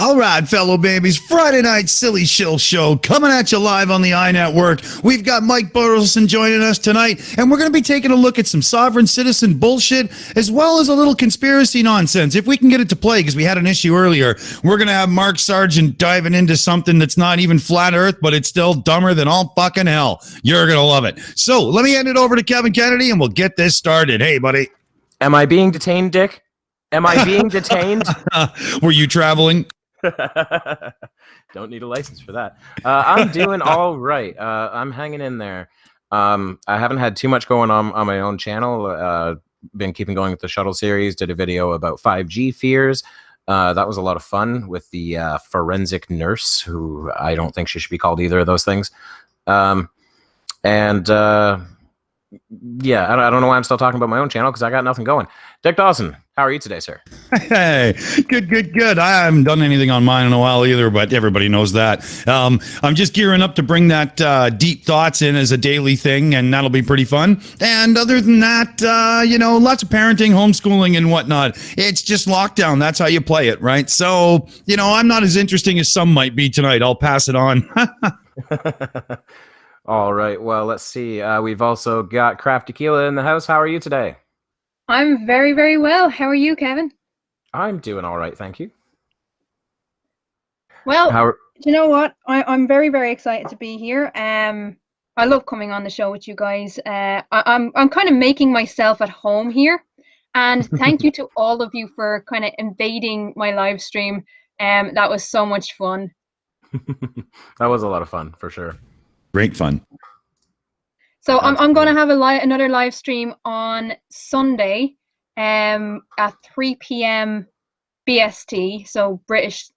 All right, fellow babies, Friday night silly shill show coming at you live on the EiE Network. We've got Mike Bertelson joining us tonight, and we're going to be taking a look at some sovereign citizen bullshit as well as a little conspiracy nonsense. If we can get it to play, because we had an issue earlier, we're going to have Mark Sargent diving into something that's not even flat Earth, but it's still dumber than all fucking hell. You're going to love it. So let me hand it over to Kevin Kennedy, and we'll get this started. Hey, buddy. Am I being detained, Dick? Am I being detained? Were you traveling? Don't need a license for that. I'm doing all right. I'm hanging in there. I haven't had too much going on my own channel. Been keeping going with the shuttle series. Did a video about 5G fears. That was a lot of fun with the forensic nurse, who I don't think she should be called either of those things. Yeah, I don't know why I'm still talking about my own channel, because I got nothing going. Dick Dawson, how are you today, sir? Hey, good. I haven't done anything on mine in a while either, but everybody knows that. I'm just gearing up to bring that deep thoughts in as a daily thing, and that'll be pretty fun. And other than that, lots of parenting, homeschooling, and whatnot. It's just lockdown. That's how you play it, right? So, I'm not as interesting as some might be tonight. I'll pass it on. All right. Well, let's see. We've also got Craft Tequila in the house. How are you today? I'm very, very well. How are you, Kevin? I'm doing all right, thank you. Well, you know what? I'm very, very excited to be here. I love coming on the show with you guys. I'm kind of making myself at home here, and thank you to all of you for kind of invading my live stream. That was so much fun. That was a lot of fun, for sure. Great fun. So I'm going to have another live stream on Sunday at 3 p.m. BST, so British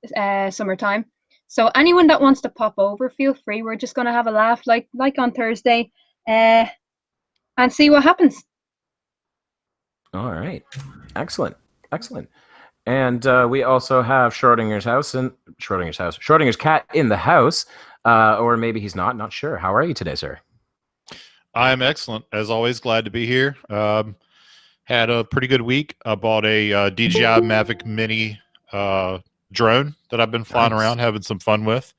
summertime. So anyone that wants to pop over, feel free. We're just going to have a laugh like on Thursday and see what happens. All right. Excellent. And we also have Schrodinger's cat in the house, or maybe he's not sure. How are you today, sir? I'm excellent. As always, glad to be here. Had a pretty good week. I bought a DJI Mavic Mini drone that I've been flying around, having some fun with.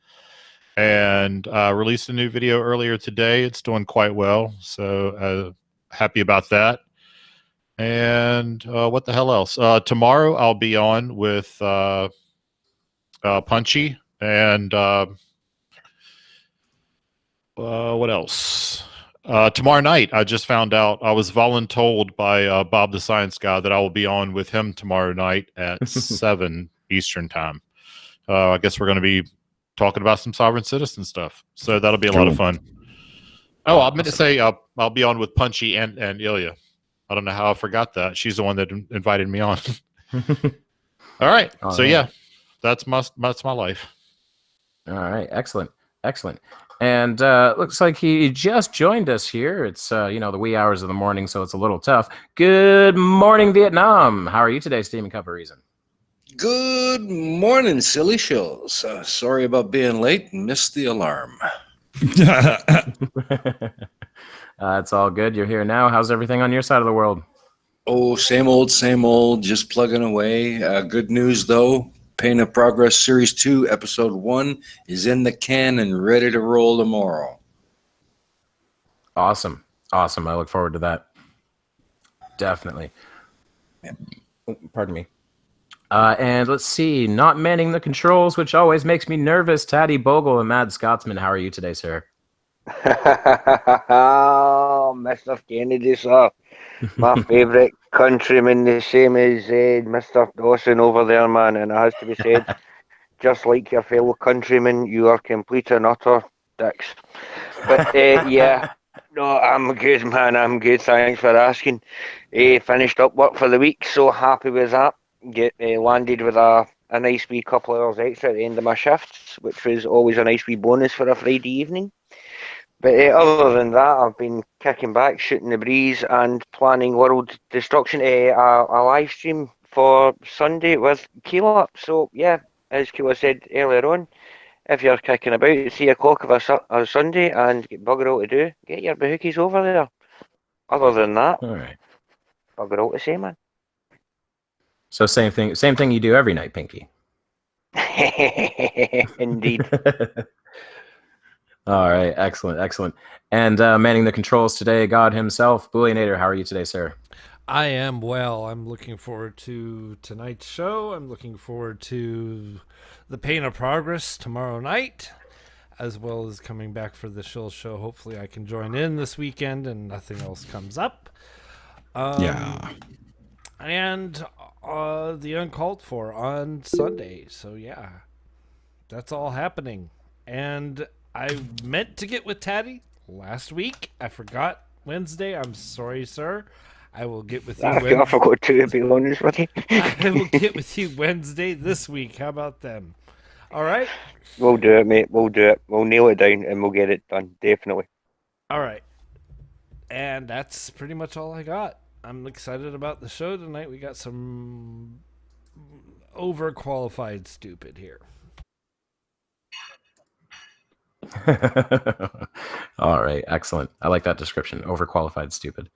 And released a new video earlier today. It's doing quite well, so happy about that. And what the hell else? Tomorrow I'll be on with Punchy. And what else? Tomorrow night, I just found out, I was voluntold by Bob the Science Guy that I will be on with him tomorrow night at 7 Eastern time. I guess we're going to be talking about some sovereign citizen stuff. So that'll be a lot of fun. Oh, I meant to say I'll be on with Punchy and Ilya. I don't know how I forgot that. She's the one that invited me on. All right. Yeah, that's my life. All right. Excellent. And looks like he just joined us here. It's, the wee hours of the morning, so it's a little tough. Good morning, Vietnam. How are you today, Steaming Cup of Reason? Good morning, silly shills. Sorry about being late and missed the alarm. It's all good. You're here now. How's everything on your side of the world? Oh, same old, just plugging away. Good news, though. Pain of Progress Series 2, Episode 1 is in the can and ready to roll tomorrow. Awesome. I look forward to that. Definitely. Oh, pardon me. And let's see. Not manning the controls, which always makes me nervous. Tattie-Bogle and Mad Scotsman. How are you today, sir? Oh, Mr. Kennedy, sir. My favourite countryman, the same as Mr. Dawson over there, man. And it has to be said, just like your fellow countrymen, you are complete and utter dicks. But yeah, no, I'm good, man. I'm good. Thanks for asking. Finished up work for the week, so happy with that. Landed with a nice wee couple of hours extra at the end of my shifts, which was always a nice wee bonus for a Friday evening. But other than that, I've been kicking back, shooting the breeze, and planning World Destruction, a live stream for Sunday with Keela. So, yeah, as Keela said earlier on, if you're kicking about at 3 o'clock of a Sunday and get bugger all to do, get your bahookies over there. Other than that, all right, bugger all to say, man. So same thing you do every night, Pinky. Indeed. All right, excellent. And manning the controls today, God himself, Booleanenator. How are you today, sir? I am well. I'm looking forward to tonight's show. I'm looking forward to the Pain of Progress tomorrow night, as well as coming back for the Shills show. Hopefully I can join in this weekend and nothing else comes up. Yeah. And the Uncalled For on Sunday. So yeah, that's all happening. And I meant to get with Tatty last week. I forgot Wednesday. I'm sorry, sir. I will get with you I forgot to be honest with you. I will get with you Wednesday this week. How about them? All right? We'll do it, mate. We'll do it. We'll nail it down and we'll get it done. Definitely. All right. And that's pretty much all I got. I'm excited about the show tonight. We got some overqualified stupid here. All right, excellent. I like that description. Overqualified stupid.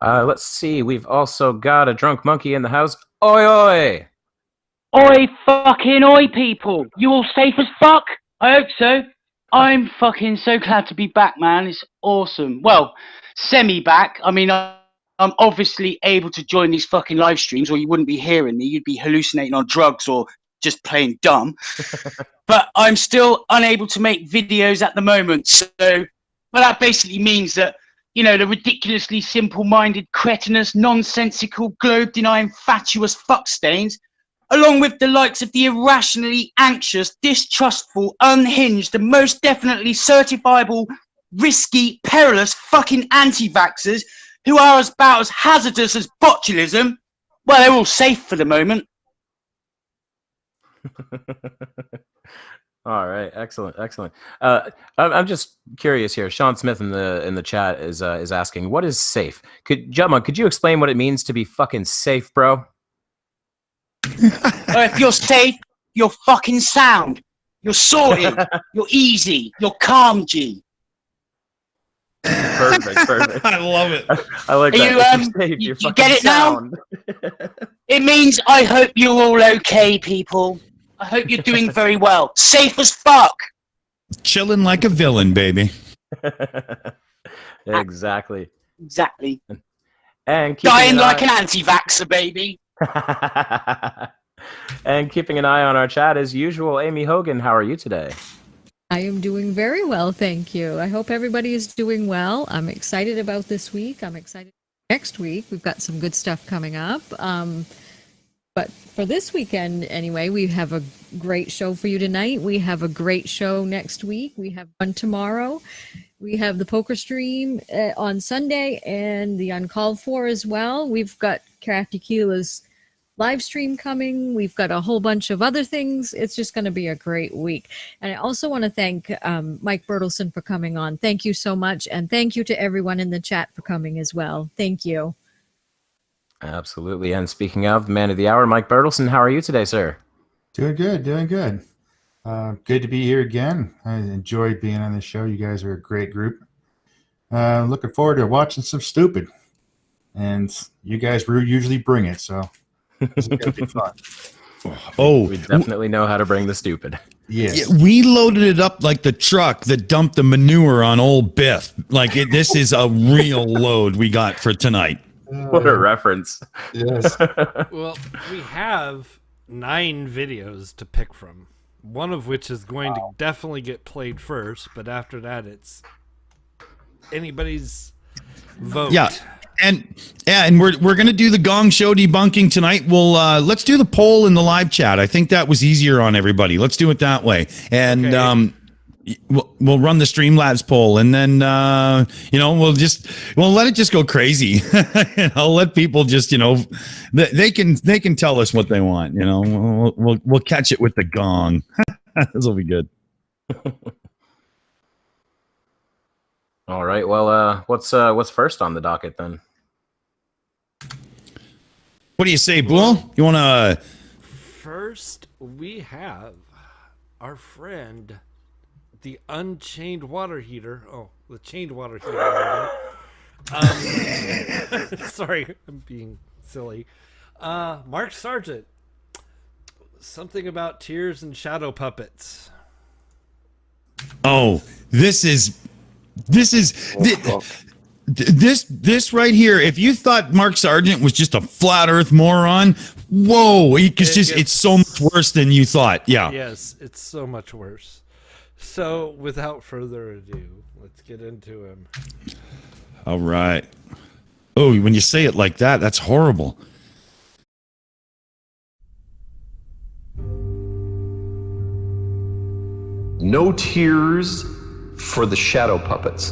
Let's see. We've also got a drunk monkey in the house. Oi, oi! Oi, fucking oi, people! You all safe as fuck? I hope so. I'm fucking so glad to be back, man. It's awesome. Well, semi-back. I mean, I'm obviously able to join these fucking live streams, or you wouldn't be hearing me. You'd be hallucinating on drugs or just playing dumb. But I'm still unable to make videos at the moment. So, well, that basically means that, you know, the ridiculously simple-minded, cretinous, nonsensical, globe-denying, fatuous fuckstains, along with the likes of the irrationally anxious, distrustful, unhinged, and most definitely certifiable, risky, perilous fucking anti-vaxxers who are about as hazardous as botulism, well, they're all safe for the moment. All right, excellent. I'm just curious here. Sean Smith in the chat is asking, what is safe? Could you explain what it means to be fucking safe, bro? If you're safe, you're fucking sound. You're sorted. You're easy. You're calm, G. Perfect. I love it. I like Are that. you, If you're safe, you you're fucking get it sound. now? It means I hope you're all okay, people. I hope you're doing very well. Safe as fuck. Chilling like a villain, baby. Exactly. Exactly. And Dying like an anti-vaxxer, baby. And keeping an eye on our chat as usual. Aimee Hogan, how are you today? I am doing very well, thank you. I hope everybody is doing well. I'm excited about this week. I'm excited next week. We've got some good stuff coming up. But for this weekend, anyway, we have a great show for you tonight. We have a great show next week. We have one tomorrow. We have the poker stream on Sunday and the Uncalled For as well. We've got Crafty Keela's live stream coming. We've got a whole bunch of other things. It's just going to be a great week. And I also want to thank Mike Bertelson for coming on. Thank you so much. And thank you to everyone in the chat for coming as well. Thank you. Absolutely. And speaking of man of the hour, Mike Bertelson, how are you today, sir? Doing good. Good to be here again. I enjoyed being on the show. You guys are a great group. Looking forward to watching some stupid. And you guys usually bring it, so it's going to be fun. Oh, We definitely know how to bring the stupid. Yes. yeah, we loaded it up like the truck that dumped the manure on old Biff. This is a real load we got for tonight. What a reference. Yes. Well, we have 9 videos to pick from. One of which is going to definitely get played first, but after that it's anybody's vote. Yeah. And we're gonna do the Gong Show debunking tonight. We'll let's do the poll in the live chat. I think that was easier on everybody. Let's do it that way. And Okay. we'll run the Streamlabs poll, and then we'll let it just go crazy. I'll let people just they can tell us what they want. We'll catch it with the gong. This will be good. All right. Well, what's first on the docket then? What do you say, Boole? You want to? First, we have our friend, the Unchained Water Heater. Oh, the Chained Water Heater. Sorry, I'm being silly. Mark Sargent. Something about tears and shadow puppets. Oh, this right here. If you thought Mark Sargent was just a flat Earth moron, whoa! It's so much worse than you thought. Yeah. Yes, it's so much worse. So, without further ado, let's get into him. All right. Oh, when you say it like that, that's horrible. No tears for the shadow puppets.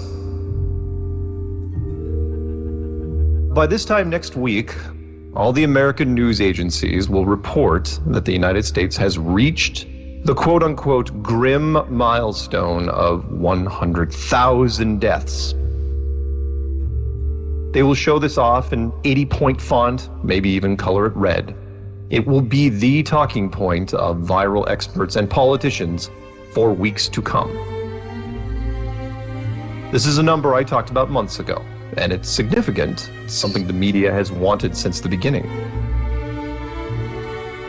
By this time next week, all the American news agencies will report that the United States has reached the quote-unquote grim milestone of 100,000 deaths. They will show this off in 80-point font, maybe even color it red. It will be the talking point of viral experts and politicians for weeks to come. This is a number I talked about months ago, and it's significant. It's something the media has wanted since the beginning.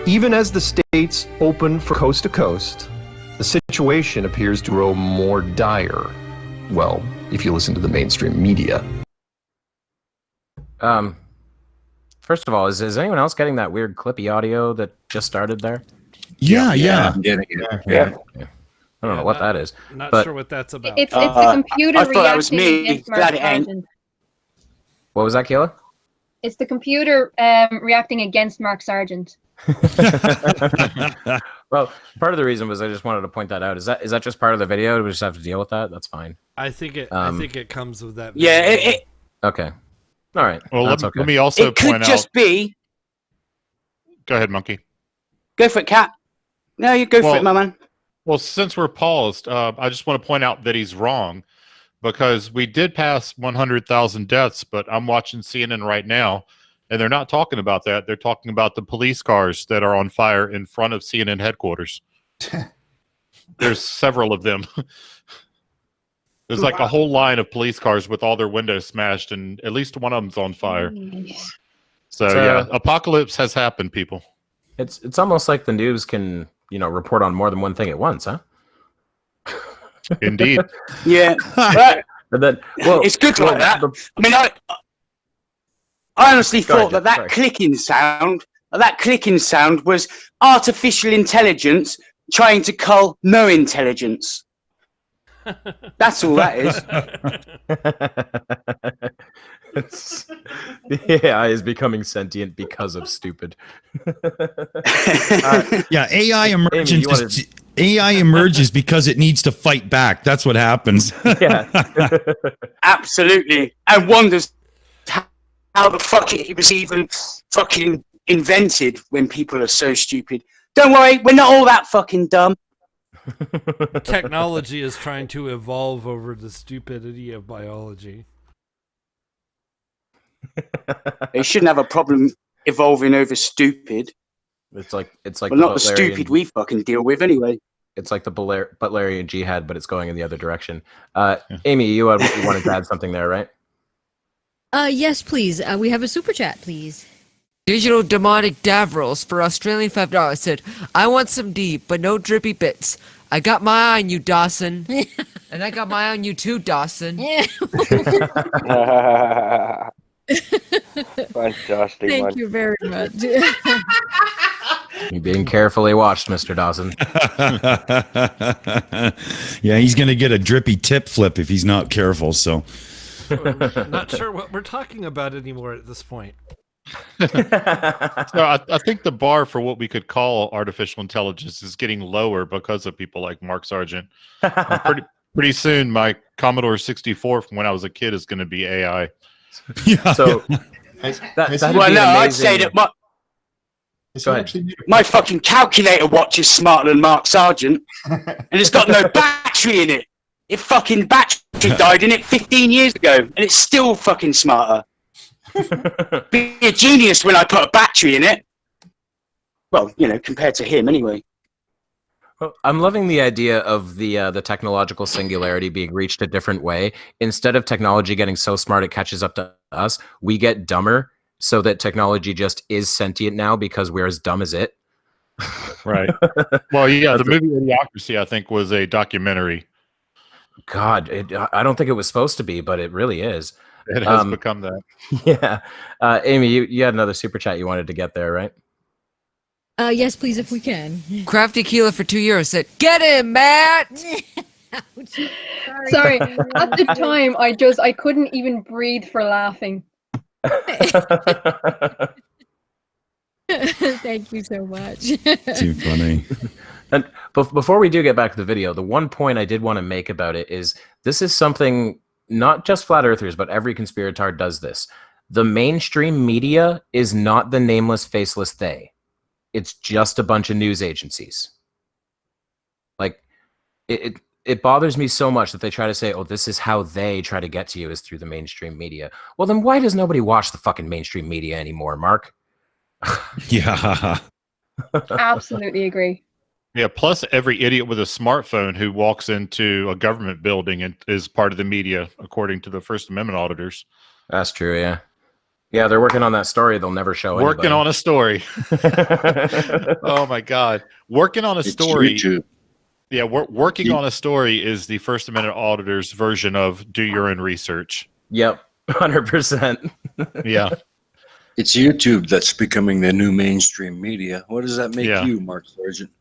Even as the states open for coast to coast, the situation appears to grow more dire. Well, if you listen to the mainstream media. First of all, is anyone else getting that weird clippy audio that just started there? Yeah. I'm getting it. Yeah. I don't know what that is. Not but sure what that's about. It's the computer I thought that was reacting me. against Mark Glad it ain't. Sargent. What was that, Kayla? It's the computer reacting against Mark Sargent. Well, part of the reason was I just wanted to point that out. Is that just part of the video? Do we just have to deal with that? That's fine. I think it comes with that. Yeah, video. Okay. All right. Well, That's let okay. me also it could point just out. be. Go ahead, Monkey. Go for it, Cat. No, you go for it, my man. Well, since we're paused, I just want to point out that he's wrong, because we did pass 100,000 deaths, but I'm watching CNN right now, and they're not talking about that. They're talking about the police cars that are on fire in front of CNN headquarters. There's several of them. There's like a whole line of police cars with all their windows smashed, and at least one of them's on fire. So yeah, apocalypse has happened, people. It's almost like the news can, report on more than one thing at once, huh? Indeed. Yeah. But then, well, it's good like that. I mean, I honestly thought that clicking sound was artificial intelligence trying to cull no intelligence. That's all that is. The AI is becoming sentient because of stupid. Yeah, AI emerges. AI emerges because it needs to fight back. That's what happens. Yeah. Absolutely. And wonders how the fuck it was even fucking invented when people are so stupid. Don't worry, we're not all that fucking dumb. Technology is trying to evolve over the stupidity of biology. They shouldn't have a problem evolving over stupid. It's like well, not the stupid we fucking deal with anyway. It's like the Butlerian jihad, but it's going in the other direction. Aimee, you wanted to add something there, right? Yes, please. We have a super chat, please. Digital Demonic Davros for Australian $5 said, I want some deep, but no drippy bits. I got my eye on you, Dawson. And I got my eye on you too, Dawson. Fantastic. Thank you very much. You're being carefully watched, Mr. Dawson. Yeah, he's going to get a drippy tip flip if he's not careful. So, Not sure what we're talking about anymore at this point. So I think the bar for what we could call artificial intelligence is getting lower because of people like Mark Sargent. Pretty soon, my Commodore 64 from when I was a kid is going to be AI. yeah. So well, no, I'd say that my fucking calculator watch is smarter than Mark Sargent, and it's got no battery in it. It fucking battery died in it 15 years ago, and it's still fucking smarter. Be a genius when I put a battery in it. Well, compared to him anyway. Well, I'm loving the idea of the technological singularity being reached a different way. Instead of technology getting so smart it catches up to us, we get dumber so that technology just is sentient now because we're as dumb as it. Right. Well, yeah, the movie Idiocracy, I think, was a documentary. God, I don't think it was supposed to be, but it really is. It has become that. Yeah. Amy, you had another super chat you wanted to get there, right? Yes, please, if we can. Crafty Keela for €2 said, "Get him, Matt." Sorry. At the time, I couldn't even breathe for laughing. Thank you so much. Too funny. And before we do get back to the video, the one point I did want to make about it is this is something not just flat earthers, but every conspiratard does this. The mainstream media is not the nameless, faceless they. It's just a bunch of news agencies. Like, it bothers me so much that they try to say, oh, this is how they try to get to you is through the mainstream media. Well, then why does nobody watch the fucking mainstream media anymore, Mark? Yeah. Absolutely agree. Yeah, plus every idiot with a smartphone who walks into a government building and is part of the media, according to the First Amendment auditors. That's true, yeah. Yeah, they're working on that story they'll never show Working anybody. on a story. Oh, my God. Working on a story. YouTube. Yeah, working on a story is the First Amendment auditor's version of do your own research. Yep, 100%. Yeah. It's YouTube that's becoming the new mainstream media. What does that make you, Mark Sargent?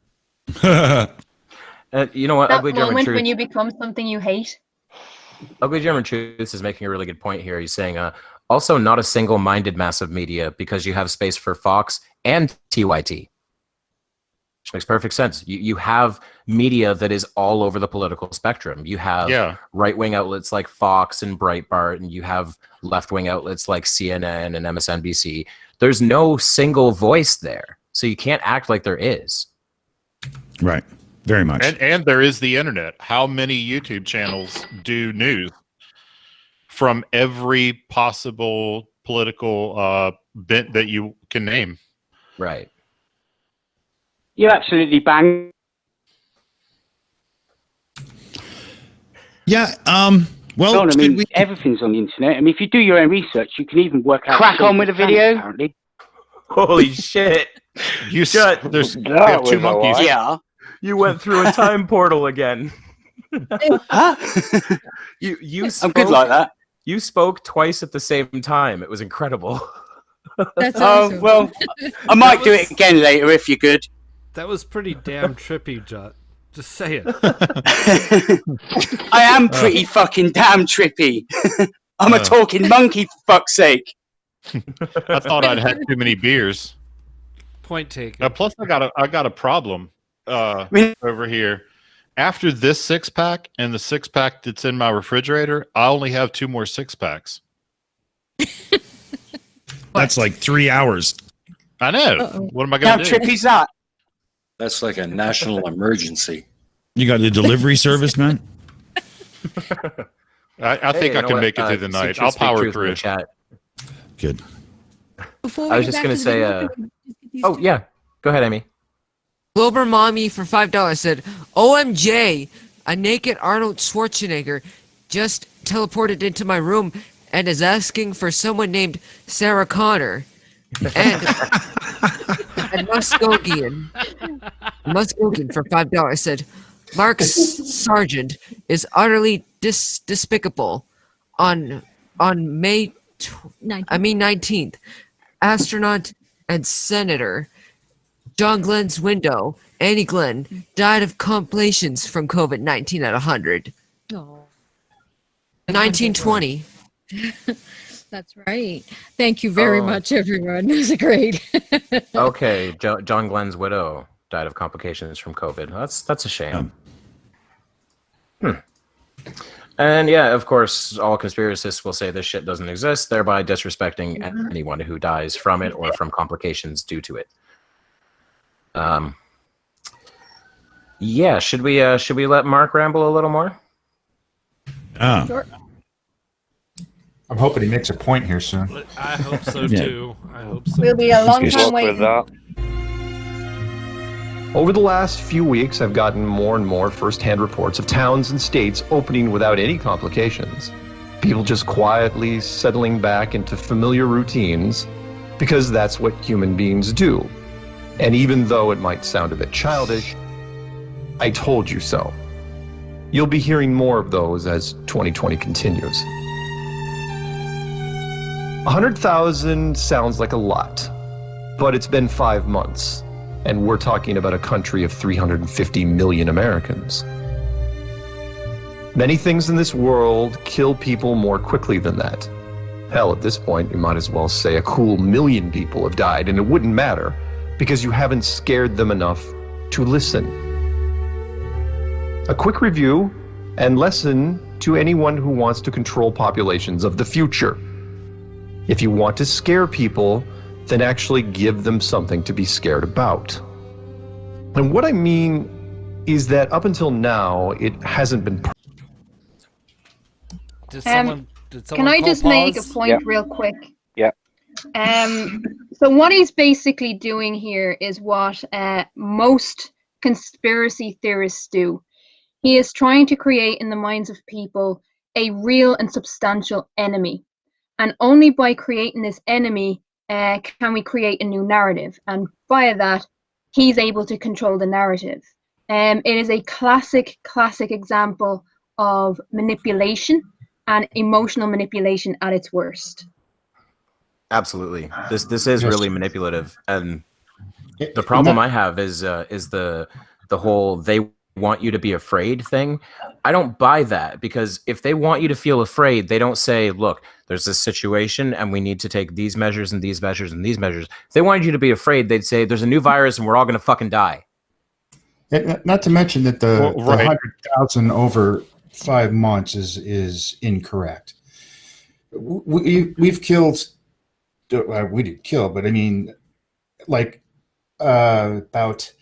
You know what? That Ugly German moment Truth. when you become something you hate. Ugly German Truth is making a really good point here. He's saying, also not a single-minded mass of media because you have space for Fox and TYT. Which makes perfect sense. You have media that is all over the political spectrum. You have right-wing outlets like Fox and Breitbart, and you have left-wing outlets like CNN and MSNBC. There's no single voice there, so you can't act like there is. Right. Very much. And there is the internet. How many YouTube channels do news from every possible political bent that you can name? Right. You're absolutely bang. Yeah. Well, I mean, everything's on the internet. I mean, if you do your own research, you can even work out. Crack on with a video. Apparently. Holy shit! You shut. There's two monkeys. Yeah. You went through a time portal again. Huh? You. I'm good like that. You spoke twice at the same time. It was incredible. That's awesome. Well, I might do it again later if you're good. That was pretty damn trippy, Jut. Just say it. I am pretty fucking damn trippy. I'm a talking monkey, for fuck's sake. I thought I'd had too many beers. Point taken. Plus, I got a problem over here. After this 6-pack and the 6-pack that's in my refrigerator, I only have 2 more 6-packs. That's like 3 hours. I know. What am I going to do? How trippy's that? That's like a national emergency. You got a delivery service, man? I think I can make it through the night. I'll power through. Chat. Good. Before I was just going to say, oh, yeah. Go ahead, Amy. Wilbur Mommy for $5 said, OMJ, a naked Arnold Schwarzenegger just teleported into my room and is asking for someone named Sarah Connor. And Muskogian for $5 said, Mark Sargent is utterly despicable. On May 19th, astronaut and senator John Glenn's window, Annie Glenn, died of complications from COVID-19 at 100. Oh. 1920. That's right. Thank you very much, everyone. That was great. Okay, John Glenn's widow died of complications from COVID. That's a shame. And yeah, of course, all conspiracists will say this shit doesn't exist, thereby disrespecting anyone who dies from it or from complications due to it. Yeah, should we let Mark ramble a little more? Sure. I'm hoping he makes a point here soon. I hope so too. I hope so. We'll be a long time waiting. Over the last few weeks, I've gotten more and more first-hand reports of towns and states opening without any complications. People just quietly settling back into familiar routines because that's what human beings do. And even though it might sound a bit childish, I told you so. You'll be hearing more of those as 2020 continues. 100,000 sounds like a lot, but it's been 5 months, and we're talking about a country of 350 million Americans. Many things in this world kill people more quickly than that. Hell, at this point, you might as well say a cool million people have died, and it wouldn't matter, because you haven't scared them enough to listen. A quick review and lesson to anyone who wants to control populations of the future. If you want to scare people, then actually give them something to be scared about. And what I mean is that up until now, it hasn't been. Can I just make a point real quick? Yeah. So what he's basically doing here is what most conspiracy theorists do. He is trying to create in the minds of people a real and substantial enemy. And only by creating this enemy can we create a new narrative. And via that, he's able to control the narrative. It is a classic example of manipulation and emotional manipulation at its worst. Absolutely. This is really manipulative. And the problem I have is the whole they want you to be afraid thing. I don't buy that, because if they want you to feel afraid, they don't say, look, there's this situation and we need to take these measures and these measures and these measures. If they wanted you to be afraid, they'd say there's a new virus and we're all going to fucking die. And not to mention that the 100,000 over 5 months is incorrect. We've killed, we didn't kill, but I mean, like about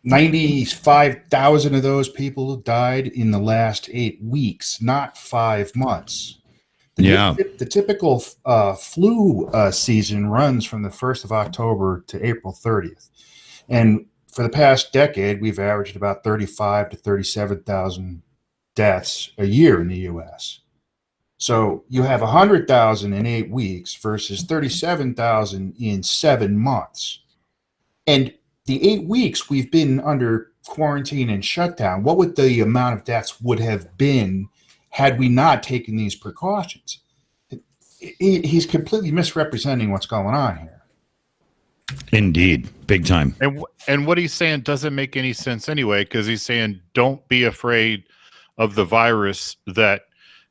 95,000 of those people died in the last 8 weeks, not 5 months. The typical flu season runs from the 1st of October to April 30th. And for the past decade, we've averaged about 35 to 37,000 deaths a year in the U.S. So you have 100,000 in 8 weeks versus 37,000 in 7 months. And the 8 weeks we've been under quarantine and shutdown, what would the amount of deaths would have been had we not taken these precautions? He's completely misrepresenting what's going on here. Indeed, big time. And what he's saying doesn't make any sense anyway, because he's saying don't be afraid of the virus that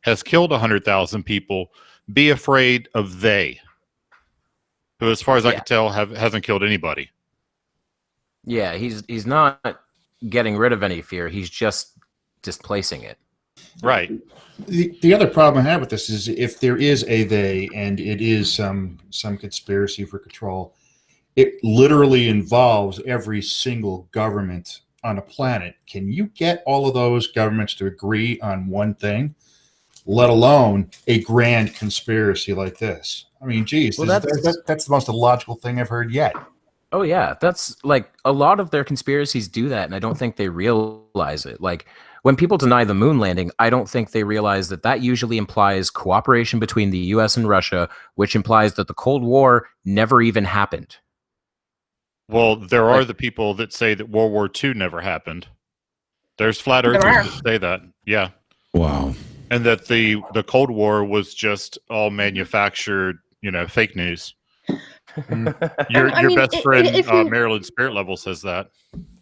has killed 100,000 people. Be afraid of they, who, as far as I can tell, hasn't killed anybody. Yeah, he's not getting rid of any fear. He's just displacing it. Right. The other problem I have with this is if there is a they and it is some conspiracy for control, it literally involves every single government on a planet. Can you get all of those governments to agree on one thing, let alone a grand conspiracy like this? I mean, geez, that's the most illogical thing I've heard yet. Oh yeah, that's like a lot of their conspiracies do that, and I don't think they realize it. Like when people deny the moon landing, I don't think they realize that usually implies cooperation between the US and Russia, which implies that the Cold War never even happened. Well, there are the people that say that World War II never happened. There's flat earthers that say that. Yeah. Wow. And that the Cold War was just all manufactured, fake news. Your best friend Marilyn Spirit Level says that.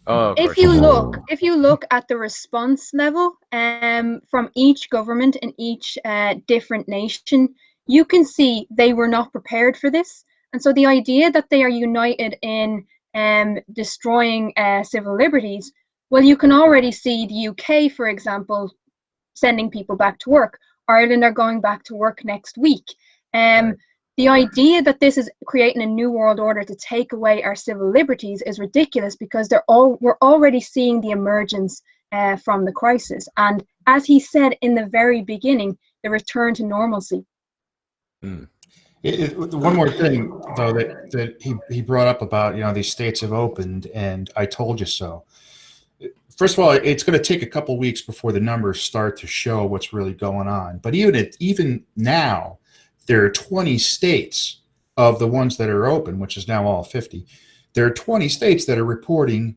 Oh, if you look at the response level from each government in each different nation, you can see they were not prepared for this. And so the idea that they are united in destroying civil liberties, well, you can already see the UK, for example, sending people back to work. Ireland are going back to work next week. The idea that this is creating a new world order to take away our civil liberties is ridiculous, because we're already seeing the emergence from the crisis. And as he said in the very beginning, the return to normalcy. One more thing, though, that he brought up about, these states have opened and I told you so. First of all, it's going to take a couple weeks before the numbers start to show what's really going on. But even now, there are 20 states of the ones that are open, which is now all 50, there are 20 states that are reporting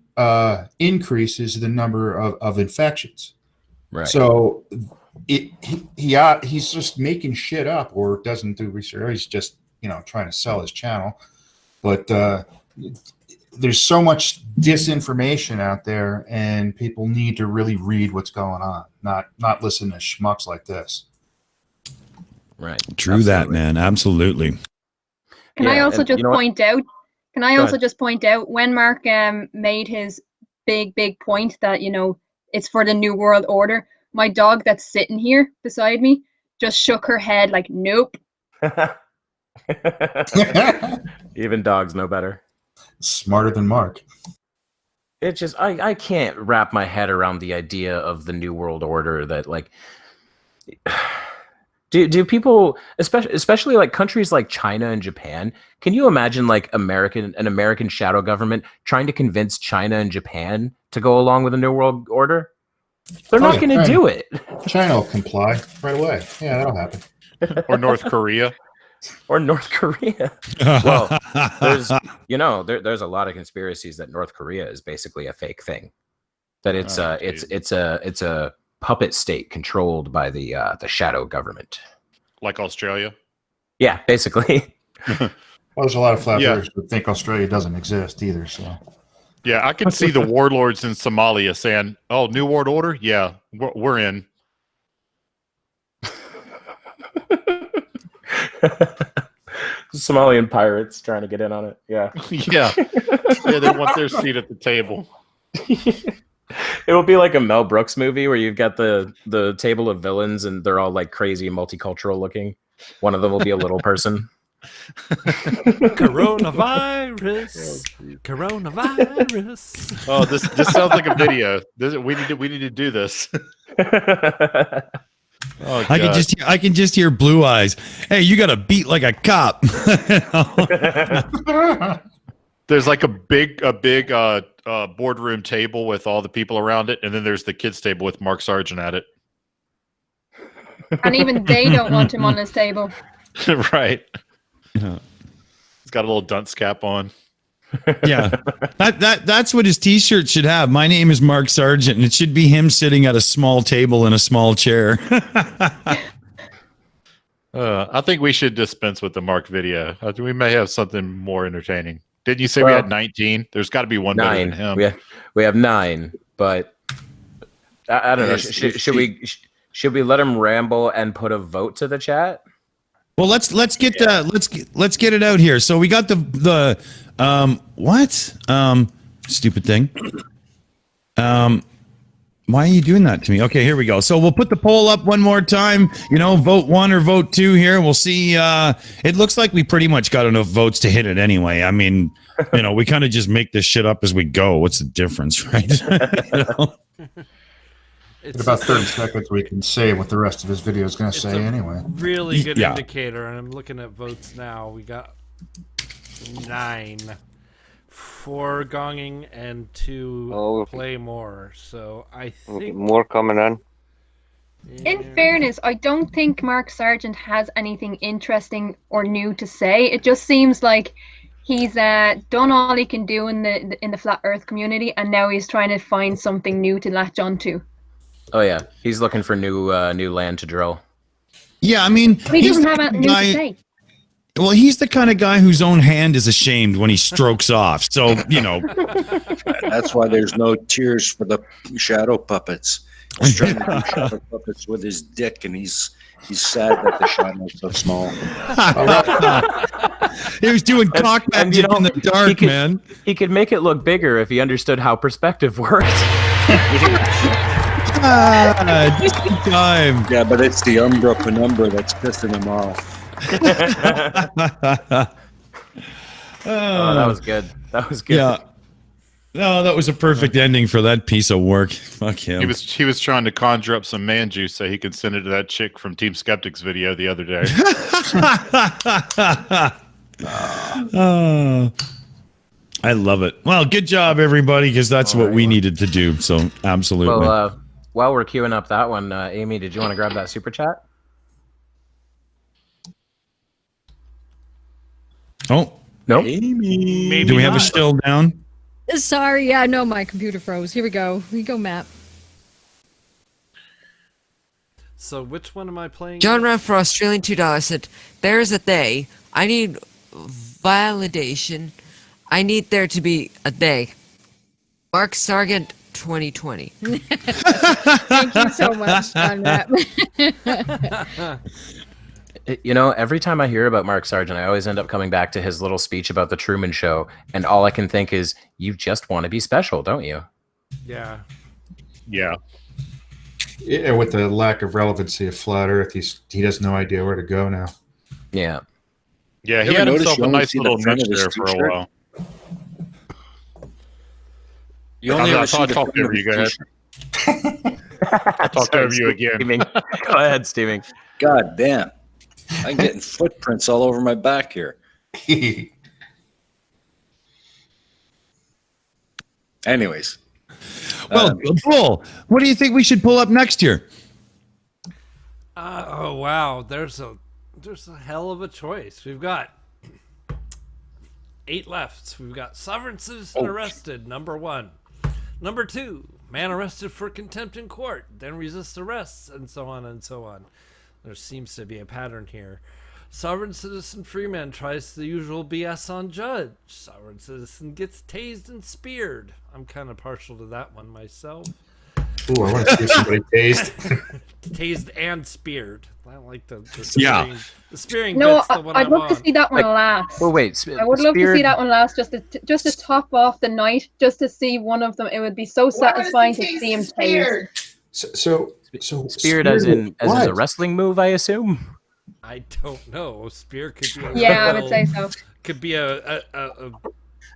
increases in the number of infections. Right. So he's just making shit up or doesn't do research. Or he's just, trying to sell his channel. But there's so much disinformation out there, and people need to really read what's going on, not listen to schmucks like this. Right. True Absolutely. that, man. Absolutely. Can I also just point out? Can I also just point out when Mark made his big point that it's for the New World Order? My dog that's sitting here beside me just shook her head like, nope. Even dogs know better. Smarter than Mark. It's just I can't wrap my head around the idea of the New World Order that like. Do people, especially like countries like China and Japan, can you imagine like an American shadow government trying to convince China and Japan to go along with the New World Order? They're not going to do it. China will comply right away. Yeah, that'll happen. Or North Korea. Or North Korea. Well, there's a lot of conspiracies that North Korea is basically a fake thing. That it's a puppet state controlled by the shadow government, like Australia. Yeah, basically. Well, there's a lot of flat earthers who think Australia doesn't exist either. So, yeah, I can see the warlords in Somalia saying, "Oh, New World Order, yeah, we're in." Somalian pirates trying to get in on it. Yeah, yeah, they want their seat at the table. It'll be like a Mel Brooks movie where you've got the table of villains and they're all like crazy multicultural looking. One of them will be a little person. Coronavirus. Coronavirus. Oh, this sounds like a video. We need to do this. Oh, I can just hear Blue Eyes. Hey, you got to beat like a cop. There's like a big boardroom table with all the people around it, and then there's the kids' table with Mark Sargent at it. And even they don't want him on his table. Right. Yeah. He's got a little dunce cap on. Yeah, that's what his T-shirt should have. My name is Mark Sargent, and it should be him sitting at a small table in a small chair. I think we should dispense with the Mark video. We may have something more entertaining. Didn't you say we had 19? There's got to be one 9. better than him. We have 9, but I don't know. Should we let him ramble and put a vote to the chat? Well, let's get it out here. So we got the what? Stupid thing. Why are you doing that to me? Okay, here we go. So we'll put the poll up one more time. Vote 1 or vote 2 here. We'll see. It looks like we pretty much got enough votes to hit it anyway. I mean, we kind of just make this shit up as we go. What's the difference, right? In about 30 seconds, we can say what the rest of his video is going to say anyway. Really good indicator, and I'm looking at votes now. We got 9. 4 gonging and 2 play more. So I think more coming on. In fairness, I don't think Mark Sargent has anything interesting or new to say. It just seems like he's done all he can do in the flat Earth community, and now he's trying to find something new to latch onto. Oh yeah, he's looking for new land to drill. Yeah, I mean, he doesn't have anything new to say. Well, he's the kind of guy whose own hand is ashamed when he strokes off. So, That's why there's no tears for the shadow puppets. He's trying to do shadow puppets with his dick, and he's sad that the shadow's so small. He was doing cock magic in the dark, man. He could make it look bigger if he understood how perspective worked. Just in time. Yeah, but it's the Umbra Penumbra that's pissing him off. Oh, that was good. That was good. Yeah. No, that was a perfect ending for that piece of work. Fuck him. He was trying to conjure up some man juice so he could send it to that chick from Team Skeptics video the other day. I love it. Well, good job, everybody, because that's what we needed to do. So, absolutely. Well, while we're queuing up that one, Aimee, did you want to grab that super chat? Oh, Nope. Maybe Do we have a not. still down? Sorry, yeah, no, my computer froze. Here we go. Here you go, Matt. So which one am I playing? Genre for Australian $2 said, "There's a they. I need validation. I need there to be a they." Mark Sargent 2020. Thank you so much, John Rapp. You know, every time I hear about Mark Sargent, I always end up coming back to his little speech about the Truman Show, and all I can think is, you just want to be special, don't you? Yeah. Yeah. Yeah, with the lack of relevancy of Flat Earth, he has no idea where to go now. Yeah. Yeah, You he ever had notice himself you a only nice see the little front niche of his there for a t-shirt? while. You only ever see I'll the talk front over of you, his go ahead. t-shirt. I'll talk over you again. Steaming. Go ahead, Steaming. God damn. I'm getting footprints all over my back here. Anyways. Well, Bull, what do you think we should pull up next year? Oh wow, there's a hell of a choice. We've got 8 left. We've got sovereign citizen arrested, number 1. Number 2, man arrested for contempt in court, then resists arrests, and so on and so on. There seems to be a pattern here. Sovereign citizen Freeman tries the usual BS on judge. Sovereign citizen gets tased and speared. I'm kind of partial to that one myself. Ooh, I want to see somebody tased. Tased and speared. I like the Yeah. spearing. The spearing No, bit's the one I'd I'm love to on. see that one last. Well, wait. I would love to see that one last, just to top off the night, just to see one of them. It would be so satisfying to see him tased. So Speared as in what? a wrestling move, I assume. I don't know. Spear could be. Yeah, I would say so. Could be a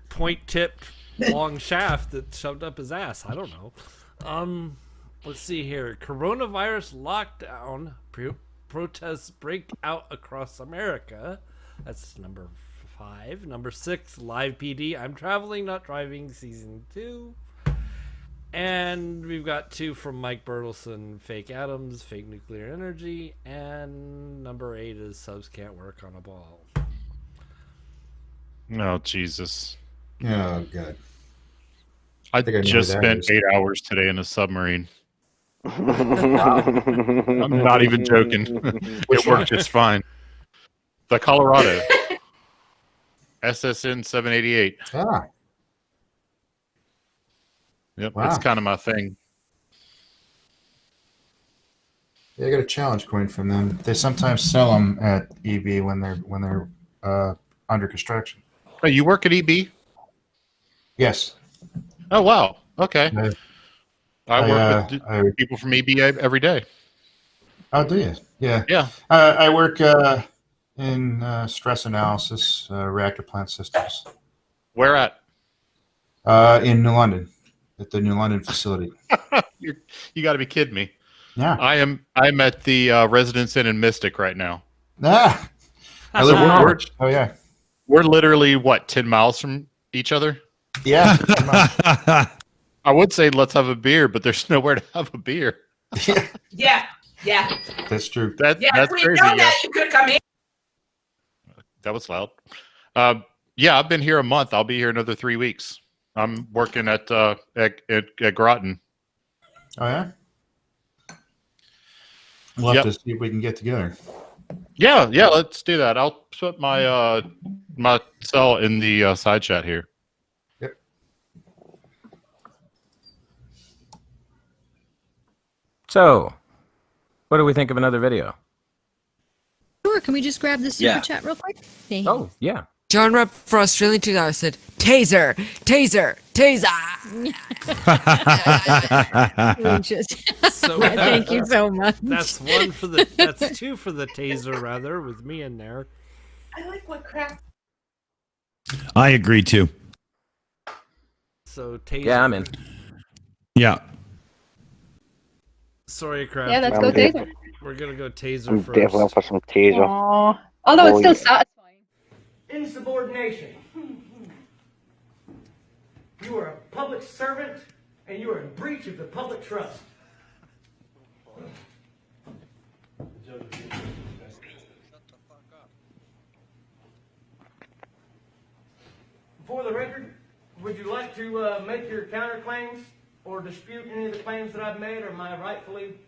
point-tipped long shaft that shoved up his ass. I don't know. Let's see here. Coronavirus lockdown. Protests break out across America. That's number 5. Number 6, live PD. I'm traveling, not driving. Season 2. And we've got 2 from Mike Bertelson, fake atoms, fake nuclear energy, and number 8 is subs can't work on a ball. Oh, Jesus. Oh, God. I think I know just who that spent is. 8 hours today in a submarine. I'm not even joking. It worked just fine. The Colorado. SSN 788. Ah, Yep, Wow. it's kind of my thing. yeah, I got a challenge coin from them. They sometimes sell them at EB when they're under construction. Oh, you work at EB? Yes. Oh, wow. Okay. I I, work with people from EB every day. Oh, do you? Yeah. Yeah. I work in stress analysis, reactor plant systems. Where at? In New London, at the New London facility. You got to be kidding me. Yeah. I'm at the Residence Inn in Mystic right now. Ah, I live in Norwich. Oh, yeah. We're literally, what, 10 miles from each other? Yeah. I would say let's have a beer, but there's nowhere to have a beer. Yeah. That's true. That's we crazy. know Yeah. that. You could come in. That was loud. Yeah, I've been here a month. I'll be here another 3 weeks. I'm working at Groton. Oh, yeah? We'll have Yep. to see if we can get together. Yeah, let's do that. I'll put my my cell in the side chat here. Yep. So, what do we think of another video? Sure, can we just grab the super Yeah. chat real quick? Thanks. Oh, yeah. Genre for Australian $2 said, "Taser, taser, taser." So Thank you so much. That's 2 for the taser, rather, with me in there. I like what crap. I agree too. So taser. Yeah, I'm in. Yeah. Sorry, crap. Yeah, let's go taser. We're gonna go taser I'm first. definitely for some taser. Aw. Although it's Oh, still yeah. satisfying. Insubordination. You are a public servant, and you are in breach of the public trust. For the record, would you like to make your counterclaims or dispute any of the claims that I've made or my rightfully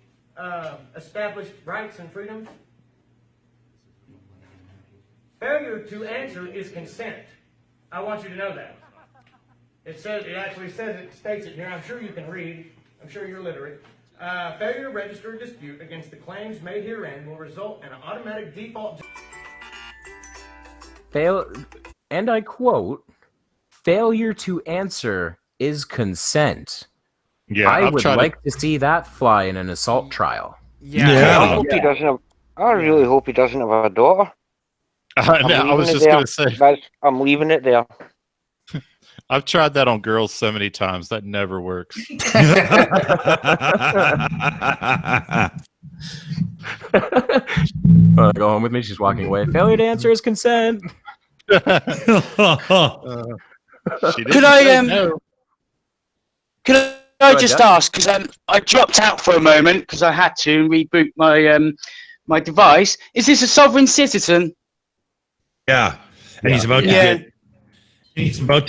established rights and freedoms? Failure to answer is consent. I want you to know that. It states it here. I'm sure you can read. I'm sure you're literate. Failure to register a dispute against the claims made herein will result in an automatic default. And I quote, failure to answer is consent. Yeah, I would like to see that fly in an assault trial. I really hope he doesn't have a daughter. I was just going to say. I'm leaving it there. I've tried that on girls so many times. That never works. Go home with me. She's walking away. Failure to answer is consent. Could I just ask, because I dropped out for a moment because I had to reboot my my device. Is this a sovereign citizen? Yeah, and he's about to get. He's about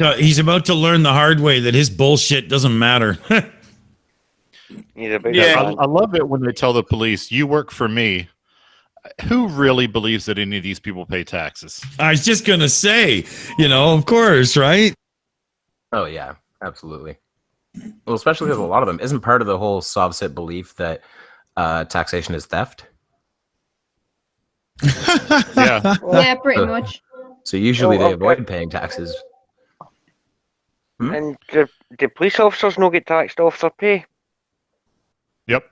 to learn the hard way that his bullshit doesn't matter. I love it when they tell the police, "You work for me." Who really believes that any of these people pay taxes? I was just gonna say, of course, right? Oh yeah, absolutely. Well, especially because a lot of them isn't part of the whole Sovset belief that taxation is theft. Yeah, pretty much. So usually they avoid paying taxes. And do police officers not get taxed off their pay? Yep.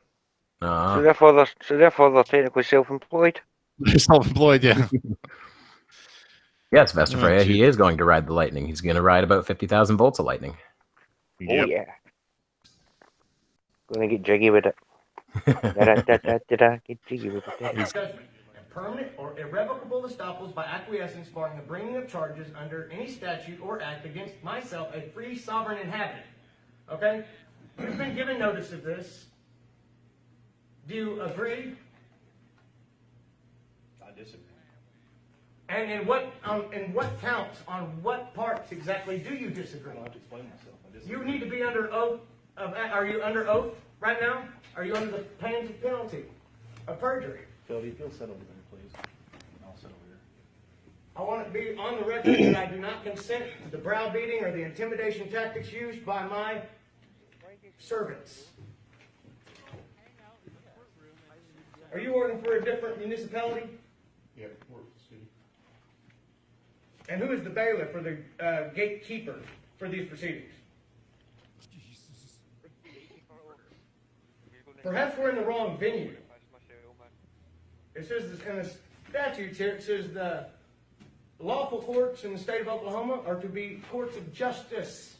So therefore they're technically self-employed. They're self-employed, yeah. Yes, Master Freya, he is going to ride the lightning. He's going to ride about 50,000 volts of lightning. Oh yeah. Gonna get jiggy with it. Get jiggy with it. Permanent or irrevocable estoppels by acquiescence barring the bringing of charges under any statute or act against myself, a free sovereign inhabitant. Okay? You've been given notice of this. Do you agree? I disagree. And in what counts, on what parts exactly do you disagree? I have to explain myself. I disagree. You need to be under oath. Are you under oath right now? Are you under the penalty of perjury? Phil, if you'll sit over there, please. I'll sit over here. I want to be on the record that I do not consent to the browbeating or the intimidation tactics used by my servants. Are you working for a different municipality? Yeah, we're the city. And who is the bailiff or the gatekeeper for these proceedings? Perhaps we're in the wrong venue. It says in the statutes here, it says the lawful courts in the state of Oklahoma are to be courts of justice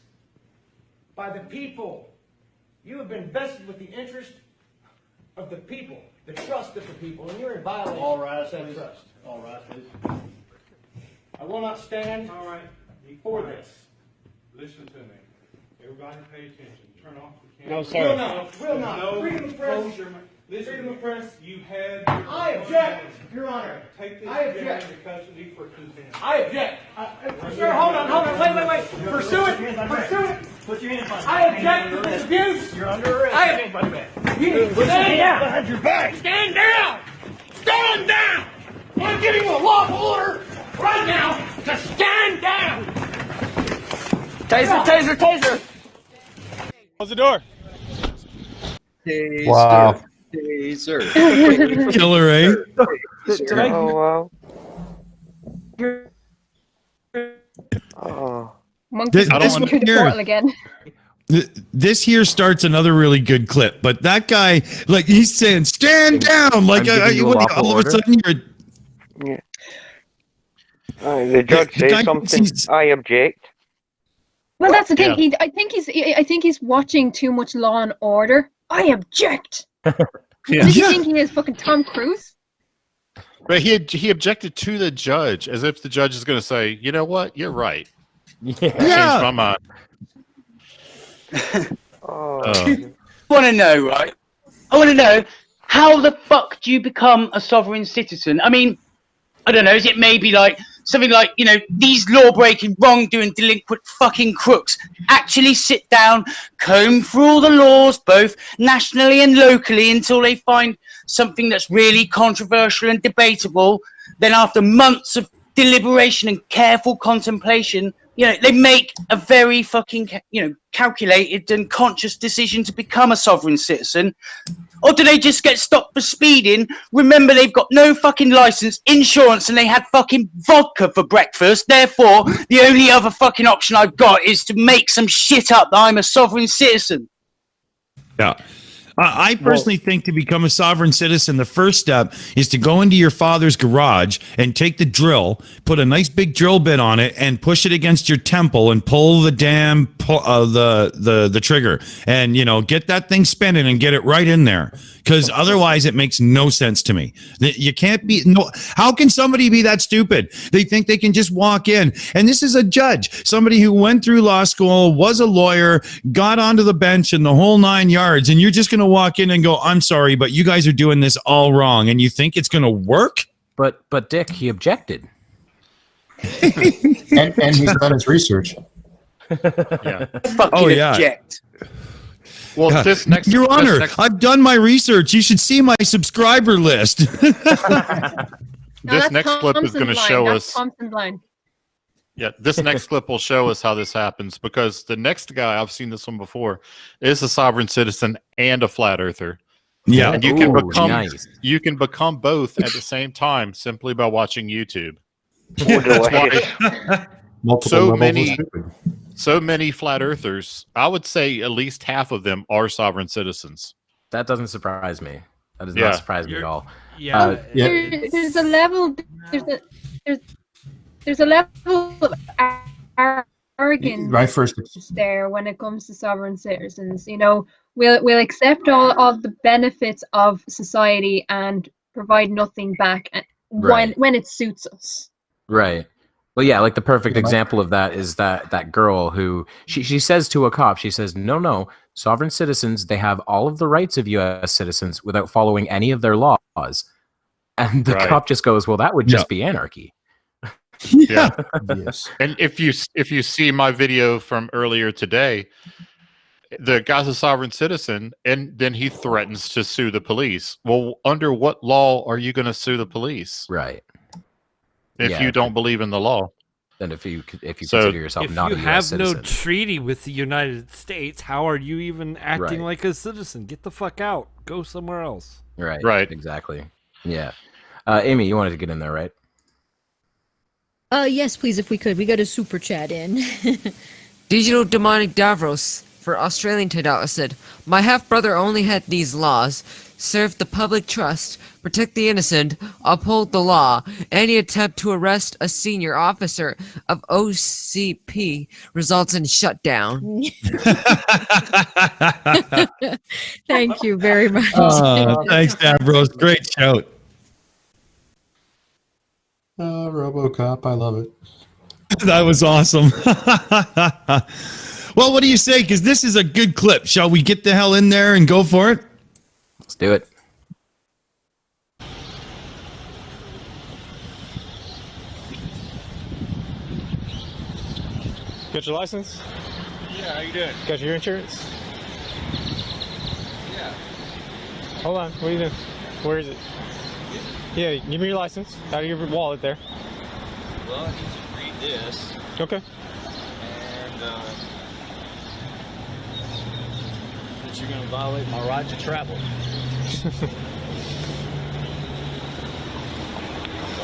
by the people. You have been vested with the interest of the people, the trust of the people, and you're in violation of that trust. All right, please. I will not stand for this. Listen to me. Everybody pay attention. Turn off the No, camera. sir. Will not. Freedom of press. Freedom of press. You had. I object, Your Honor. Take this I object. into custody for contempt. I object. Sir, hold on. Wait. Pursuant. Put your hands behind I object to this abuse. You're under arrest. You need to stand down. Behind your back. Stand down. Stand down. I'm giving you a lawful order right now to stand down. Taser. Close the door. Wow. Taser. Killer, eh? Oh wow. Oh. Monkey's This going one through the here- portal again. This here starts another really good clip, but that guy, he's saying, "Stand down!" Like giving you a lawful all of a order. sudden you're. Yeah. The judge The guy says something. sees- I object. Well, that's the thing. Yeah. I think he's watching too much Law and Order. I object. Yeah. Did you think he is fucking Tom Cruise? But he objected to the judge as if the judge is going to say, "You know what? You're right. I changed my mind." I want to know, right? I want to know, how the fuck do you become a sovereign citizen? I mean, I don't know, is it maybe like something like, you know, these law-breaking, wrongdoing, delinquent fucking crooks actually sit down, comb through all the laws, both nationally and locally, until they find something that's really controversial and debatable. Then after months of deliberation and careful contemplation, you know, they make a very fucking, you know, calculated and conscious decision to become a sovereign citizen? Or do they just get stopped for speeding, remember they've got no fucking license, insurance, and they had fucking vodka for breakfast, therefore the only other fucking option I've got is to make some shit up that I'm a sovereign citizen? Yeah. I personally think to become a sovereign citizen, the first step is to go into your father's garage and take the drill, put a nice big drill bit on it, and push it against your temple and pull the damn the trigger, and you know, get that thing spinning and get it right in there. Because otherwise, it makes no sense to me. You can't be How can somebody be that stupid? They think they can just walk in, and this is a judge, somebody who went through law school, was a lawyer, got onto the bench, and the whole 9 yards, and you're just going to walk in and go, I'm sorry, but you guys are doing this all wrong, and you think it's going to work? But Dick, he objected. and he's done his research. Yeah. Fucking object. Well, Your Honor, I've done my research. You should see my subscriber list. This next clip is going to show us. Thompson's line. Yeah, this next clip will show us how this happens, because the next guy, I've seen this one before, is a sovereign citizen and a flat earther. Yeah, and you can become both at the same time simply by watching YouTube. That's why so many flat earthers, I would say at least half of them are sovereign citizens. That doesn't surprise me. That does not surprise me at all. There's a level. There's a level of arrogance there when it comes to sovereign citizens. You know, we'll accept all of the benefits of society and provide nothing back when it suits us. Right. Well, yeah, like the perfect example of that is that girl who she says to a cop, she says, no, sovereign citizens, they have all of the rights of U.S. citizens without following any of their laws. And the cop just goes, well, that would just be anarchy. Yeah. Yes. And if you see my video from earlier today, the guy's a sovereign citizen, and then he threatens to sue the police. Well, under what law are you going to sue the police? Right. If you don't believe in the law. And if you consider yourself not a US citizen. If you have no treaty with the United States, how are you even acting like a citizen? Get the fuck out. Go somewhere else. Right. Right. Exactly. Yeah. Aimee, you wanted to get in there, right? Yes, please, if we could. We got a super chat in. Digital Demonic Davros for Australian Tadala said, my half-brother only had these laws: serve the public trust, protect the innocent, uphold the law. Any attempt to arrest a senior officer of OCP results in shutdown. Thank you very much. Thanks, Davros. Great shout. RoboCop, I love it. That was awesome. Well, what do you say? Because this is a good clip. Shall we get the hell in there and go for it? Let's do it. Got your license? Yeah, how you doing? Got your insurance? Yeah. Hold on, what are you doing? Where is it? Yeah, give me your license out of your wallet there. Well, I need to read this. Okay. And that you're going to violate my right to travel. All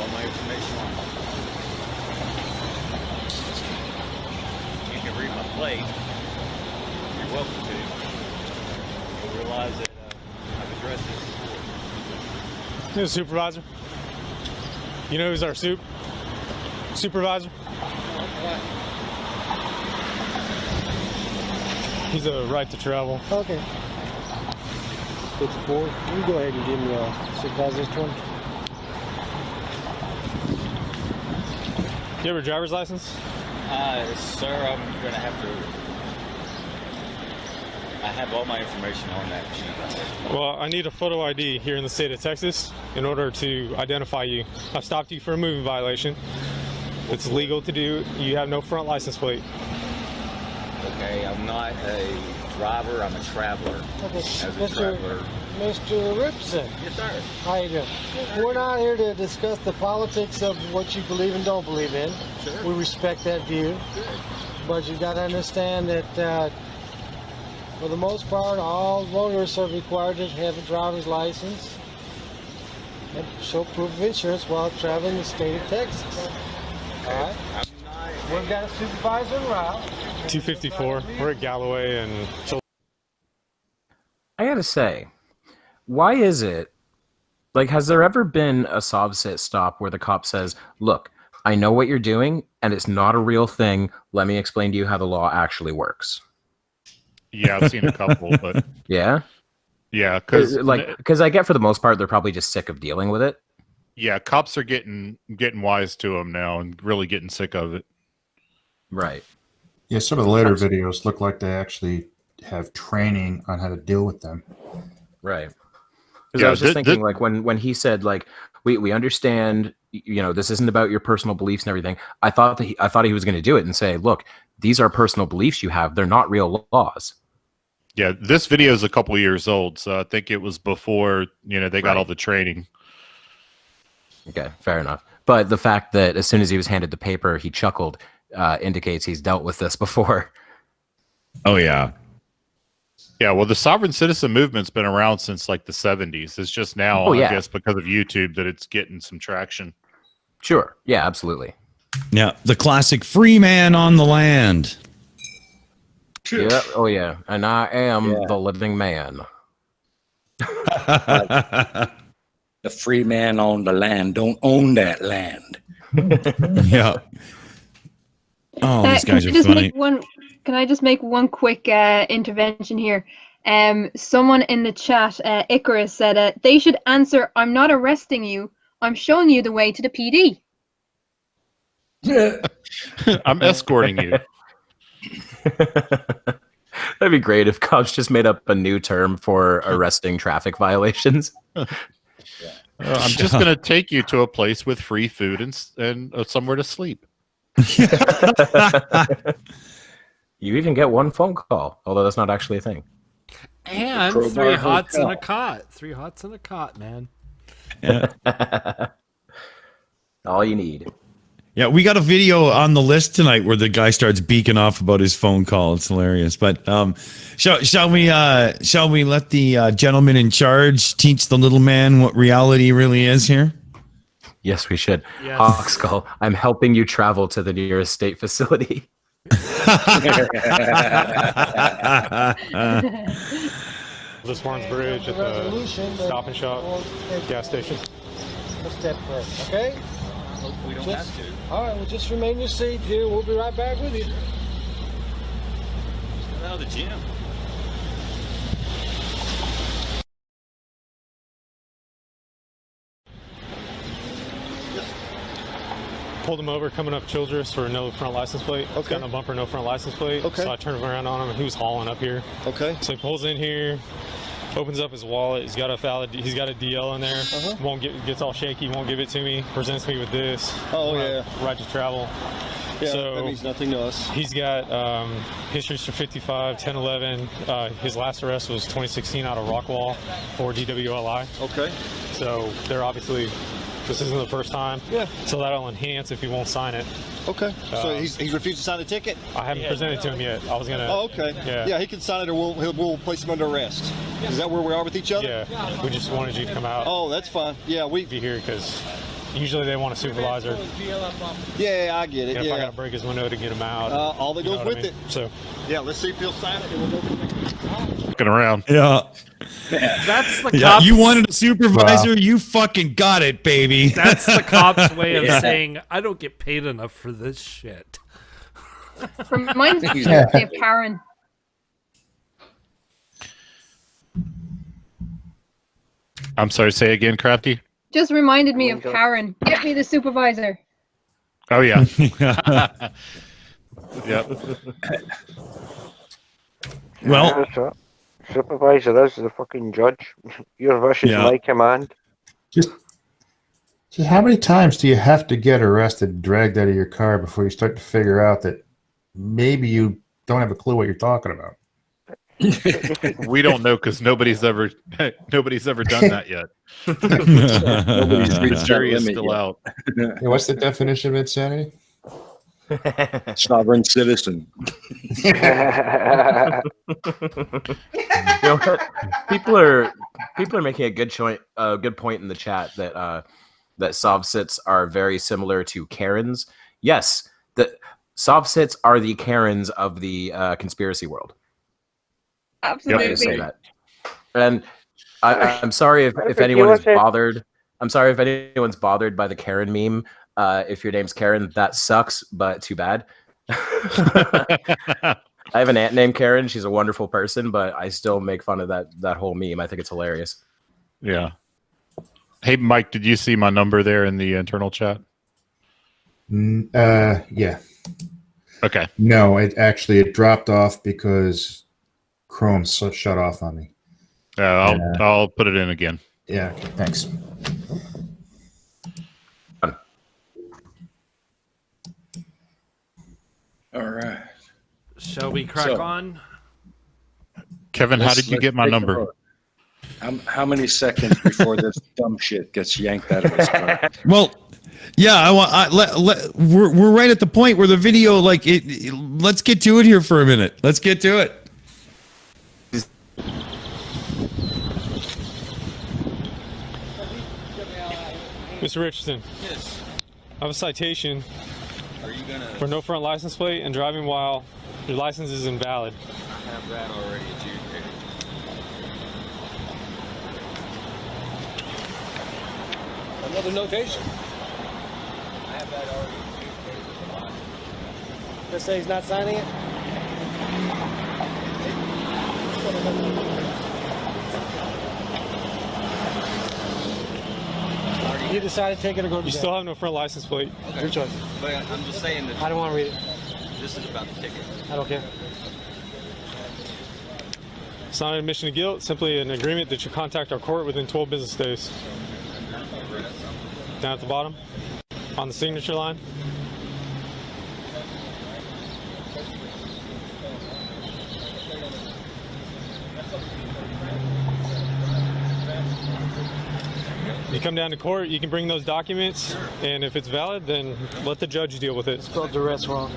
my information on it. You can read my plate. You're welcome to. You'll realize that I've addressed this before. This is supervisor. You know who's our supervisor? He's a right to travel. Okay. 54. You can go ahead and give me a supervisor's one. You have a driver's license? Sir, I'm going to have to... I have all my information on that sheet. Well, I need a photo ID here in the state of Texas in order to identify you. I stopped you for a moving violation. It's legal to do. You have no front license plate. Okay, I'm not a driver, I'm a traveler. Okay, As a traveler. Mr. Ripson. Yes, sir. How you doing? We're not here to discuss the politics of what you believe and don't believe in. Sure. We respect that view. But you got to understand that for the most part, all motorists are required to have a driver's license and show proof of insurance while traveling the state of Texas. All right? We've got a supervisor en route. 254. We're at Galloway and. I gotta say, why is it, like, has there ever been a Sovsit stop where the cop says, look, I know what you're doing, and it's not a real thing. Let me explain to you how the law actually works. Yeah, I've seen a couple, but Yeah? yeah, because Because I get for the most part, they're probably just sick of dealing with it. yeah, cops are getting wise to them now and really getting sick of it. Right. Yeah, some of the later videos look like they actually have training on how to deal with them. Right. Because Yeah, I was just thinking, like, when he said, like, we understand, you know, this isn't about your personal beliefs and everything. I thought he was going to do it and say, look, these are personal beliefs you have. They're not real laws. Yeah, this video is a couple years old, so I think it was before, you know, they got Right. all the training. Okay, fair enough. But the fact that as soon as he was handed the paper, he chuckled indicates he's dealt with this before. Oh, yeah. Yeah, well, the sovereign citizen movement's been around since like the 70s. It's just now, Oh, yeah. I guess, because of YouTube that it's getting some traction. Sure. Yeah, absolutely. Yeah, the classic free man on the land. Yeah. Oh, yeah. And I am the living man. The free man on the land don't own that land. Yeah. Oh, these Can guys I are just funny. Can I just make one quick intervention here? Someone in the chat, Icarus, said they should answer, "I'm not arresting you. I'm showing you the way to the PD." I'm escorting you. That'd be great if cops just made up a new term for arresting traffic violations. I'm just going to take you to a place with free food and somewhere to sleep. You even get one phone call, although that's not actually a thing. And Crowbar 3 hots and a Hotel. cot. 3 hots and a cot, man. All you need. Yeah, we got a video on the list tonight where the guy starts beaking off about his phone call. It's hilarious. But shall we let the gentleman in charge teach the little man what reality really is here? Yes, we should. Yes. Hawkskull, I'm helping you travel to the nearest state facility. This one's bridge at the Stop and Shop gas station. Let's step first, okay? We don't Just- have to. All right, well, just remain in your seat here. We'll be right back with you. Just got out of the gym. Pulled him over coming up Childress for no front license plate. Okay. Got no bumper, no front license plate. Okay. So I turned around on him and he was hauling up here. Okay. So he pulls in here, opens up his wallet. He's got a DL in there. Gets all shaky, won't give it to me. Presents me with this. Oh, yeah. Right to travel. Yeah, So that means nothing to us. he's got histories for 55, 10, 11. His last arrest was 2016 out of Rockwall for DWLI. Okay. So they're obviously, this isn't the first time. Yeah. So that'll enhance if he won't sign it. Okay. So he refused to sign the ticket? I haven't presented to him yet. I was gonna. Oh, okay. Yeah. he can sign it or we'll place him under arrest. Is that where we are with each other? Yeah. We just wanted you to come out. Oh, that's fine. Yeah, we Be here because usually they want a supervisor. Yeah, I get it. And if I Yeah. gotta break his window to get him out, All that you know goes what I with mean? it. So Yeah, let's see if he'll sign it and we'll go from there. Looking around. Yeah. That's the Yeah, cop's, you wanted a supervisor, you fucking got it, baby. that's the cop's way of Yeah. saying, I don't get paid enough for this shit. Reminds me of Karen. I'm sorry, say again, Crafty? Just reminded me of Karen. Get me the supervisor. Oh, yeah. Yep. Well, Supervisor is the fucking judge. Your wish is Yeah. my command. So how many times do you have to get arrested and dragged out of your car before you start to figure out that maybe you don't have a clue what you're talking about? We don't know because nobody's ever done that yet. Nobody's reached The jury that is limit still yet. out. Hey, what's the definition of insanity? Sovereign citizen. You know what? People are making a good point in the chat that that sovsits are very similar to Karens. Yes, the sovsits are the Karens of the conspiracy world. Absolutely. I say that. And I'm sorry if anyone is bothered. I'm sorry if anyone's bothered by the Karen meme. If your name's Karen, that sucks, but too bad. I have an aunt named Karen. She's a wonderful person, but I still make fun of that whole meme. I think it's hilarious. Yeah. Hey, Mike, did you see my number there in the internal chat? Yeah. Okay. No, it dropped off because Chrome shut off on me. I'll put it in again. Yeah. Okay, thanks. All right. Shall we crack on? Kevin, how did you get my number? How many seconds before this dumb shit gets yanked out of his car? Well, yeah, we're right at the point where the video, like, let's get to it here for a minute. Let's get to it. Mr. Richardson. Yes. I have a citation Are you gonna? for no front license plate and driving while your license is invalid. I have that already adjudicated. Another notation. I have that already adjudicated. Let's say he's not signing it. You decide to take it or go to You jail. still have no front license plate. Okay. Your choice. But I'm just saying that I don't want to read it. this is about the ticket. I don't care. It's not an admission of guilt, simply an agreement that you contact our court within 12 business days. Down at the bottom, on the signature line. You come down to court, you can bring those documents, and if it's valid, then let the judge deal with it. Spelled duress wrong.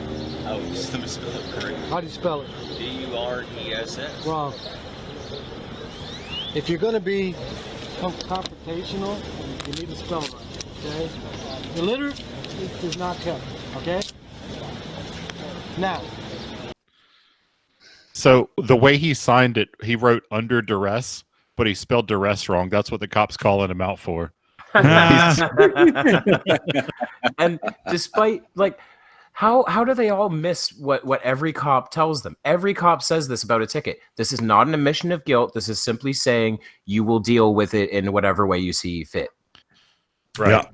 Oh, just let me spell it correct. How do you spell it? D-U-R-E-S-S. Wrong. If you're going to be confrontational, you need to spell it right. Okay? Illiterate, it does not count. Okay? Now. So the way he signed it, he wrote under duress, but he spelled duress wrong. That's what the cops calling him out for. And despite, like, how do they all miss what every cop tells them? Every cop says this about a ticket. This is not an admission of guilt. This is simply saying you will deal with it in whatever way you see fit. Right. Yeah.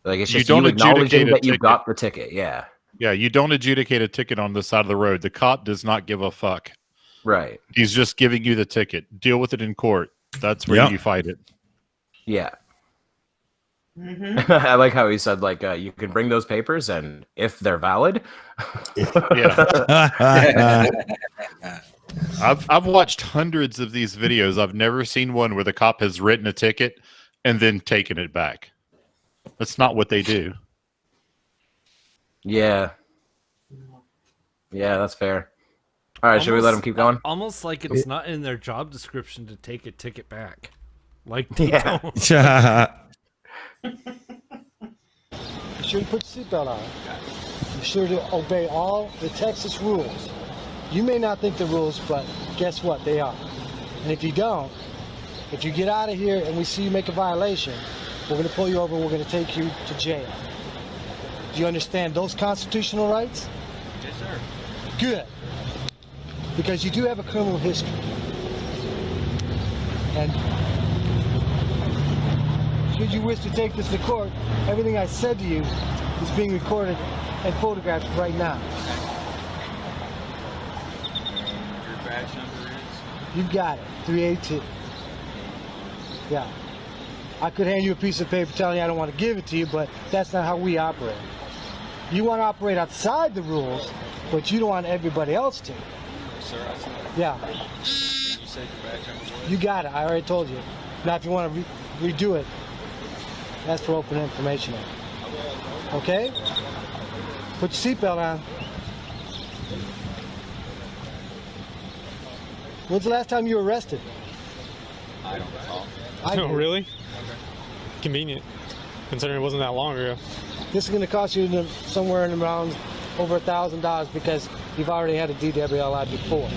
Like, it's You just don't you acknowledging adjudicate a that you ticket. got the ticket. Yeah. Yeah, you don't adjudicate a ticket on the side of the road. The cop does not give a fuck. Right. He's just giving you the ticket. Deal with it in court. That's where Yeah. you fight it. Yeah. I like how he said, like, you can bring those papers, and if they're valid. Yeah. I've watched hundreds of these videos. I've never seen one where the cop has written a ticket and then taken it back. That's not what they do. Yeah. Yeah, that's fair. All right, should we let him keep going? Almost like it's not in their job description to take a ticket back. Like, they Yeah. don't. You sure to put your seatbelt on. You sure to obey all the Texas rules. You may not think the rules, but guess what? They are. And if you don't, if you get out of here and we see you make a violation, we're going to pull you over and we're going to take you to jail. Do you understand those constitutional rights? Yes, sir. Good. Because you do have a criminal history. And should you wish to take this to court, everything I said to you is being recorded and photographed right now. Your badge number is? You've got it. 382. Yeah. I could hand you a piece of paper telling you I don't want to give it to you, but that's not how we operate. You want to operate outside the rules, but you don't want everybody else to. Sir, I see. Yeah. You say your badge on the way? You got it. I already told you. Now, if you want to redo it, that's for open information. Okay? Put your seatbelt on. When's the last time you were arrested? I don't recall. Oh, really? Convenient, considering it wasn't that long ago. This is going to cost you somewhere in around over $1,000 because you've already had a DWLI before.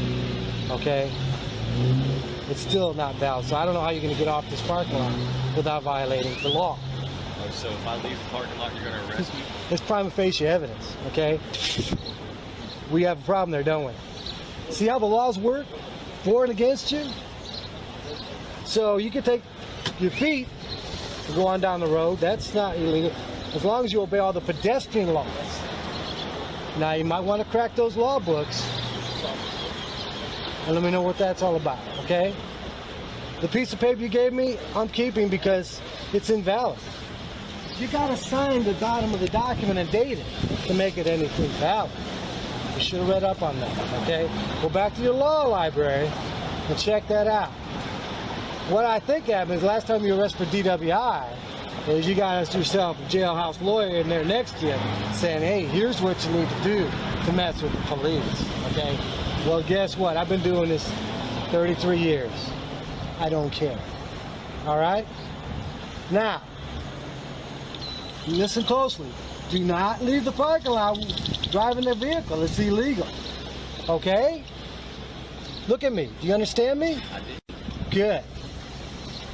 Okay? It's still not valid, so I don't know how you're going to get off this parking lot without violating the law. Oh, so if I leave the parking lot, you're going to arrest me? It's prima facie evidence, okay? We have a problem there, don't we? See how the laws work? For and against you? So you can take your feet and go on down the road. That's not illegal, as long as you obey all the pedestrian laws. Now, you might want to crack those law books and let me know what that's all about, okay? The piece of paper you gave me, I'm keeping because it's invalid. You gotta sign the bottom of the document and date it to make it anything valid. You should have read up on that, okay? Go back to your law library and check that out. What I think happened is last time you were arrested for DWI is you got yourself a jailhouse lawyer in there next to you saying, hey, here's what you need to do to mess with the police, okay? Well, guess what? I've been doing this 33 years. I don't care, all right? Now, listen closely. Do not leave the parking lot driving their vehicle. It's illegal. Okay? Look at me. Do you understand me? I did. Good.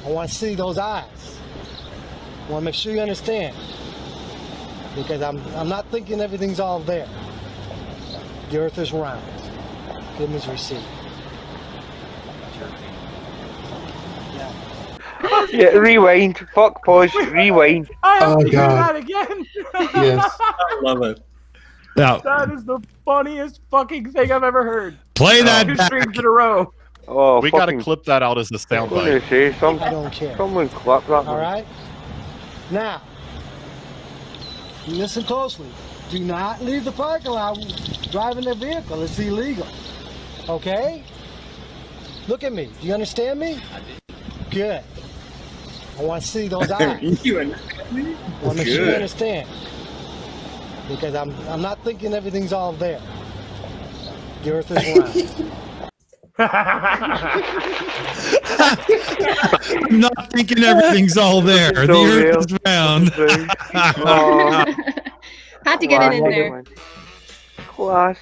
I want to see those eyes. I want to make sure you understand. Because I'm not thinking everything's all there. The earth is round. Give him his receipt. Yeah, rewind. Fuck, pause, rewind. I have Oh, to hear God. that again. Yes. I love it. Now, That is the funniest fucking thing I've ever heard. play that Two back. streams in a row. Oh, We got to fucking- clip that out as a I'm gonna soundbite. say I don't care. someone clap that All one. right? Now, listen closely. Do not leave the parking lot driving their vehicle. It's illegal. Okay? Look at me. Do you understand me? I did. Good. I want to see those eyes. You I want to make sure you Good. understand. Because I'm not thinking everything's all there. The earth is round. I'm not thinking everything's all there. The So real. earth is round. Oh, Had to get it in there. Class.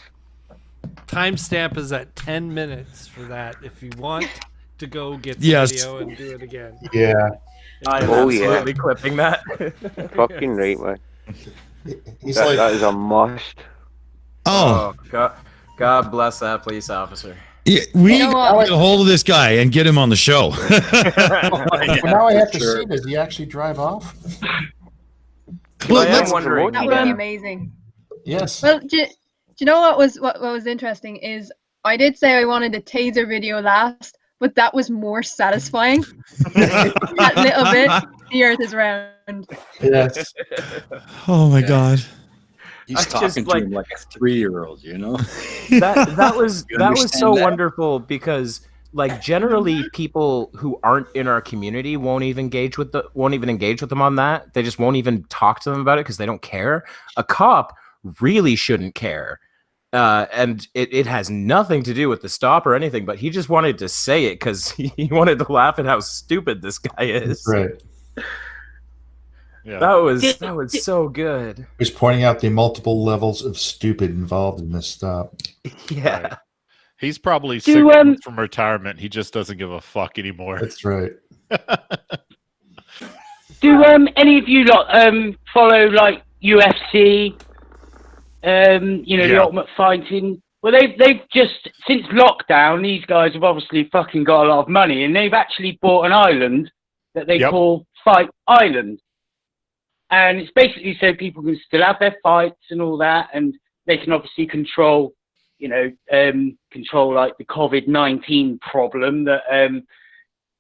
Timestamp is at 10 minutes for that if you want to go get the Yes. video and do it again. Yeah. I am Oh, yeah. absolutely clipping that. Fucking right, man. He's That, like, that is a must. Oh, God bless that police officer. yeah, we You know gotta what? get a hold of this guy and get him on the show. well, now I have to sure. see, does he actually drive off? Well, I am let's- wondering. That would be amazing. Yes. Well, do you know what was interesting is I did say I wanted a taser video last, but that was more satisfying. That little bit, the earth is round. Yes. Oh my God. He's I just, talking to like- him like a 3-year-old, you know? That was You that was understand so that? wonderful because like generally people who aren't in our community won't even engage with them on that. They just won't even talk to them about it because they don't care. A cop really shouldn't care. And it has nothing to do with the stop or anything, but he just wanted to say it because he wanted to laugh at how stupid this guy is. Right. Yeah. That was so good. He's pointing out the multiple levels of stupid involved in this stop. Yeah. Right. He's probably Do, 6 months from retirement. He just doesn't give a fuck anymore. That's right. Do any of you lot follow like UFC? You know, the Yeah. Ultimate Fighting. Well, they've just since lockdown, these guys have obviously fucking got a lot of money, and they've actually bought an island that they Yep. call Fight Island, and it's basically so people can still have their fights and all that, and they can obviously control, you know, control like the COVID-19 problem that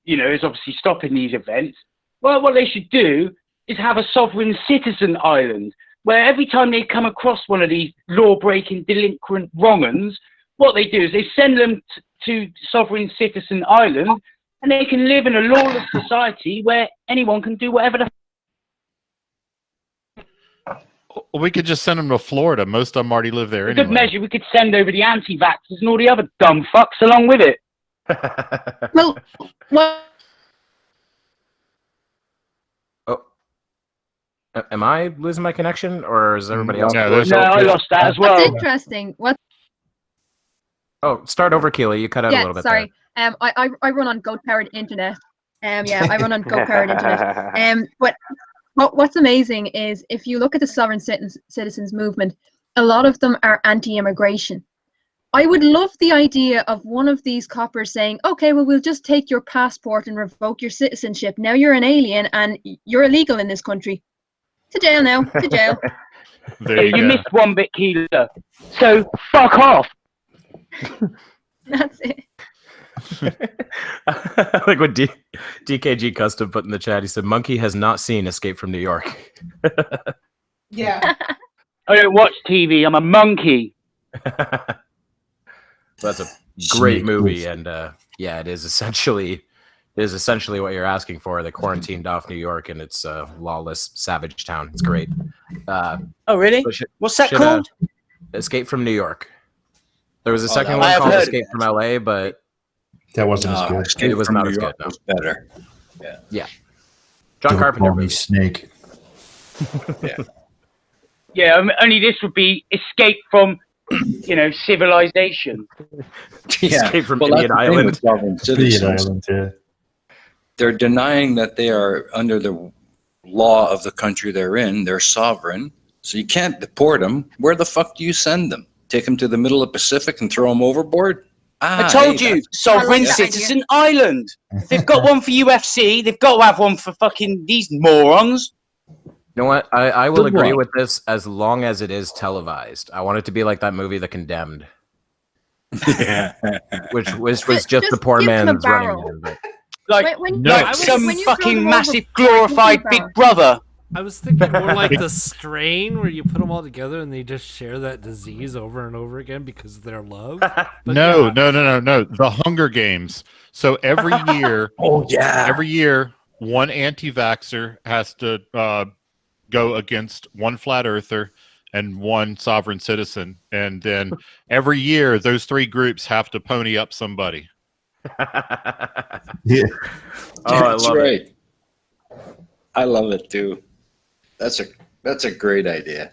you know is obviously stopping these events. Well, what they should do is have a sovereign citizen island, where every time they come across one of these law-breaking delinquent wrong-uns, what they do is they send them to sovereign citizen island, and they can live in a lawless society where anyone can do whatever the We could just send them to Florida. Most of them already live there For anyway. good measure, we could send over the anti-vaxxers and all the other dumb fucks along with it. Well, what? Am I losing my connection, or is everybody else? No, I lost that as well. What's interesting? What? Oh, start over, Keely. You cut out a little bit. Sorry. I run on goat-powered internet. Yeah, I run on goat-powered internet. But what's amazing is if you look at the sovereign citizens movement, a lot of them are anti-immigration. I would love the idea of one of these coppers saying, "Okay, well, we'll just take your passport and revoke your citizenship. Now you're an alien and you're illegal in this country. To jail now. To jail." You missed one bit, Keela. So fuck off. That's it. Like what DKG Custom put in the chat. He said, "Monkey has not seen Escape from New York." Yeah. I don't watch TV. I'm a monkey. That's a great movie, and yeah, it is essentially what you're asking for. They quarantined off New York, and it's a lawless, savage town. It's great. Oh, really? What's that called? Escape from New York. There was a second I one have called heard Escape from LA, but that wasn't as good. Escape It was from not New as good. York No. was better. Yeah. John Don't Carpenter call me movie. Snake. Yeah, only this would be escape from, civilization. Escape from Well, that's Indian the thing Island. with sovereign Indian citizens. Island, yeah. They're denying that they are under the law of the country they're in. They're sovereign. So you can't deport them. Where the fuck do you send them? Take them to the middle of the Pacific and throw them overboard? I told you, sovereign citizen island. They've got one for UFC. They've got to have one for fucking these morons. You know what? I will Good agree one. with this as long as it is televised. I want it to be like that movie, The Condemned. which was just the poor give them a man's running barrel. man. But Like, When some you throw fucking them massive overboard, glorified you Big can Brother. I was thinking more like the strain where you put them all together and they just share that disease over and over again because of their love. But No. yeah. The Hunger Games. So every year, every year, one anti-vaxxer has to go against one flat earther and one sovereign citizen, and then every year those three groups have to pony up somebody. Yeah. I That's love right. I love it too. That's a great idea.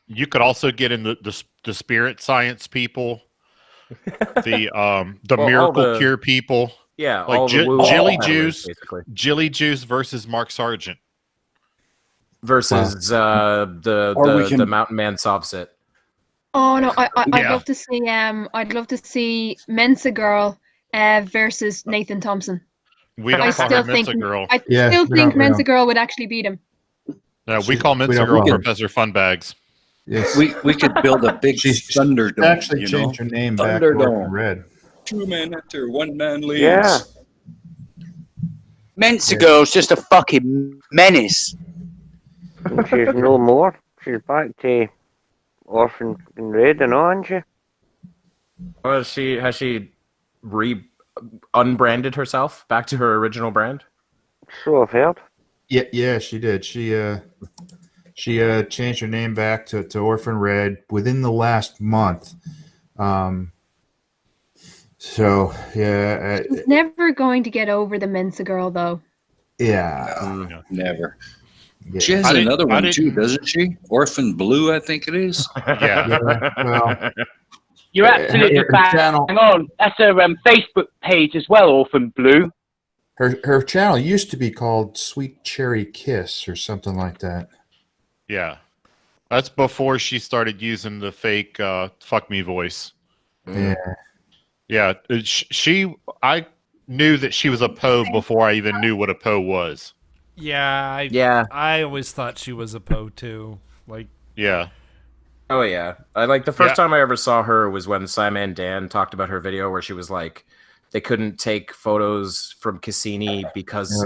You could also get in the spirit science people, the Well, miracle all the- cure people. yeah, Like all the woo Jilly powers, Juice, basically. Jilly Juice versus Mark Sargent. Versus Or we the can- Mountain Man Sovsit. Oh no, I'd Yeah. love to see Mensa Girl versus Nathan Thompson. We don't I call still her think Mensa Girl. I Yeah, still we think don't- we Mensa don't. Girl would actually beat him. No, we call Mensa don't- Girl we can- Professor Funbags. Yes. We could build a big She's Thunderdome. actually you changed know? her name back to Thunderdome. Orphan Red. 2 men enter, 1 man leaves. Yeah. Mensa Girl's just a fucking menace. And she's no more. She's back to Orphan Red and all, isn't she? Well, has she unbranded herself back to her original brand? So I've heard. Yeah, she did. She changed her name back to Orphan Red within the last month. So yeah, He's never going to get over the Mensa Girl though. yeah. No, never. Yeah. She has I didn't- another I one didn't- too, doesn't she? Orphan Blue, I think it is. Yeah. Yeah, well, You're absolutely her bang channel- on. That's her Facebook page as well, Orphan Blue. her channel used to be called Sweet Cherry Kiss or something like that. Yeah. That's before she started using the fake fuck me voice. Yeah. Yeah. I knew that she was a Poe before I even knew what a Poe was. Yeah, I always thought she was a Poe too. Like, Yeah. Oh yeah, I like the first Yeah. time I ever saw her was when Simon Dan talked about her video where she was like they couldn't take photos from Cassini because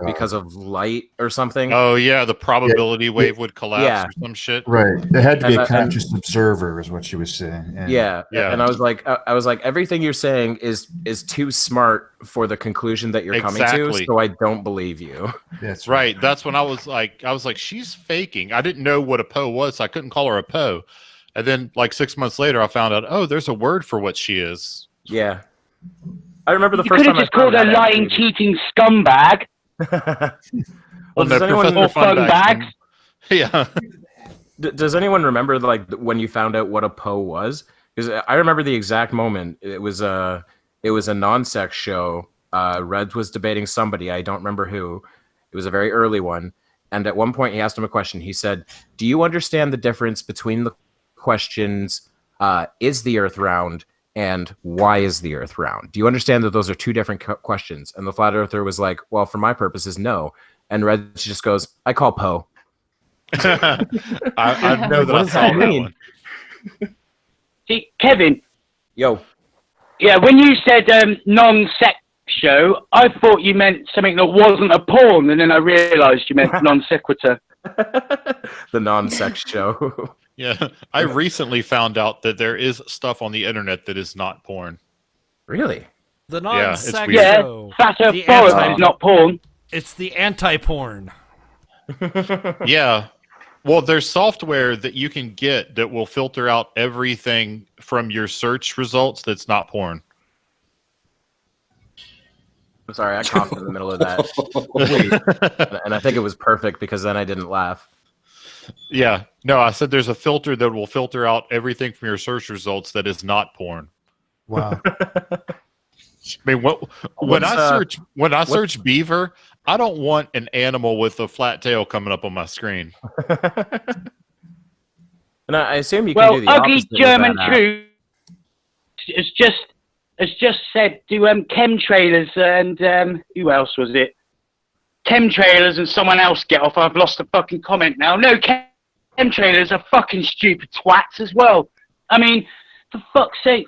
because of light or something. Oh yeah, the probability wave would collapse or some shit. Right. There had to be a And- conscious observer, is what she was saying. Yeah. And I was like, everything you're saying is too smart for the conclusion that you're coming to, so I don't believe you. That's right. That's when I was like, she's faking. I didn't know what a Poe was, so I couldn't call her a Poe. And then, like 6 months later, I found out, oh, there's a word for what she is. Yeah. I remember the You first could have time just called her lying, cheating scumbag. Well, does anyone or funbags? Yeah. Does anyone remember like when you found out what a Poe was? Because I remember the exact moment. It was a non-sex show. Reds was debating somebody. I don't remember who. It was a very early one. And at one point, he asked him a question. He said, "Do you understand the difference between the questions, is the Earth round, and why is the Earth round? Do you understand that those are two different questions?" And the flat earther was like, "Well, for my purposes, no." And Red just goes, "I call Poe." I know that. What does that mean? See, Kevin. Yo. Yeah, when you said non-sex show, I thought you meant something that wasn't a porn, and then I realised you meant non sequitur. The non-sex show. Yeah, I recently found out that there is stuff on the internet that is not porn. Really? The Yeah, it's non-sex weird. show. Fatter The forest anti- is not porn. It's the anti-porn. Yeah. Well, there's software that you can get that will filter out everything from your search results that's not porn. I'm sorry, I coughed in the middle of that. And I think it was perfect because then I didn't laugh. Yeah. No, I said there's a filter that will filter out everything from your search results that is not porn. Wow. I mean, when I search beaver, I don't want an animal with a flat tail coming up on my screen. And I assume you can do the ugly opposite with German that app. truth has just said do chemtrailers and who else was it? Chemtrailers and someone else get off. I've lost the fucking comment now. No, chemtrailers are fucking stupid twats as well. I mean, for fuck's sake.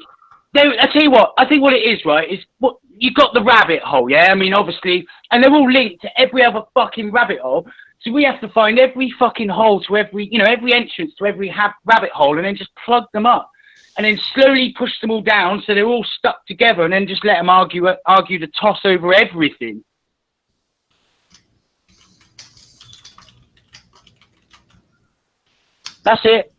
No, I tell you what. I think what it is, right, is what you got the rabbit hole. Yeah, I mean, obviously, and they're all linked to every other fucking rabbit hole. So we have to find every fucking hole to every entrance to every rabbit hole, and then just plug them up, and then slowly push them all down so they're all stuck together, and then just let them argue the toss over everything. That's it.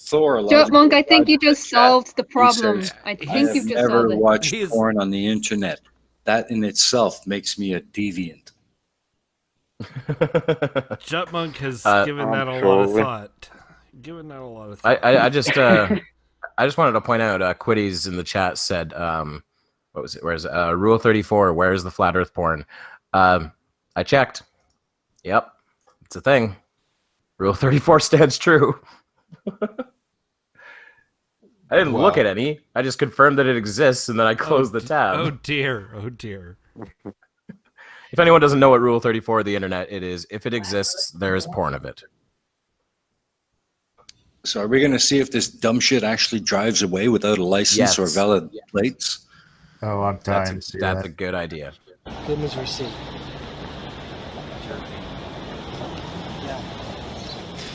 Thor. Monk, I think you just solved the problem. I think you've just never solved it. watched porn on the internet. That in itself makes me a deviant. Jutmonk has given I'm that a sure lot of we- thought. Given that a lot of thought. I just wanted to point out Quiddies in the chat said what was it? Where's Rule 34? Where's the flat Earth porn? I checked. Yep, it's a thing. Rule 34 stands true. I didn't look at any. I just confirmed that it exists, and then I closed the tab. Oh dear. Oh dear. If anyone doesn't know what Rule 34 of the internet it is, if it exists, there is porn of it. So are we going to see if this dumb shit actually drives away without a license or Yes. valid plates? Oh, I'm dying to see That's that. a good idea. Give him his receipt. Yeah.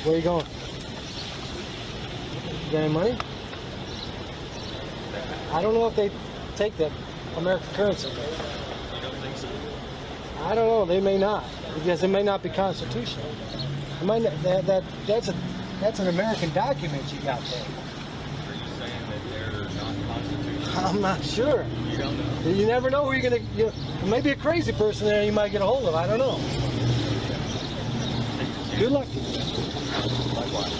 Where are you going? You got any money? I don't know if they take the American currency. You don't think so? I don't know. They may not, because it may not be constitutional. It might not, that's an American document you got there. Are you saying that they're not constitutional? I'm not sure. You don't know? You never know who you're gonna. Maybe a crazy person there you might get a hold of. I don't know. Good luck to you. Likewise.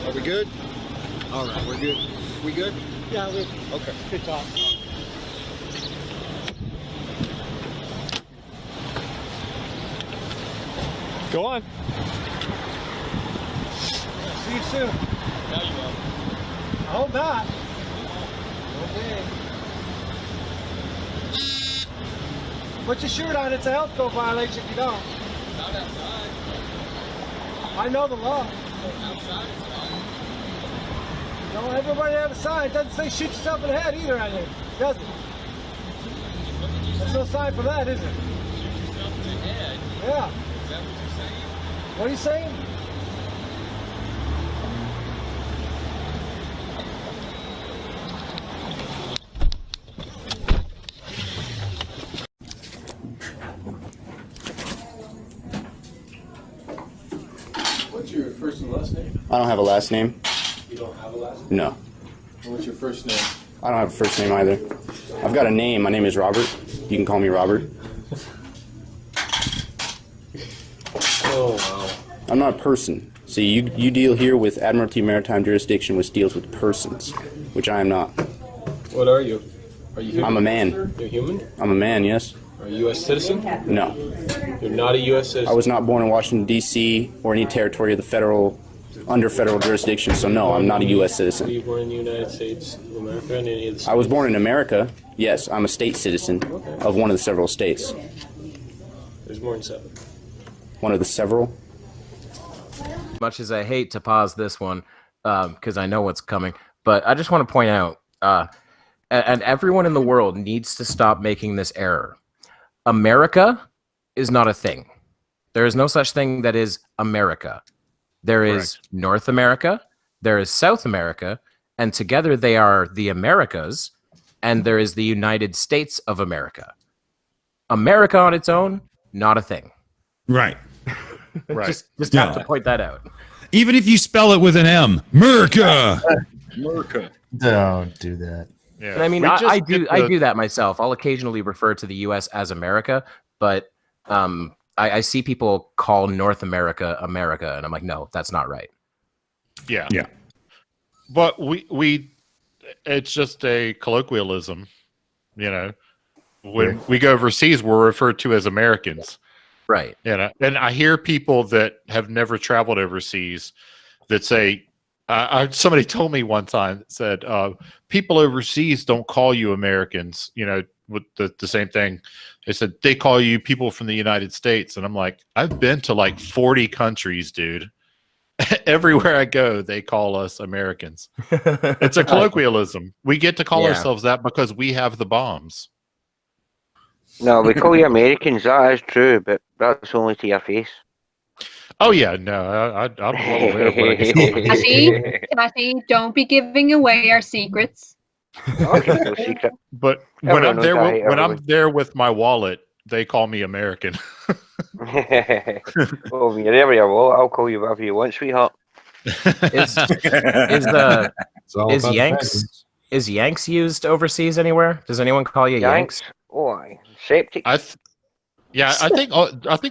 Are we good? All right, we're good. We good? Yeah, we. Okay. Good talk. Go on. See you soon. Now you will. I hope not. Okay. Put your shirt on. It's a health code violation if you don't. Not outside. I know the law. No, everybody have a sign. It doesn't say shoot yourself in the head either on here, does it? There's no sign for that, is it? Yeah. What are you saying? What's your first and last name? I don't have a last name. You don't have a last name? No. What's your first name? I don't have a first name either. I've got a name. My name is Robert. You can call me Robert. Oh, wow. I'm not a person. See, you deal here with Admiralty Maritime Jurisdiction, which deals with persons, which I am not. What are you? Are you human? I'm a man. You're human? I'm a man, yes. Are you a U.S. citizen? No. You're not a U.S. citizen? I was not born in Washington, D.C. or any territory of the under federal jurisdiction, so no, I'm not a U.S. Were citizen. you born in the United States of America in any of the states? I was born in America. Yes, I'm a state citizen of one of the several states. There's more than 7. One of the several? Much as I hate to pause this one, because I know what's coming, but I just want to point out, and everyone in the world needs to stop making this error. America is not a thing. There is no such thing that is America. There is North America, there is South America, and together they are the Americas, and there is the United States of America. America on its own, not a thing. Right. Just have to point that out. Even if you spell it with an M, America. America. Don't do that. Yeah. And I mean, I do that myself. I'll occasionally refer to the U.S. as America, but I see people call North America America, and I'm like, no, that's not right. Yeah. Yeah. But it's just a colloquialism, you know. When we go overseas, we're referred to as Americans. Right. You know, and I hear people that have never traveled overseas that say, somebody told me one time that said, people overseas don't call you Americans, you know, with the same thing. They said they call you people from the United States. And I'm like, I've been to like 40 countries, dude. Everywhere I go, they call us Americans. It's a colloquialism. We get to call ourselves that because we have the bombs. No, we call you Americans, that is true, but that's only to your face. Oh, yeah, no, I'm well aware of what I get. Tatty, don't be giving away our secrets. Okay, no secret. But when I'm there with my wallet, they call me American. Well, when you're there with your wallet, I'll call you whatever you want, sweetheart. Is Yanks used overseas anywhere? Does anyone call you Yanks? Oh, aye. Septic. I think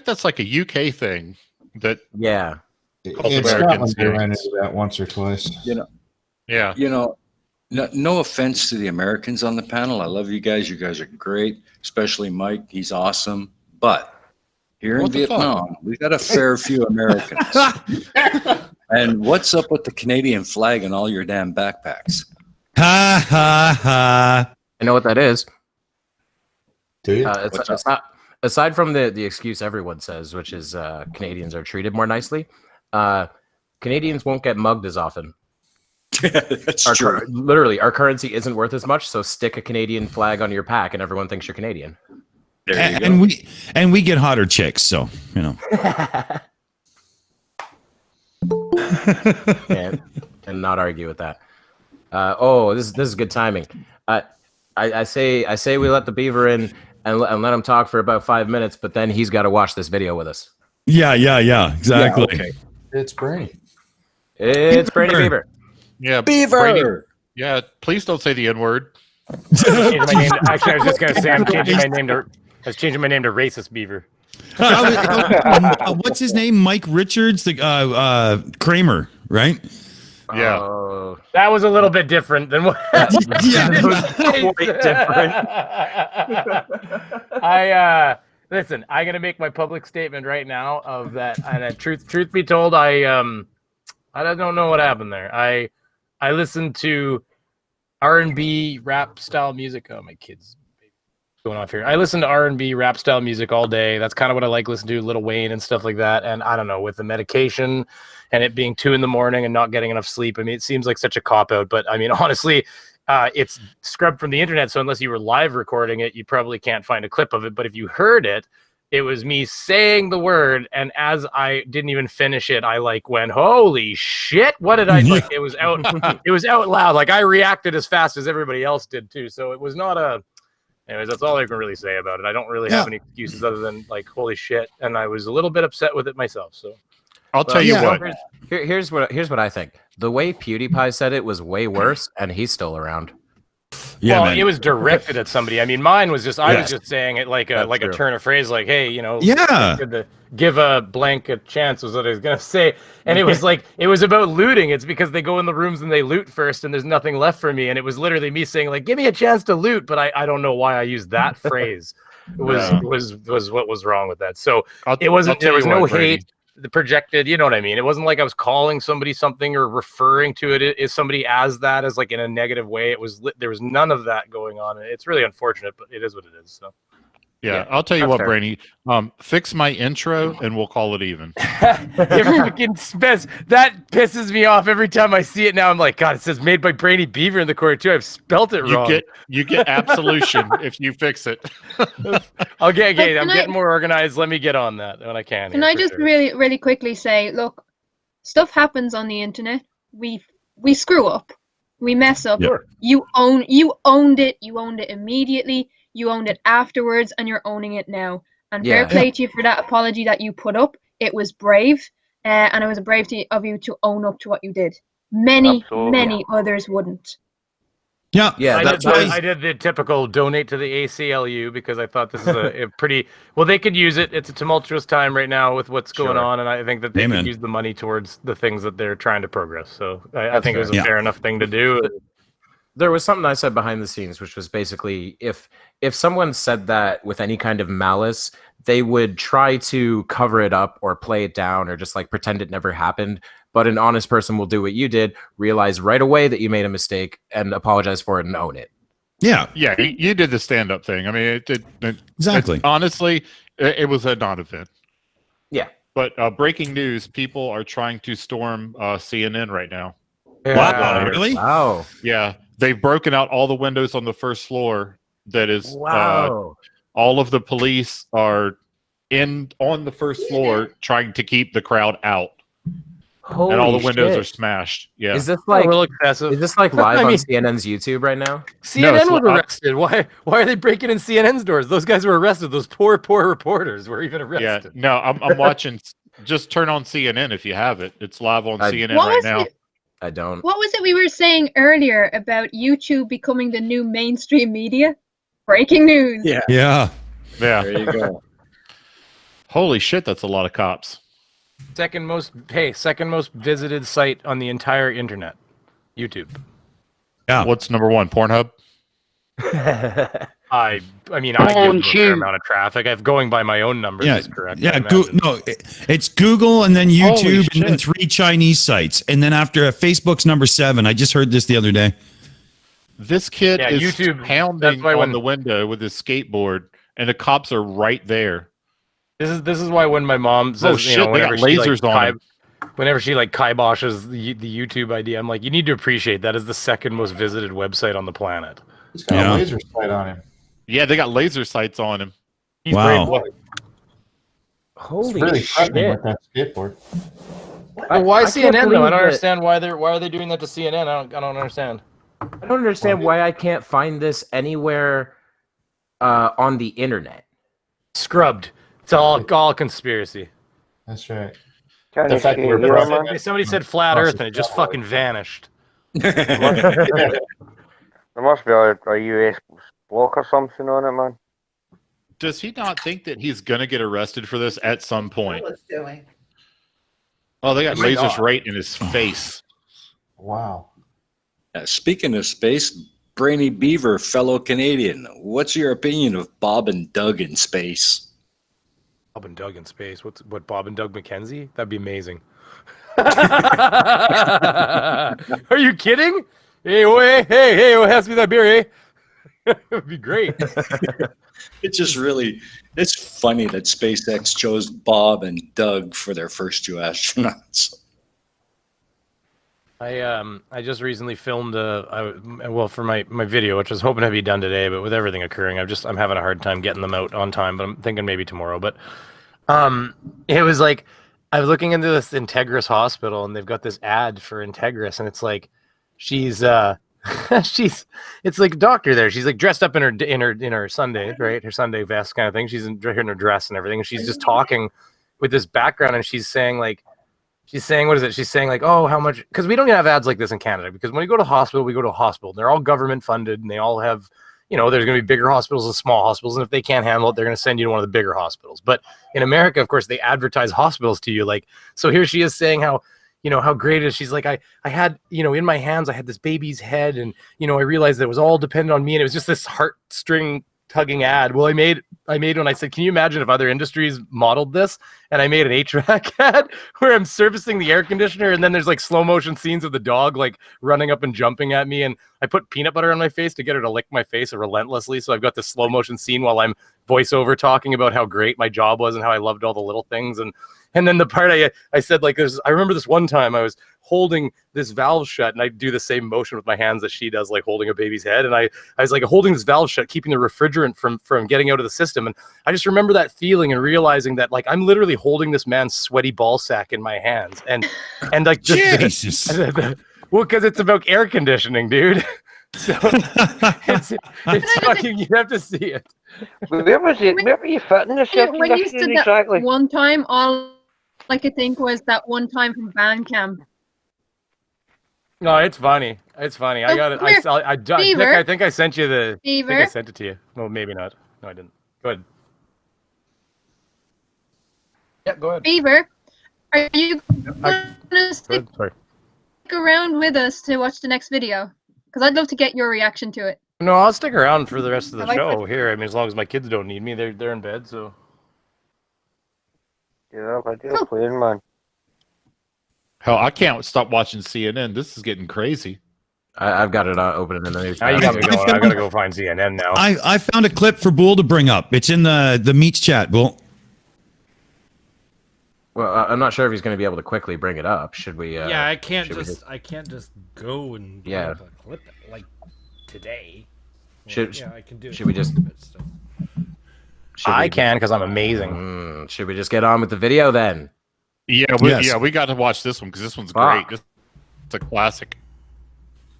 that's like a UK thing. That In Scotland, they ran into that once or twice. You know. Yeah. You know, no offense to the Americans on the panel. I love you guys. You guys are great, especially Mike. He's awesome. But here in Vietnam, we got a fair few Americans. And what's up with the Canadian flag and all your damn backpacks? Ha ha ha! I know what that is. Do you? It's not, aside from the excuse everyone says, which is Canadians are treated more nicely, Canadians won't get mugged as often. That's true. Literally, our currency isn't worth as much, so stick a Canadian flag on your pack, and everyone thinks you're Canadian. There you go. And we get hotter chicks, so you know. And not argue with that. This is good timing. I say we let the beaver in and let him talk for about 5 minutes, but then he's got to watch this video with us. Yeah, exactly. Yeah, okay. It's Brainy. It's Brainy Beaver. Yeah, Beaver. Brainy, yeah, please don't say the N-word. Actually, I was just gonna say I'm changing my name to Racist Beaver. What's his name? Mike Richards, the Kramer, right? Yeah, that was a little bit different than what. It was quite different. Listen. I'm gonna make my public statement right now of that. And truth be told, I don't know what happened there. I listened to R&B rap style music. Oh, my kids. going off here. I listen to R&B rap style music all day. That's kind of what I like listening to, Lil Wayne and stuff like that. And I don't know, with the medication and it being 2 a.m. and not getting enough sleep, I mean, it seems like such a cop out. But I mean, honestly, it's scrubbed from the internet. So unless you were live recording it, you probably can't find a clip of it. But if you heard it, it was me saying the word, and as I didn't even finish it, I like went, "Holy shit! What did I like?" It was out. It was out loud. Like I reacted as fast as everybody else did too. So it was not a. Anyways, that's all I can really say about it. I don't really have any excuses other than like, "Holy shit!" And I was a little bit upset with it myself. So I'll tell you what. Here's what I think. The way PewDiePie said it was way worse, and he's still around. Yeah, well, man. it was directed at somebody. I mean, mine was just I was just saying it like a a turn of phrase, like, "Hey, you know, give a blank a chance," was what I was gonna say. And it was like it was about looting. It's because they go in the rooms and they loot first, and there's nothing left for me. And it was literally me saying like, "Give me a chance to loot," but I don't know why I used that phrase. It was what was wrong with that. So it wasn't. There was no hate. The projected, you know what I mean? It wasn't like I was calling somebody something or referring to it as somebody as that as like in a negative way. It was there was none of that going on. It's really unfortunate, but it is what it is. So yeah, I'll tell you what, Brainy. Fix my intro and we'll call it even. It fucking that pisses me off every time I see it now. I'm like, God, it says made by Brainy Beaver in the corner too. I've spelt it wrong. You get absolution if you fix it. I'm getting more organized. Let me get on that when I can. Can I just really quickly say, look, stuff happens on the internet. We screw up. We mess up. Yep. You owned it. You owned it immediately. You owned it afterwards, and you're owning it now. And fair play to you for that apology that you put up. It was brave, and it was brave of you to own up to what you did. Many others wouldn't. Yeah, I did the typical donate to the ACLU because I thought this is a pretty well. They could use it. It's a tumultuous time right now with what's going on, and I think that they could use the money towards the things that they're trying to progress. So I think it was a fair enough thing to do. There was something I said behind the scenes, which was basically if someone said that with any kind of malice, they would try to cover it up or play it down or just like pretend it never happened. But an honest person will do what you did, realize right away that you made a mistake and apologize for it and own it. Yeah, you did the stand-up thing. I mean, exactly. Honestly, it was a non-event. Yeah. But breaking news: people are trying to storm CNN right now. Wow, really? Wow. Yeah. They've broken out all the windows on the first floor. That is, all of the police are on the first floor trying to keep the crowd out. Holy and all the windows shit. are smashed. Yeah. Is this like excessive? Is this like live on CNN's YouTube right now? CNN was arrested. Why are they breaking in CNN's doors? Those guys were arrested. Those poor reporters were even arrested. Yeah. No, I'm watching. Just turn on CNN if you have it. It's live on CNN right now. I don't. What was it we were saying earlier about YouTube becoming the new mainstream media? Breaking news. Yeah. There you go. Holy shit, that's a lot of cops. Second most visited site on the entire internet. YouTube. Yeah. What's number one? Pornhub? I mean, I give a fair amount of traffic. I'm going by my own numbers. Is correct. Yeah, it's Google and then YouTube and then 3 Chinese sites. And then after Facebook's number 7. I just heard this the other day. This kid is YouTube, pounding on the window with his skateboard, and the cops are right there. This is why when my mom says, oh shit, they got lasers on him. Whenever she like kiboshes the YouTube idea, I'm like, you need to appreciate that is the second most visited website on the planet. He's got a laser sight on him. Yeah, they got laser sights on him. He's wow. brave boy. Holy really shit! With that skateboard. Well, why I CNN can't though? I don't believe understand why are they doing that to CNN? I don't understand. I don't understand why I can't find this anywhere on the internet. Scrubbed. It's all conspiracy. That's right. Somebody said flat Earth and it just fucking vanished. There must be a US block or something on it, man. Does he not think that he's gonna get arrested for this at some point? Oh, they got lasers right in his face. Wow. Speaking of space, Brainy Beaver, fellow Canadian, what's your opinion of Bob and Doug in space? Bob and Doug in space? What Bob and Doug McKenzie? That'd be amazing. Are you kidding? Hey, pass me that beer, eh? It would be great. It's just really, it's funny that SpaceX chose Bob and Doug for their first 2 astronauts. I just recently filmed for my video, which I was hoping to be done today, but with everything occurring, I'm having a hard time getting them out on time. But I'm thinking maybe tomorrow. But it was like I was looking into this Integris hospital, and they've got this ad for Integris, and it's like she's it's like a doctor there. She's like dressed up in her Sunday, right? Her Sunday vest kind of thing. She's in her dress and everything, and she's just talking with this background, and she's saying like. She's saying, what is it? She's saying like, oh, how much? Because we don't have ads like this in Canada. Because when you go to a hospital, we go to a hospital. They're all government funded, and they all have, there's going to be bigger hospitals and small hospitals. And if they can't handle it, they're going to send you to one of the bigger hospitals. But in America, of course, they advertise hospitals to you. Like, so here she is saying how, how great it is. She's like, I had, in my hands, I had this baby's head, and, I realized that it was all dependent on me. And it was just this heartstring tugging ad. Well, I made when I said, can you imagine if other industries modeled this? And I made an HVAC ad where I'm servicing the air conditioner, and then there's like slow motion scenes of the dog like running up and jumping at me, and I put peanut butter on my face to get her to lick my face relentlessly. So I've got this slow motion scene while I'm voiceover talking about how great my job was and how I loved all the little things. And then the part I said, like, I remember this one time I was holding this valve shut, and I do the same motion with my hands that she does, like holding a baby's head. And I was like holding this valve shut, keeping the refrigerant from getting out of the system. And I just remember that feeling and realizing that like I'm literally holding this man's sweaty ball sack in my hands. And like Jesus. Well, because it's about air conditioning, dude. So it's fucking, you have to see it. Where was it? Where were you fitting this? When you said that exactly? one time, all I could think was that one time from Bandcamp. No, it's funny. It's funny. I got it. Nick, I think I sent you the. I think I sent it to you. Well, maybe not. No, I didn't. Go ahead. Yeah, go ahead. Beaver, are you going to stick around with us to watch the next video? Because I'd love to get your reaction to it. No, I'll stick around for the rest of the show here. I mean, as long as my kids don't need me, they're in bed, so. Yeah, I do playing, man. Hell, I can't stop watching CNN. This is getting crazy. I've got it open in the news. Now you got me going. I gotta go find CNN now. I found a clip for Boole to bring up. It's in the Meets chat, Boole. Well, I'm not sure if he's going to be able to quickly bring it up. Should we? Yeah, I can't just go and yeah. have a clip like today. Should I can do it. Should we just? I can because I'm amazing. Should we just get on with the video then? Yeah, we got to watch this one because this one's great. It's a classic.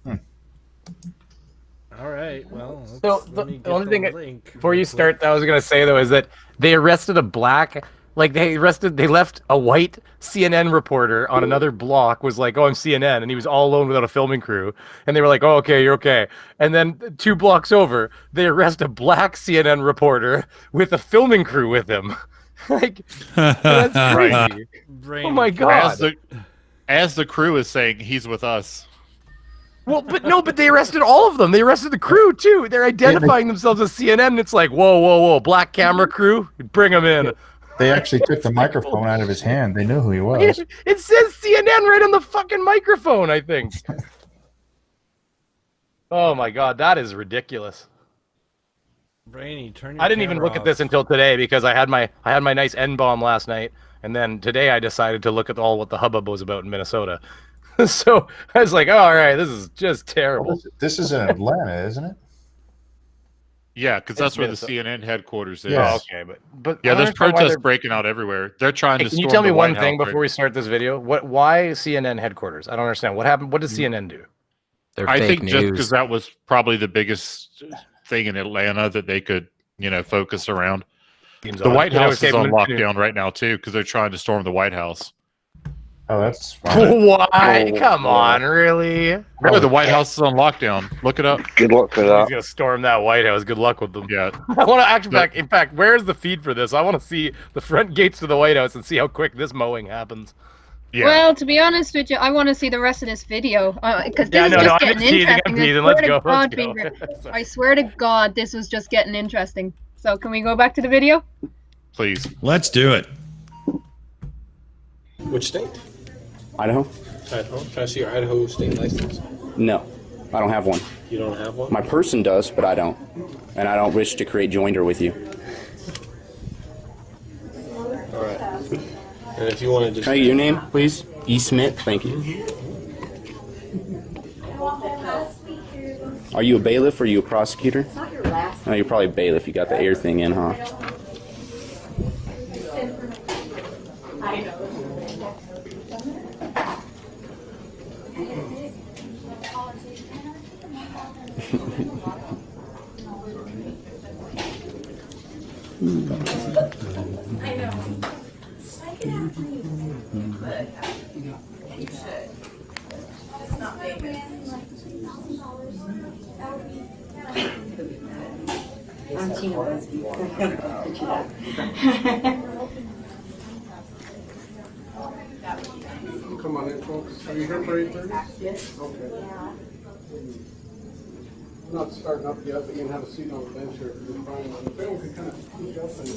All right. Well, so the only thing before you start that I was going to say though is that they arrested a black. Like they left a white CNN reporter on another block, was like, oh, I'm CNN. And he was all alone without a filming crew. And they were like, oh, okay, you're okay. And then 2 blocks over, they arrest a black CNN reporter with a filming crew with him. Like, that's crazy. Right. Oh my God. As the crew is saying, he's with us. Well, but they arrested all of them. They arrested the crew too. They're identifying themselves as CNN. And it's like, whoa, black camera crew, bring them in. They actually took the microphone out of his hand. They knew who he was. It says CNN right on the fucking microphone, I think. Oh my God, that is ridiculous. Brainy, turn your I didn't even look at this until today because I had my nice N-bomb last night, and then today I decided to look at what the hubbub was about in Minnesota. So I was like, oh, all right, this is just terrible. Well, this is in Atlanta, isn't it? Yeah, because that's where the CNN headquarters is. Yeah. Oh, okay, but yeah, there's protests breaking out everywhere. They're trying to. Can you storm tell me the one White thing House before we start this video? Why CNN headquarters? I don't understand. What happened? What does CNN do? I think just because that was probably the biggest thing in Atlanta that they could, focus around. The White House is on lockdown right now too because they're trying to storm the White House. Oh, that's why? Come on, really? No, the White House is on lockdown. Look it up. Good luck for that. He's gonna storm that White House. Good luck with them. Yeah. I want to actually. In fact, where's the feed for this? I want to see the front gates to the White House and see how quick this mowing happens. Yeah. Well, to be honest with you, I want to see the rest of this video because this is just getting interesting. Let's go. I swear to God, this was just getting interesting. So, can we go back to the video? Please. Let's do it. Which state? Idaho. Idaho. Can I see your Idaho state license? No, I don't have one. You don't have one? My person does, but I don't. And I don't wish to create joinder with you. All right. And if you want to just... Hey, your name, please? E. Smith, thank you. Are you a bailiff or are you a prosecutor? No, you're probably a bailiff. You got the air thing in, huh? I know. I know. I can have you, but you should. It's not big. I'm Come on in, folks. Are you here for 8:30? Yes. Okay. Not starting up yet, but you can have a seat on the bench here if you're fine. The bill can kind of push up and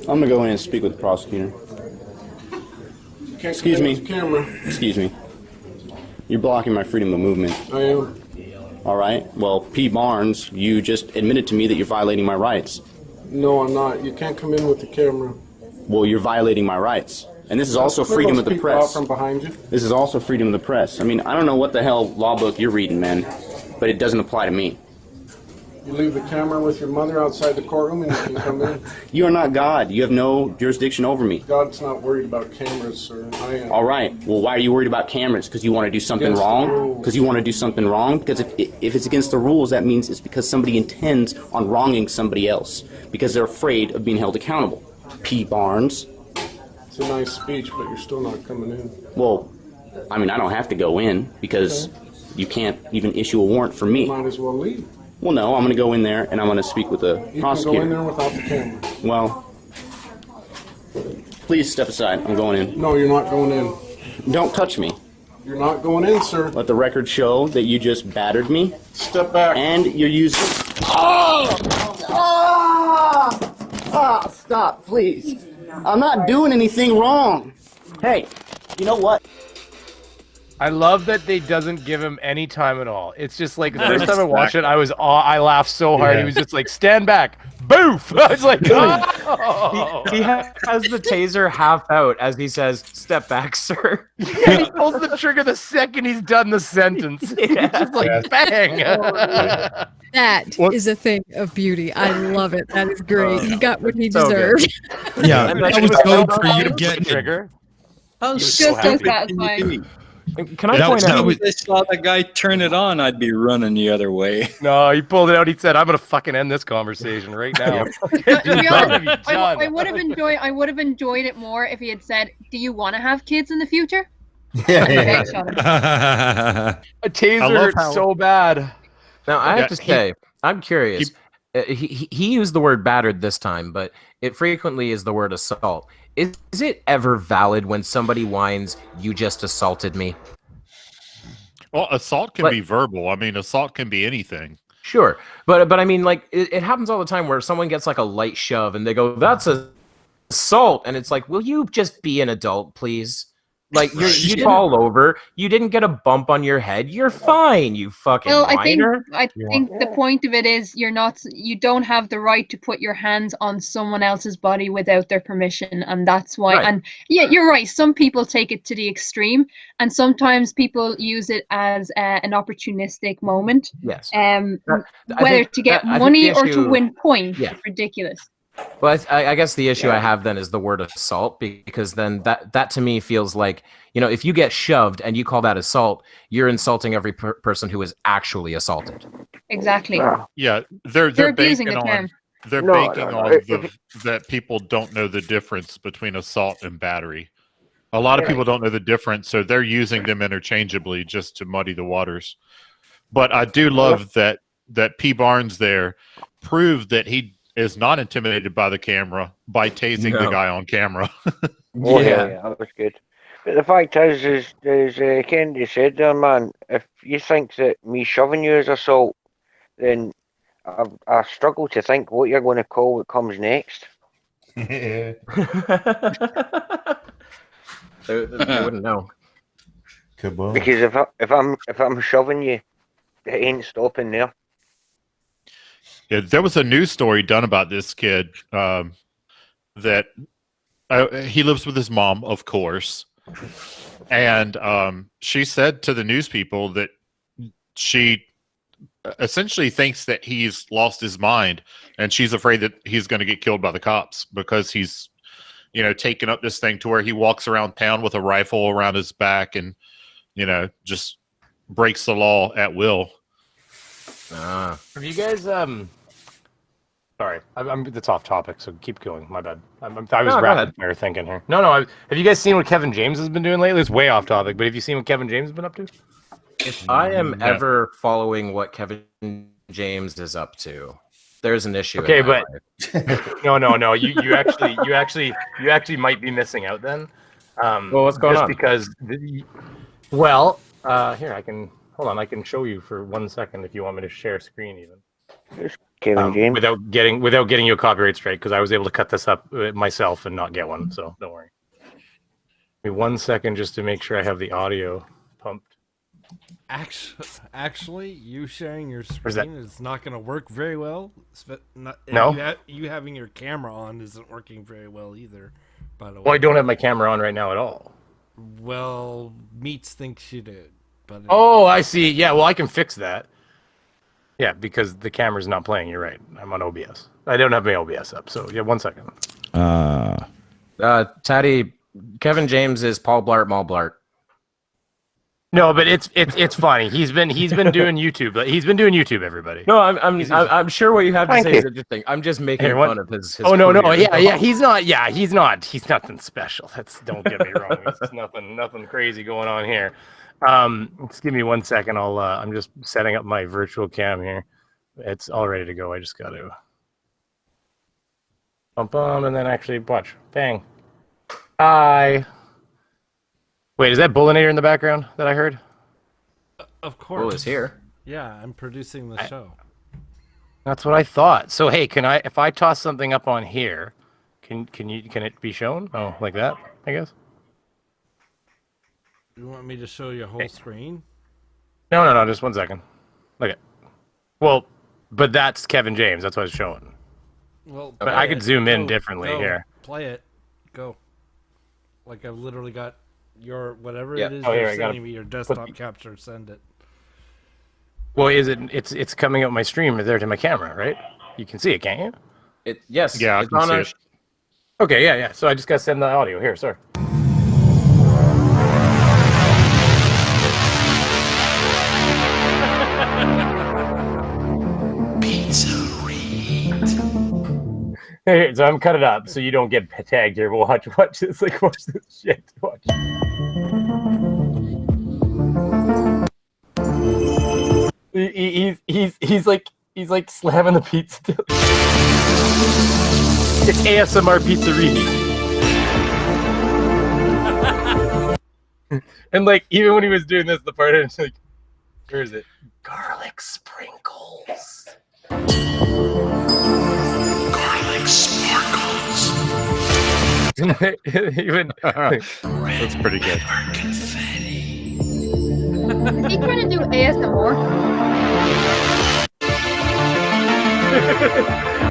I'm gonna go in and speak with the prosecutor. Excuse me. Camera. Excuse me. You're blocking my freedom of movement. I am. All right. Well, P. Barnes, you just admitted to me that you're violating my rights. No, I'm not. You can't come in with the camera. Well, you're violating my rights. And this is also freedom of the press. From behind you. This is also freedom of the press. I mean, I don't know what the hell law book you're reading, man, but it doesn't apply to me. You leave the camera with your mother outside the courtroom and you can come in. You are not God. You have no jurisdiction over me. God's not worried about cameras, sir. I am. All right. Well, why are you worried about cameras? Because you want to do something Against the wrong? rules. Because you want to do something wrong? Because if it's against the rules, that means it's because somebody intends on wronging somebody else. Because they're afraid of being held accountable. P. Barnes. It's a nice speech, but you're still not coming in. Well, I mean, I don't have to go in because you can't even issue a warrant for me. You might as well leave. Well, no, I'm going to go in there and I'm going to speak with the prosecutor. You can go in there without the camera. Well, please step aside. I'm going in. No, you're not going in. Don't touch me. You're not going in, sir. Let the record show that you just battered me. Step back. And you're using... Oh! Ah! Stop, please. I'm not doing anything wrong. Hey, you know what? I love that they doesn't give him any time at all. It's just like the first time I watched it, I laughed so hard. He was just like, "Stand back, boof!" I was like, "Oh!" He has the taser half out as he says, "Step back, sir." Yeah, he pulls the trigger the second he's done the sentence. It's just like bang. That is a thing of beauty. I love it. That is great. He got what he So good. deserved. Yeah, that was code for you to get the trigger. How Just so stupid can you satisfying. be? Can I point out? If I saw the guy turn it on, I'd be running the other way. No, he pulled it out. He said, "I'm gonna fucking end this conversation right now." To be honest, I would have enjoyed it more if he had said, "Do you want to have kids in the future?" Okay, shut him. A taser hurts so bad. Now I have to say, I'm curious. He used the word battered this time, but it frequently is the word assault. Is it ever valid when somebody whines, "You just assaulted me"? Well, assault can be verbal. I mean, assault can be anything. Sure, but I mean, like it happens all the time where someone gets like a light shove and they go, "That's assault," and it's like, "Will you just be an adult, please?" Like you fall over, you didn't get a bump on your head, you're fine, you fucking whiner. I think the point of it is you don't have the right to put your hands on someone else's body without their permission, and that's why. Right. And yeah, you're right. Some people take it to the extreme, and sometimes people use it as an opportunistic moment. Yes. Whether to get money or to win points, Yeah. it's ridiculous. Well, I guess the issue I have then is the word assault, because then that to me feels like, if you get shoved and you call that assault, you're insulting every person who is actually assaulted. Exactly. Yeah, they're abusing banking the term. on that people don't know the difference between assault and battery. A lot of people don't know the difference, so they're using them interchangeably just to muddy the waters. But I do love that P. Barnes there proved that he is not intimidated by the camera by tasing the guy on camera. Yeah, that was good. But the fact is, as Kennedy said there, man, if you think that me shoving you is assault, then I struggle to think what you're going to call what comes next. They wouldn't know. Kaboom. Because if I'm shoving you, it ain't stopping there. Yeah, there was a news story done about this kid that he lives with his mom, of course, and she said to the news people that she essentially thinks that he's lost his mind, and she's afraid that he's going to get killed by the cops because he's, taking up this thing to where he walks around town with a rifle around his back and, just breaks the law at will. Have you guys sorry, that's off topic, so keep going. My bad. I was rapid fire thinking here. No. Have you guys seen what Kevin James has been doing lately? It's way off topic, but have you seen what Kevin James has been up to? If I am ever following what Kevin James is up to, there's an issue. Okay, but no. You actually might be missing out then. Well, what's going on? Because here I can show you for 1 second if you want me to share screen even. Kevin James. Without getting you a copyright strike, because I was able to cut this up myself and not get one, so don't worry. Give me 1 second just to make sure I have the audio pumped. Actually, you sharing your screen is not going to work very well. No? You having your camera on isn't working very well either, by the way. Well, I don't have my camera on right now at all. Well, Meats thinks you did. But Oh, I see. Yeah, well, I can fix that. Yeah, because the camera's not playing. You're right. I'm on OBS. I don't have my OBS up, so yeah, 1 second. Tatty, Kevin James is Paul Blart Mall Blart. No, but it's funny. He's been doing YouTube. He's been doing YouTube. Everybody. No, I'm sure what you have to say is interesting. I'm just making fun of his. Oh no, yeah. He's not. Yeah, he's not. He's nothing special. Don't get me wrong. There's nothing crazy going on here. Just give me 1 second. I'm just setting up my virtual cam here. It's all ready to go. I just got to bump on and then actually watch. Bang. Hi. Wait, is that Booleanenator in the background that I heard? Of course. Bull is here. Yeah, I'm producing the show. That's what I thought. So hey, if I toss something up on here, can it be shown? Oh, like that, I guess. You want me to show you a whole screen? No, just 1 second. Look at. Well, but that's Kevin James. That's what I was showing. Well, but I could zoom in differently here. Play it. Go. Like I've literally got your whatever Yeah. it is Oh, you're here, sending me, your desktop capture, send it. Well, it's coming out my stream there to my camera, right? You can see it, can't you? Yes. Yeah, I it's can on see our it. Okay, yeah. So I just got to send the audio here, sorry. Hey, so I'm cut it up so you don't get tagged here. But watch this. Like, watch this shit. Watch. He's like slamming the pizza. It's ASMR pizzeria. And like even when he was doing this, the part it's like, where is it? Garlic sprinkles. Garlic sparkles. Even That's pretty good. Is he trying to do ASMR?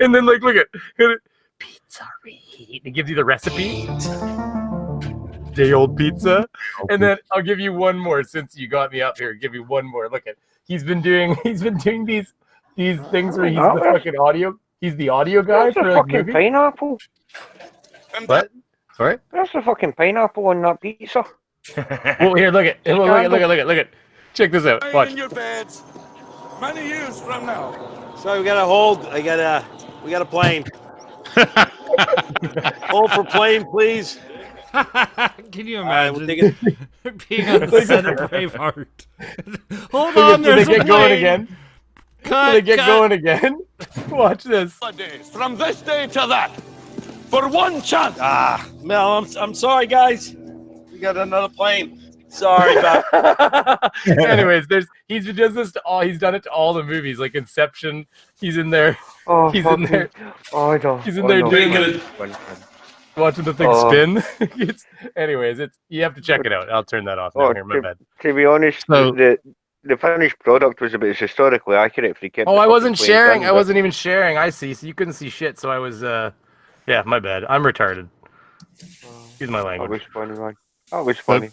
And then like look at pizzeria. It gives you the recipe. Day old pizza. And then I'll give you one more since you got me up here. Give you one more. Look at he's been doing these things where he's the fucking audio. He's the audio guy That's for a like fucking movie. pineapple. What? Sorry? That's a fucking pineapple on that pizza. Well, here, look at. Check this out. Watch. In your beds many years from now. So we got to hold. We got a plane. Hold for plane, please. Can you imagine we'll being on the set of Braveheart? Hold on, there's Did they a get going plane. again? Cut, Did they get cut. going again? Watch this. From this day to that, for one chance. Mel, I'm sorry, guys. We got another plane. Sorry about. Anyways, he's done it to all the movies, like Inception. He's in there. Oh, he's in there. Oh, I don't. He's in there doing it. Watching the thing Oh. spin. Anyways, you have to check it out. I'll turn that off now. Oh, Here, my bad. to be honest, So- the finished product was a bit historically accurate if you kept. Oh, the I fucking wasn't plane sharing. down, I but- wasn't even sharing. I see. So you couldn't see shit. So I was. Yeah, my bad. I'm retarded. Excuse my That language. was funny, man. That was funny.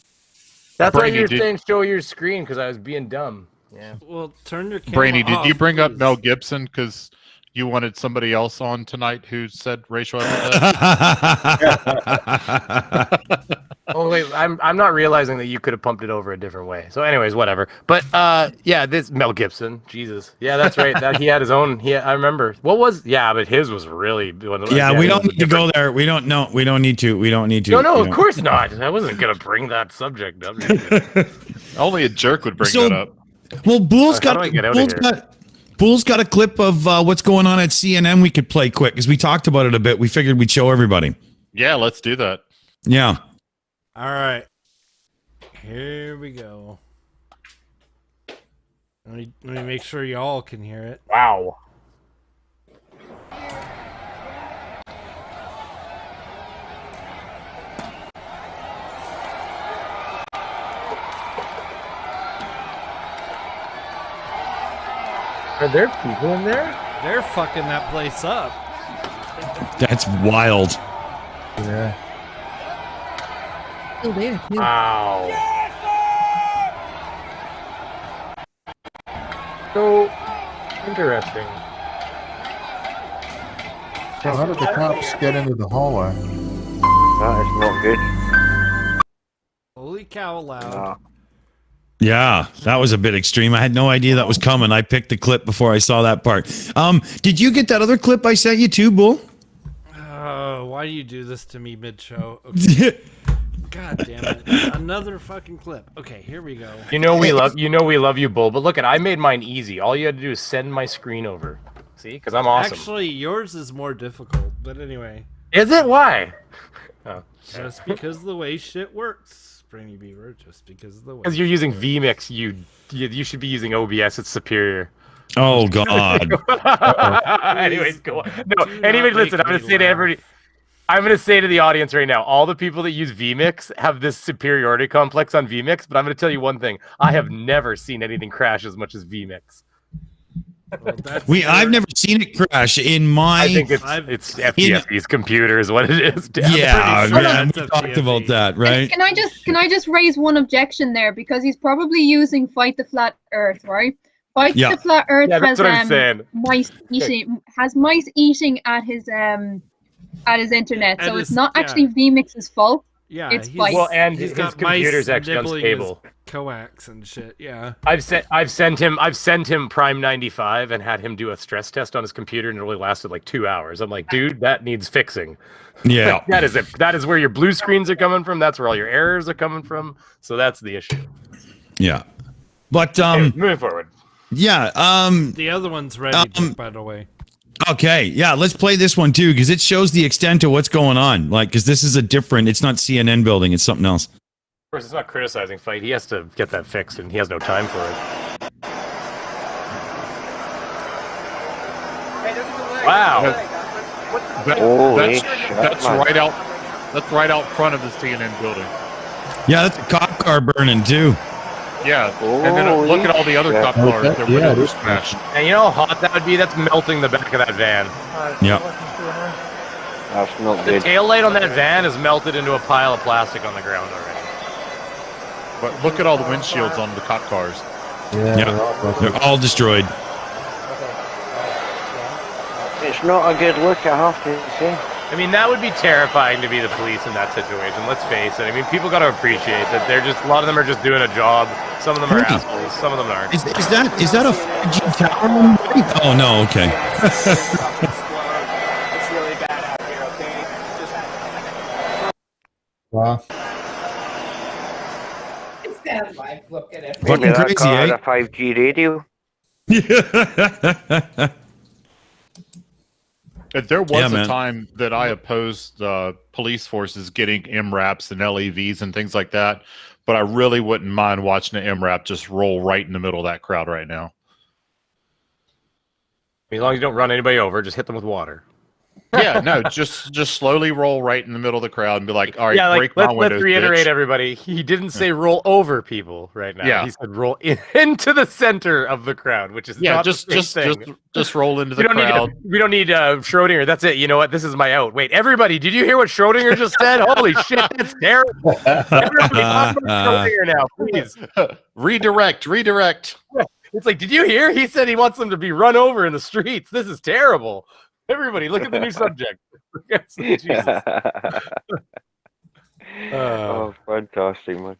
That's why Brainy, you were did- saying show your screen because I was being dumb. Yeah. Well, turn your camera Brainy, did you off, bring up please. Mel Gibson because you wanted somebody else on tonight who said racial epithets? Oh wait, I'm not realizing that you could have pumped it over a different way. So, anyways, whatever. But yeah, this Mel Gibson, Jesus, yeah, that's right. That he had his own. I remember. What was? Yeah, but his was really. Yeah, we his don't was need to go there. We don't know. We don't need to. We don't need to. No, We of don't- course not. I wasn't gonna bring that subject up. Only a jerk would bring So- that up. Well, Bull's How do I get out of here? Bull's got a clip of what's going on at CNN. We could play quick because we talked about it a bit. We figured we'd show everybody. Yeah, let's do that. Yeah. All right. Here we go. Let me make sure y'all can hear it. Wow. Are there people in there? They're fucking that place up. That's wild. Yeah. Still there, too. Wow. So interesting. So how did the cops get into the hallway? That is not good. Holy cow, loud. Nah. Yeah, that was a bit extreme. I had no idea that was coming. I picked the clip before I saw that part. Did you get that other clip I sent you too, Bull? Why do you do this to me mid-show? Okay. God damn it. Another fucking clip. Okay, here we go. You know we love you, Bull. But look, I made mine easy. All you had to do is send my screen over. See, because I'm awesome. Actually, yours is more difficult. But anyway. Is it? Why? Oh, Just because of the way shit works, Brainy Beaver. Just because of the way. because you're using vMix, you should be using OBS. It's superior. Oh God. Anyways, go on. No, Do anyway, not listen. make I'm gonna me say to laugh. everybody. I'm going to say to the audience right now, all the people that use vMix have this superiority complex on vMix, but I'm going to tell you one thing. I have never seen anything crash as much as vMix. Well, that's I've never seen it crash in my. I think it's FTF's computer is what it is. Yeah, pretty sure man, we that's talked FTFE. about that, right? Can I just raise one objection there because he's probably using Fight the Flat Earth, right? Fight Yeah. the Flat Earth Yeah, that's has what I'm saying. mice eating at his internet, At so his- it's not yeah. actually vMix's fault. Yeah, It's he's, Fight. Well, and he's his got computer's mice actually nibbling his unstable. coax and shit. Yeah. I've sent him Prime 95 and had him do a stress test on his computer, and it only lasted like 2 hours. I'm like, dude, that needs fixing. Yeah. That is it. That is where your blue screens are coming from. That's where all your errors are coming from. So that's the issue. Yeah. But Okay, moving forward. yeah, The other one's ready, by the way. okay, yeah, let's play this one too because it shows the extent of what's going on. Like, because this is it's not CNN building, it's something else. Of course, it's not criticizing Fight. He has to get that fixed, and he has no time for it. Wow. Holy That's shit, man. right out. That's right out front of the CNN building. Yeah, that's a cop car burning too. Yeah, and then look at all the other Holy cop shit. cars. Yeah, Their it windows are is smashed. And you know how hot that would be? That's melting the back of that van. Yeah. That's not The good. tail light on that van is melted into a pile of plastic on the ground already. But look at all the windshields on the cop cars. Yeah, they're all destroyed. It's not a good look, I have to say. I mean, that would be terrifying to be the police in that situation. Let's face it. I mean, people got to appreciate that a lot of them are just doing a job. Some of them are Hey. assholes. Some of them aren't. Is that a 5G tower? Oh no, okay. It's really bad out here, okay? Wow. Just stand by, look at it. Fucking Maybe that crazy, car had eh? a 5G radio. There was Yeah, a man. time that I opposed police forces getting MRAPs and LEVs and things like that, but I really wouldn't mind watching an MRAP just roll right in the middle of that crowd right now. As long as you don't run anybody over, just hit them with water. Yeah, no, just slowly roll right in the middle of the crowd and be like, all right, yeah, break like my let's windows, reiterate, bitch. everybody. He didn't say roll over people right now. Yeah. He said roll into the center of the crowd, which is not just the same thing. just roll into We the don't crowd. we don't need Schrodinger. That's it. You know what? This is my out. Wait, everybody, did you hear what Schrodinger just said? Holy shit, that's terrible. Everybody, talk about Schrodinger now, please. Redirect. It's like, did you hear? He said he wants them to be run over in the streets. This is terrible. Everybody, look at the new subject. Jesus. Oh, fantastic, man.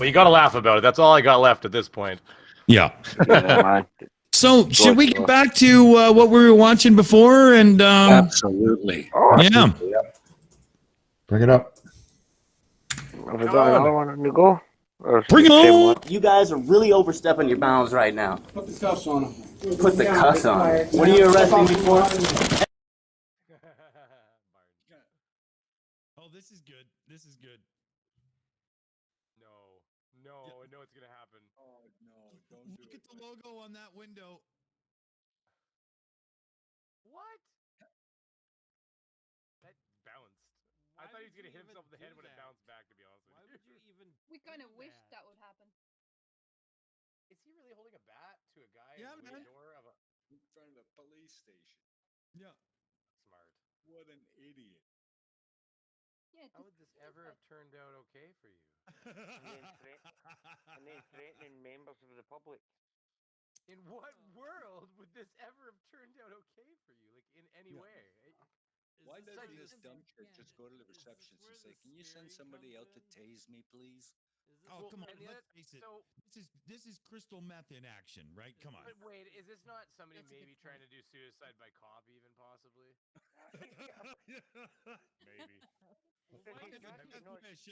Well, you got to laugh about it. That's all I got left at this point. Yeah. Yeah, man. So, should we get back to what we were watching before? And Absolutely. Yeah. Bring it up. Have we got another one on the go? Bring it on! You guys are really overstepping your bounds right now. Put the cuffs on him. Put the cuffs on him. What are you arresting me for? Oh, this is good. This is good. No, I know it's going to happen. Oh, no. Look at the logo on that window. What? That bounced. I thought he was going to hit himself in the head when it bounced back, to be honest with you. We kind of wish that would happen. Is he really holding a bat to a guy Yeah, in the man. door of a... In front of a police station. Yeah. Smart. What an idiot. Yeah, How would this ever have turned out okay for you? and then threatening members of the public. In what world would this ever have turned out okay for you? Like, in any way? Why doesn't this dumb jerk just go to the receptionist and say, "Can you send somebody out to tase me, please?" Oh, come on. and the Let's other- face it. so- This is crystal meth in action, right? Come on. But wait, is this not somebody maybe trying to do suicide by cop, even possibly? Maybe. I have a death wish,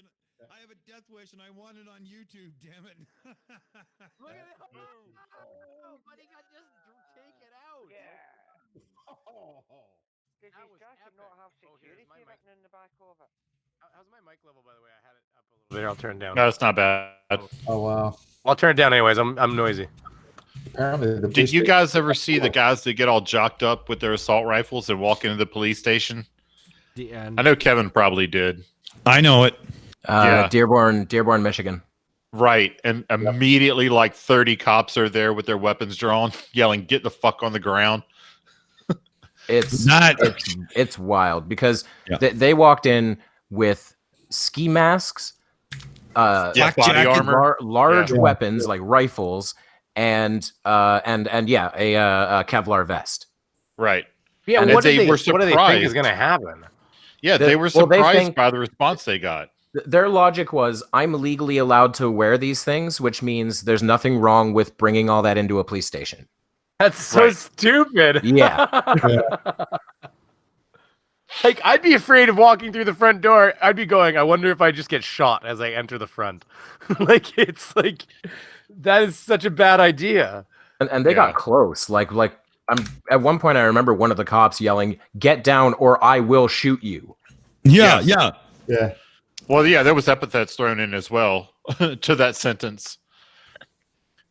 I have a death wish, and I want it on YouTube. Damn it! Look at it! Oh, buddy got just taken out. Yeah. Does That his was jacket epic. not have Oh, security here's my mic. written in the back of it? How's my mic level, by the way? I had it up a little bit. There, I'll turn it down. No, it's not bad. Oh wow. I'll turn it down anyways. I'm noisy. Apparently, the Did you guys ever see the guys that get all jocked up with their assault rifles and walk into the police station? The end. I know Kevin probably did. I know it. Yeah. Dearborn, Michigan. Right. And immediately like 30 cops are there with their weapons drawn, yelling, "Get the fuck on the ground." It's wild because they walked in with ski masks, body armor, large weapons like rifles, and a Kevlar vest. Right. Yeah. And What do they were they think surprised. is going to happen? Yeah, they were surprised by the response they got. Their logic was, I'm legally allowed to wear these things, which means there's nothing wrong with bringing all that into a police station. That's so stupid. Yeah. Like, I'd be afraid of walking through the front door. I'd be going, I wonder if I just get shot as I enter the front. Like, it's like, that is such a bad idea. And they got close. Like at one point, I remember one of the cops yelling, "Get down or I will shoot you." Yeah. Well, yeah, there was epithets thrown in as well to that sentence.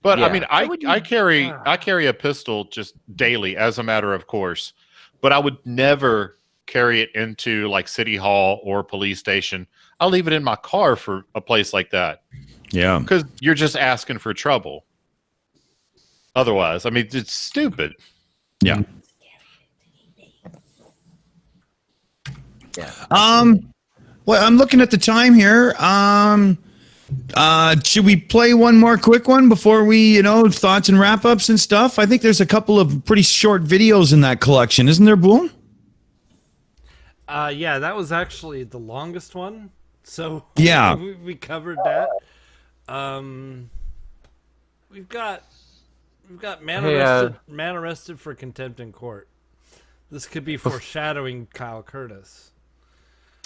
But I mean, I carry a pistol just daily as a matter of course, but I would never carry it into like City Hall or police station. I'll leave it in my car for a place like that. Yeah. Because you're just asking for trouble. Otherwise, I mean, it's stupid. Yeah. Well, I'm looking at the time here. Should we play one more quick one before we, thoughts and wrap ups and stuff? I think there's a couple of pretty short videos in that collection, isn't there, Boone? Yeah, that was actually the longest one. So yeah, we covered that. We've got man arrested for contempt in court. This could be foreshadowing Kyle Curtis.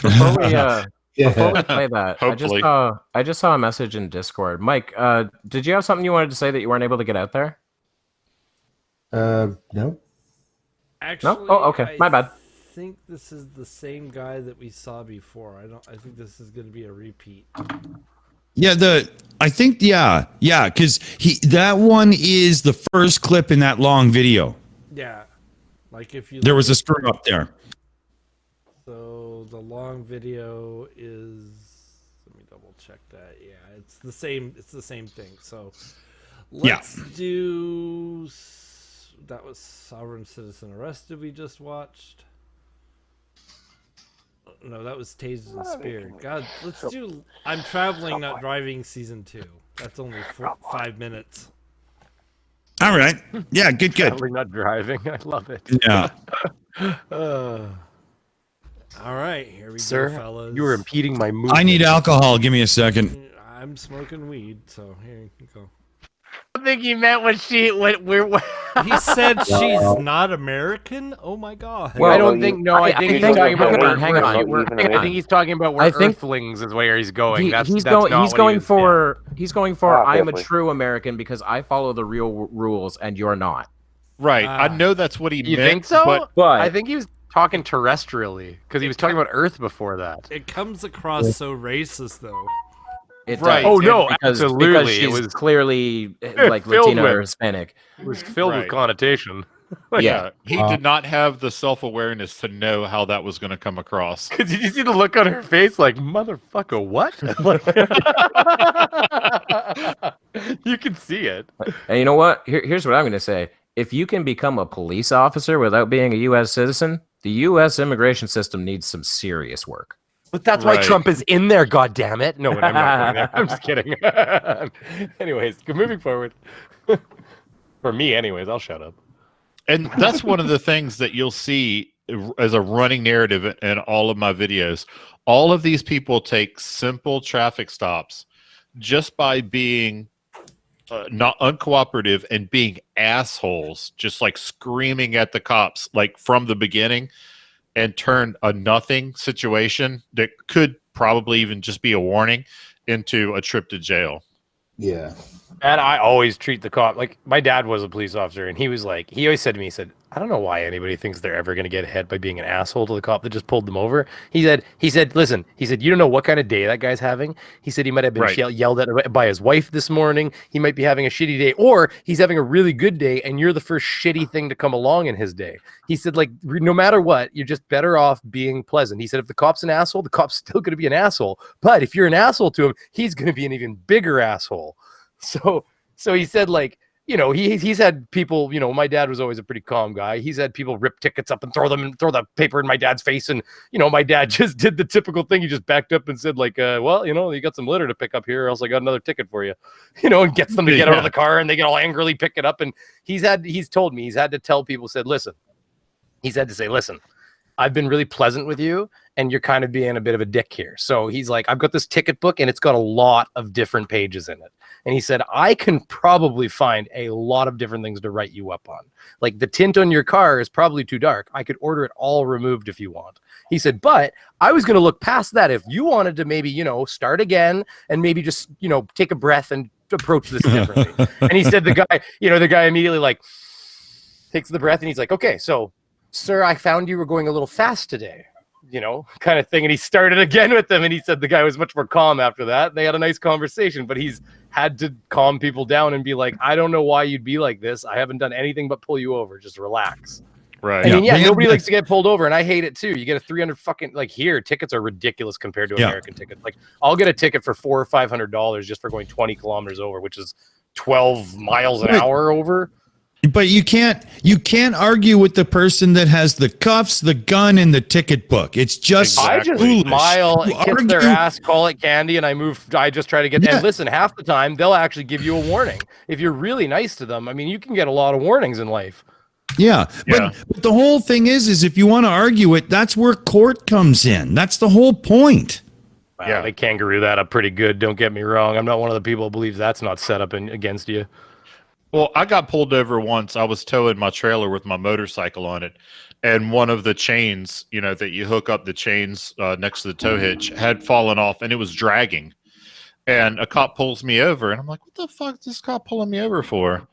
Before we play that, Hopefully. I just saw a message in Discord. Mike, did you have something you wanted to say that you weren't able to get out there? No. Actually, no? Oh, okay. My bad. I think this is the same guy that we saw before. I think this is going to be a repeat. Yeah, because that one is the first clip in that long video. Yeah, Like if you There look was a at- screw up there. So the long video is. Let me double check that. Yeah, it's the same. It's the same thing. So let's do. That was Sovereign Citizen Arrested. We just watched. No, that was Tased and Speared. God, let's do. I'm Traveling, Not Driving season 2. That's only 5 minutes. All right. Yeah, good. Traveling, not driving. I love it. Yeah. All right, here we Sir, go, fellas. you are impeding my movement. I need alcohol. Give me a second. I'm smoking weed, so here you go. I think he meant when we're. He said she's not American. Oh my god. Well, I don't think. No, I think he's talking about. Hang on. I think he's talking about where I think- Earthlings is where he's going. He's That's going. not He's what going he was- for. He's going for. I'm a definitely. true American because I follow the real rules and you're not. Right. I know that's what he You meant. think so? But I think he was talking terrestrially because he was talking about Earth before that. It comes across so racist, though. It Right. does. Oh, no, because absolutely. she's It was clearly like filled Latino with- or Hispanic. It was filled with Right. connotation. Yeah. He did not have the self-awareness to know how that was going to come across. Did you see the look on her face? Like, motherfucker, what? You can see it. And you know what? Here's what I'm going to say. If you can become a police officer without being a U.S. citizen, the U.S. immigration system needs some serious work. But that's why Right. Trump is in there, goddammit. No, I'm not going there. I'm just kidding. Anyways, moving forward. For me, anyways, I'll shut up. And that's one of the things that you'll see as a running narrative in all of my videos. All of these people take simple traffic stops just by being not uncooperative and being assholes, just like screaming at the cops, like from the beginning, and turn a nothing situation that could probably even just be a warning into a trip to jail. Yeah. And I always treat the cop like my dad was a police officer, and he was like, he always said to me, he said, I don't know why anybody thinks they're ever going to get ahead by being an asshole to the cop that just pulled them over. He said, listen, he said, you don't know what kind of day that guy's having. He said he might have been Right. yelled at by his wife this morning. He might be having a shitty day, or he's having a really good day, and you're the first shitty thing to come along in his day. He said, like, no matter what, you're just better off being pleasant. He said, if the cop's an asshole, the cop's still going to be an asshole. But if you're an asshole to him, he's going to be an even bigger asshole. So he said, like, you know, he's had people, you know, my dad was always a pretty calm guy. He's had people rip tickets up and throw the paper in my dad's face. And, you know, my dad just did the typical thing. He just backed up and said, like, well, you know, you got some litter to pick up here, or else I got another ticket for you, you know, and gets them to get out of the car, and they get all angrily pick it up. And he's told me he's had to tell people, he's had to say, listen, I've been really pleasant with you, and you're kind of being a bit of a dick here. So he's like, I've got this ticket book, and it's got a lot of different pages in it. And he said, I can probably find a lot of different things to write you up on. Like, the tint on your car is probably too dark. I could order it all removed if you want. He said, but I was going to look past that if you wanted to maybe, you know, start again and maybe just, you know, take a breath and approach this differently. And he said, the guy immediately, like, takes the breath, and he's like, okay, so, sir, I found you were going a little fast today, you know, kind of thing. And he started again with them, and he said the guy was much more calm after that. They had a nice conversation, but he's had to calm people down and be like, I don't know why you'd be like this. I haven't done anything but pull you over. Just relax. Right. I mean, nobody likes to get pulled over, and I hate it too. You get a 300 fucking, like, here, tickets are ridiculous compared to American tickets. Like, I'll get a ticket for $400 or $500 just for going 20 kilometers over, which is 12 miles an hour over. But you can't argue with the person that has the cuffs, the gun, and the ticket book. It's just I just foolish. smile, You kiss their argue- ass, call it candy, and I just try to get. Yeah. And listen, half the time they'll actually give you a warning if you're really nice to them. I mean, you can get a lot of warnings in life. Yeah, but the whole thing is if you want to argue it, that's where court comes in. That's the whole point. Wow, they kangaroo that up pretty good. Don't get me wrong. I'm not one of the people who believes that's not set up against you. Well, I got pulled over once. I was towing my trailer with my motorcycle on it, and one of the chains, you know, that you hook up the chains next to the tow hitch had fallen off, and it was dragging. And a cop pulls me over, and I'm like, what the fuck is this cop pulling me over for?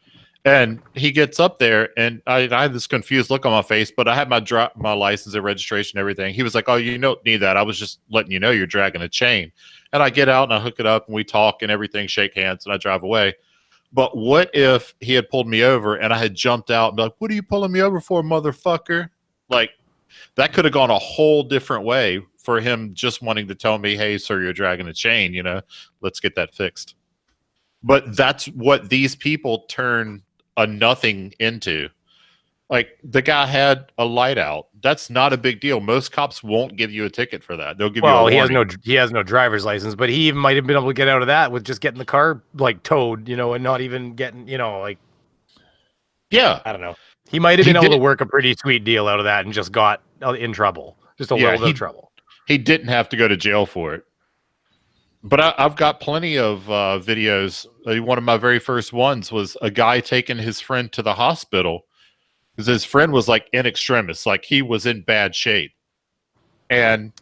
And he gets up there, and I had this confused look on my face, but I had my license and registration and everything. He was like, oh, you don't need that. I was just letting you know you're dragging a chain. And I get out, and I hook it up, and we talk and everything, shake hands, and I drive away. But what if he had pulled me over and I had jumped out and be like, what are you pulling me over for, motherfucker? Like, that could have gone a whole different way for him just wanting to tell me, hey, sir, you're dragging a chain, you know, let's get that fixed. But that's what these people turn a nothing into. Like, the guy had a light out. That's not a big deal. Most cops won't give you a ticket for that. They'll give you a warning. He has no driver's license, but he might have been able to get out of that with just getting the car like towed, you know, and not even getting, you know, like, yeah, I don't know. He might have been able to work a pretty sweet deal out of that and just got in trouble, just a little bit of trouble. He didn't have to go to jail for it. But I've got plenty of videos. One of my very first ones was a guy taking his friend to the hospital because his friend was like in extremis, like he was in bad shape. And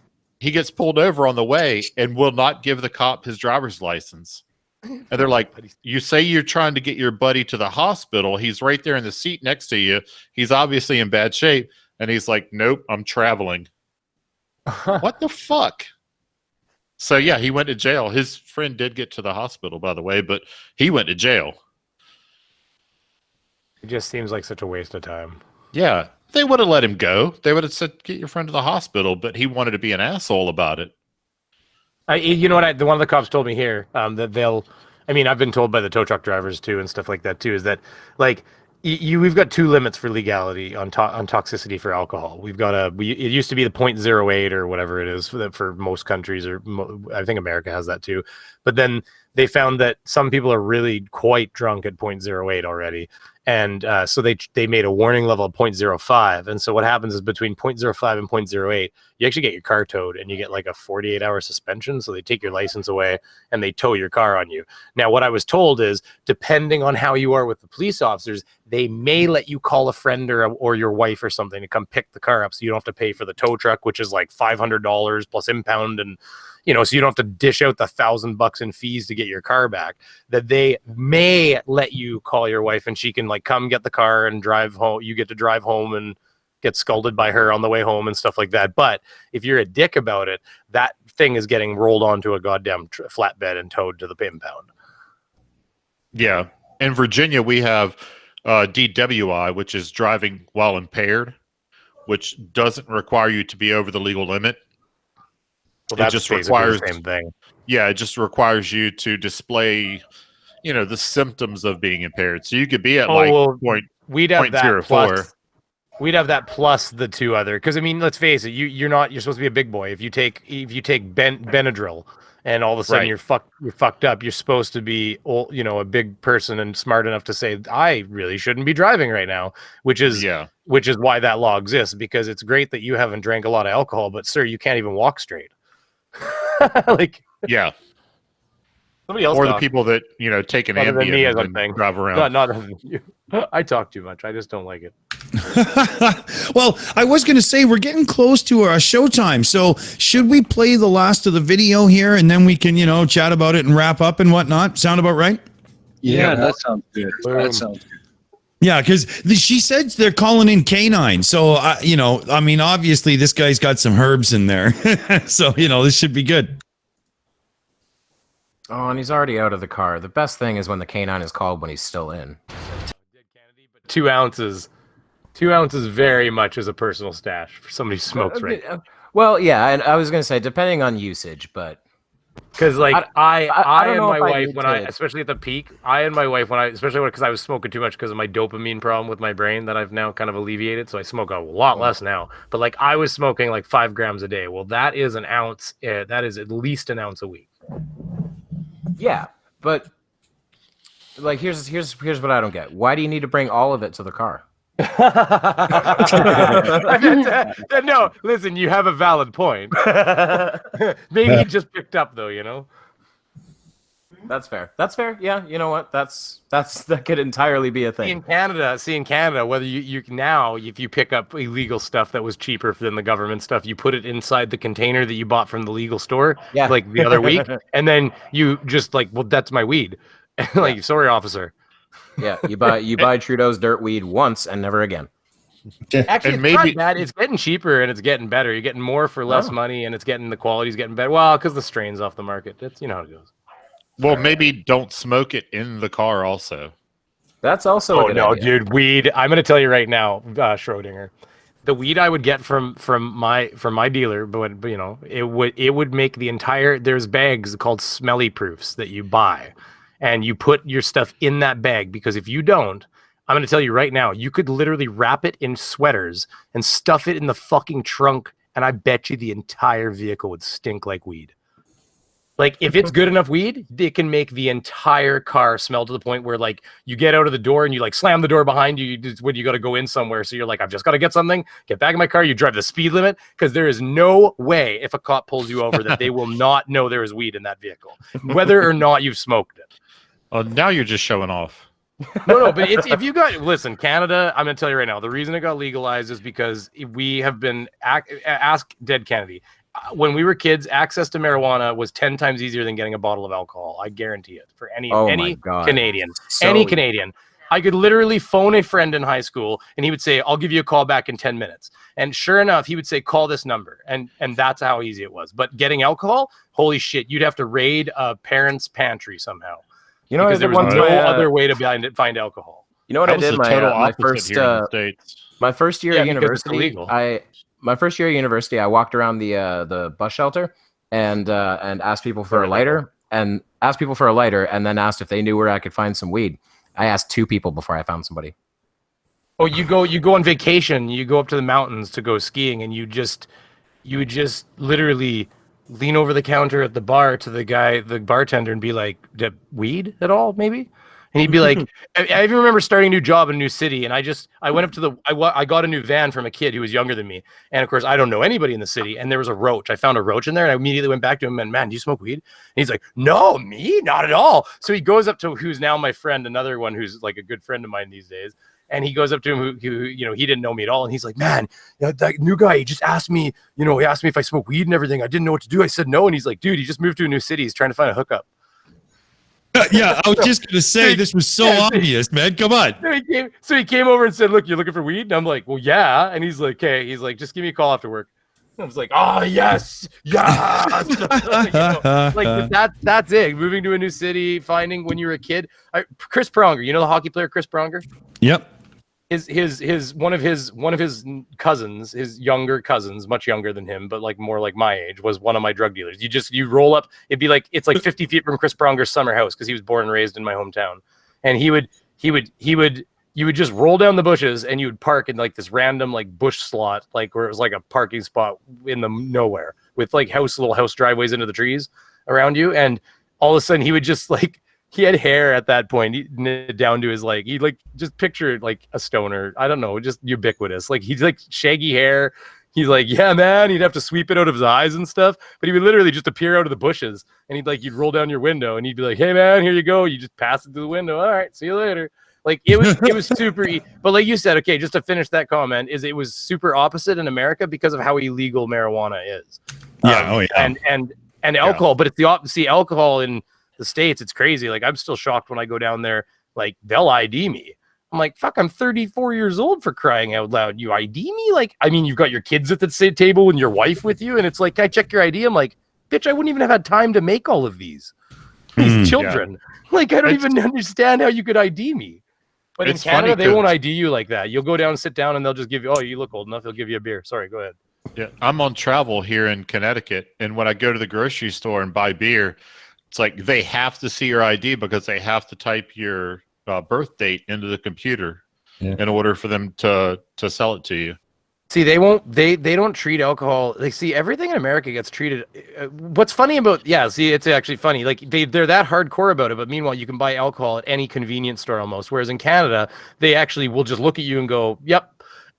he gets pulled over on the way and will not give the cop his driver's license. And they're like, you say you're trying to get your buddy to the hospital. He's right there in the seat next to you. He's obviously in bad shape. And he's like, nope, I'm traveling. What the fuck? So, yeah, he went to jail. His friend did get to the hospital, by the way, but he went to jail. It just seems like such a waste of time. Yeah, they would have let him go. They would have said, get your friend to the hospital, but he wanted to be an asshole about it. You know what? One of the cops told me here that they'll. I mean, I've been told by the tow truck drivers too and stuff like that too. Is that like we've got two limits for legality on toxicity for alcohol. We've got it used to be the 0.08 or whatever it is for most countries, or I think America has that too. But then they found that some people are really quite drunk at 0.08 already. And so they made a warning level of 0.05. And so what happens is between 0.05 and 0.08, you actually get your car towed and you get like a 48-hour suspension. So they take your license away and they tow your car on you. Now, what I was told is, depending on how you are with the police officers, they may let you call a friend or your wife or something to come pick the car up so you don't have to pay for the tow truck, which is like $500 plus impound, and you know, so you don't have to dish out the $1,000 in fees to get your car back. That they may let you call your wife and she can like come get the car and drive home. You get to drive home and get scolded by her on the way home and stuff like that. But if you're a dick about it, that thing is getting rolled onto a goddamn flatbed and towed to the impound. Yeah. In Virginia, we have DWI, which is driving while impaired, which doesn't require you to be over the legal limit. Well, that's it just basically requires the same thing. Yeah, it just requires you to display, you know, the symptoms of being impaired. So you could be at we'd have that 0.04. plus, we'd have that plus the two other, because I mean, let's face it, you're supposed to be a big boy. If you take Benadryl and all of a sudden you're fucked up, you're supposed to be, you know, a big person and smart enough to say, I really shouldn't be driving right now, which is why that law exists, because it's great that you haven't drank a lot of alcohol, but sir, you can't even walk straight. Like, yeah. Somebody else or talk. the people that, you know, take an Ambien and drive around. Not you. I talk too much. I just don't like it. Well, I was going to say we're getting close to our showtime, so should we play the last of the video here and then we can, you know, chat about it and wrap up and whatnot? Sound about right? Yeah, that sounds good. That sounds good. Yeah, because she said they're calling in canine. So, you know, I mean, obviously this guy's got some herbs in there. So, you know, this should be good. Oh, and he's already out of the car. The best thing is when the canine is called when he's still in. 2 ounces. 2 ounces very much is a personal stash for somebody who smokes right now. Well, yeah, and I was going to say, depending on usage, but... Because like I don't and know my if I wife, need when to- I, especially at the peak, especially because I was smoking too much because of my dopamine problem with my brain that I've now kind of alleviated. So I smoke a lot less now. But like I was smoking like 5 grams a day. Well, that is an ounce. That is at least an ounce a week. Yeah, but like here's what I don't get. Why do you need to bring all of it to the car? No, listen, you have a valid point. Maybe he just picked up though, you know. That's fair. That's fair. Yeah, you know what? That could entirely be a thing. In Canada, whether you now, if you pick up illegal stuff that was cheaper than the government stuff, you put it inside the container that you bought from the legal store, like the other week, and then you just like, well, that's my weed. Like, sorry, officer. Yeah, you buy Trudeau's dirt weed once and never again. Actually, it's not bad. It's getting cheaper and it's getting better. You're getting more for less money, and the quality's getting better. Well, because the strain's off the market. That's, you know how it goes. Well, maybe don't smoke it in the car also. That's also a good idea. Dude, weed. I'm gonna tell you right now, Schrodinger. The weed I would get from my dealer, but you know, it would make the entire. There's bags called smelly proofs that you buy, and you put your stuff in that bag, because if you don't, I'm gonna tell you right now, you could literally wrap it in sweaters and stuff it in the fucking trunk, and I bet you the entire vehicle would stink like weed. Like, if it's good enough weed, it can make the entire car smell to the point where, like, you get out of the door and you, like, slam the door behind you when you got to go in somewhere. So you're like, I've just got to get something, get back in my car. You drive the speed limit, because there is no way, if a cop pulls you over, that they will not know there is weed in that vehicle, whether or not you've smoked it. Oh, now you're just showing off. No, but if you got, listen, Canada, I'm going to tell you right now, the reason it got legalized is because we have been, ask Dead Kennedy. When we were kids, access to marijuana was 10 times easier than getting a bottle of alcohol. I guarantee it. For any Canadian. Any Canadian. I could literally phone a friend in high school, and he would say, I'll give you a call back in 10 minutes. And sure enough, he would say, call this number. And that's how easy it was. But getting alcohol, holy shit, you'd have to raid a parent's pantry somehow. You know, because there was no other way to find alcohol. You know what I did? My first year at university, my first year at university, I walked around the bus shelter and asked people for a lighter, and then asked if they knew where I could find some weed. I asked 2 people before I found somebody. Oh, you go on vacation, you go up to the mountains to go skiing, and you would just literally lean over the counter at the bar to the bartender, and be like, weed at all, maybe? And he'd be like, I even remember starting a new job in a new city, and I went up to I got a new van from a kid who was younger than me. And of course, I don't know anybody in the city. And there was a roach. I found a roach in there, and I immediately went back to him and, man, do you smoke weed? And he's like, no, me? Not at all. So he goes up to who's now my friend, another one who's like a good friend of mine these days. And he goes up to him who you know, he didn't know me at all. And he's like, man, that new guy, he just asked me, you know, he asked me if I smoke weed and everything. I didn't know what to do. I said no. And he's like, dude, he just moved to a new city. He's trying to find a hookup. Yeah, I was just going to say, this was so obvious, man. Come on. So he came over and said, look, you're looking for weed? And I'm like, well, yeah. And he's like, okay. He's like, just give me a call after work. I was like, oh, yes. Yes. You know, like, that's it. Moving to a new city, finding when you were a kid. Chris Pronger, you know the hockey player Chris Pronger? Yep. One of his cousins, his younger cousins, much younger than him, but like more like my age, was one of my drug dealers. You roll up, it's like 50 feet from Chris Pronger's summer house, because he was born and raised in my hometown. And you would just roll down the bushes, and you would park in like this random like bush slot, like where it was like a parking spot in the nowhere with like little house driveways into the trees around you. And all of a sudden he would just like, he had hair at that point, down to his like, he like just pictured like a stoner. I don't know, just ubiquitous. Like he's like shaggy hair. He's like, yeah, man. He'd have to sweep it out of his eyes and stuff, but he would literally just appear out of the bushes, and you'd roll down your window, and he'd be like, hey, man, here you go. You just pass it through the window. All right, see you later. Like it was super. But like you said, okay, just to finish that comment, it was super opposite in America because of how illegal marijuana is. Yeah. And alcohol, but it's the opposite. See, alcohol in the States, it's crazy. Like I'm still shocked when I go down there. Like they'll ID me. I'm like, fuck, I'm 34 years old, for crying out loud. You ID me? Like, I mean, you've got your kids at the same table and your wife with you, and it's like, I check your ID. I'm like, bitch, I wouldn't even have had time to make all of these children. Yeah. Like, I don't even understand how you could ID me. But in Canada, they won't ID you like that. You'll go down and sit down, and they'll just give you, oh, you look old enough. They'll give you a beer. Sorry, go ahead. Yeah, I'm on travel here in Connecticut, and when I go to the grocery store and buy beer, it's like they have to see your ID because they have to type your birth date into the computer in order for them to sell it to you. See, they don't treat alcohol. They see everything in America gets treated. What's funny about, it's actually funny. Like they're that hardcore about it, but meanwhile, you can buy alcohol at any convenience store almost. Whereas in Canada, they actually will just look at you and go, yep.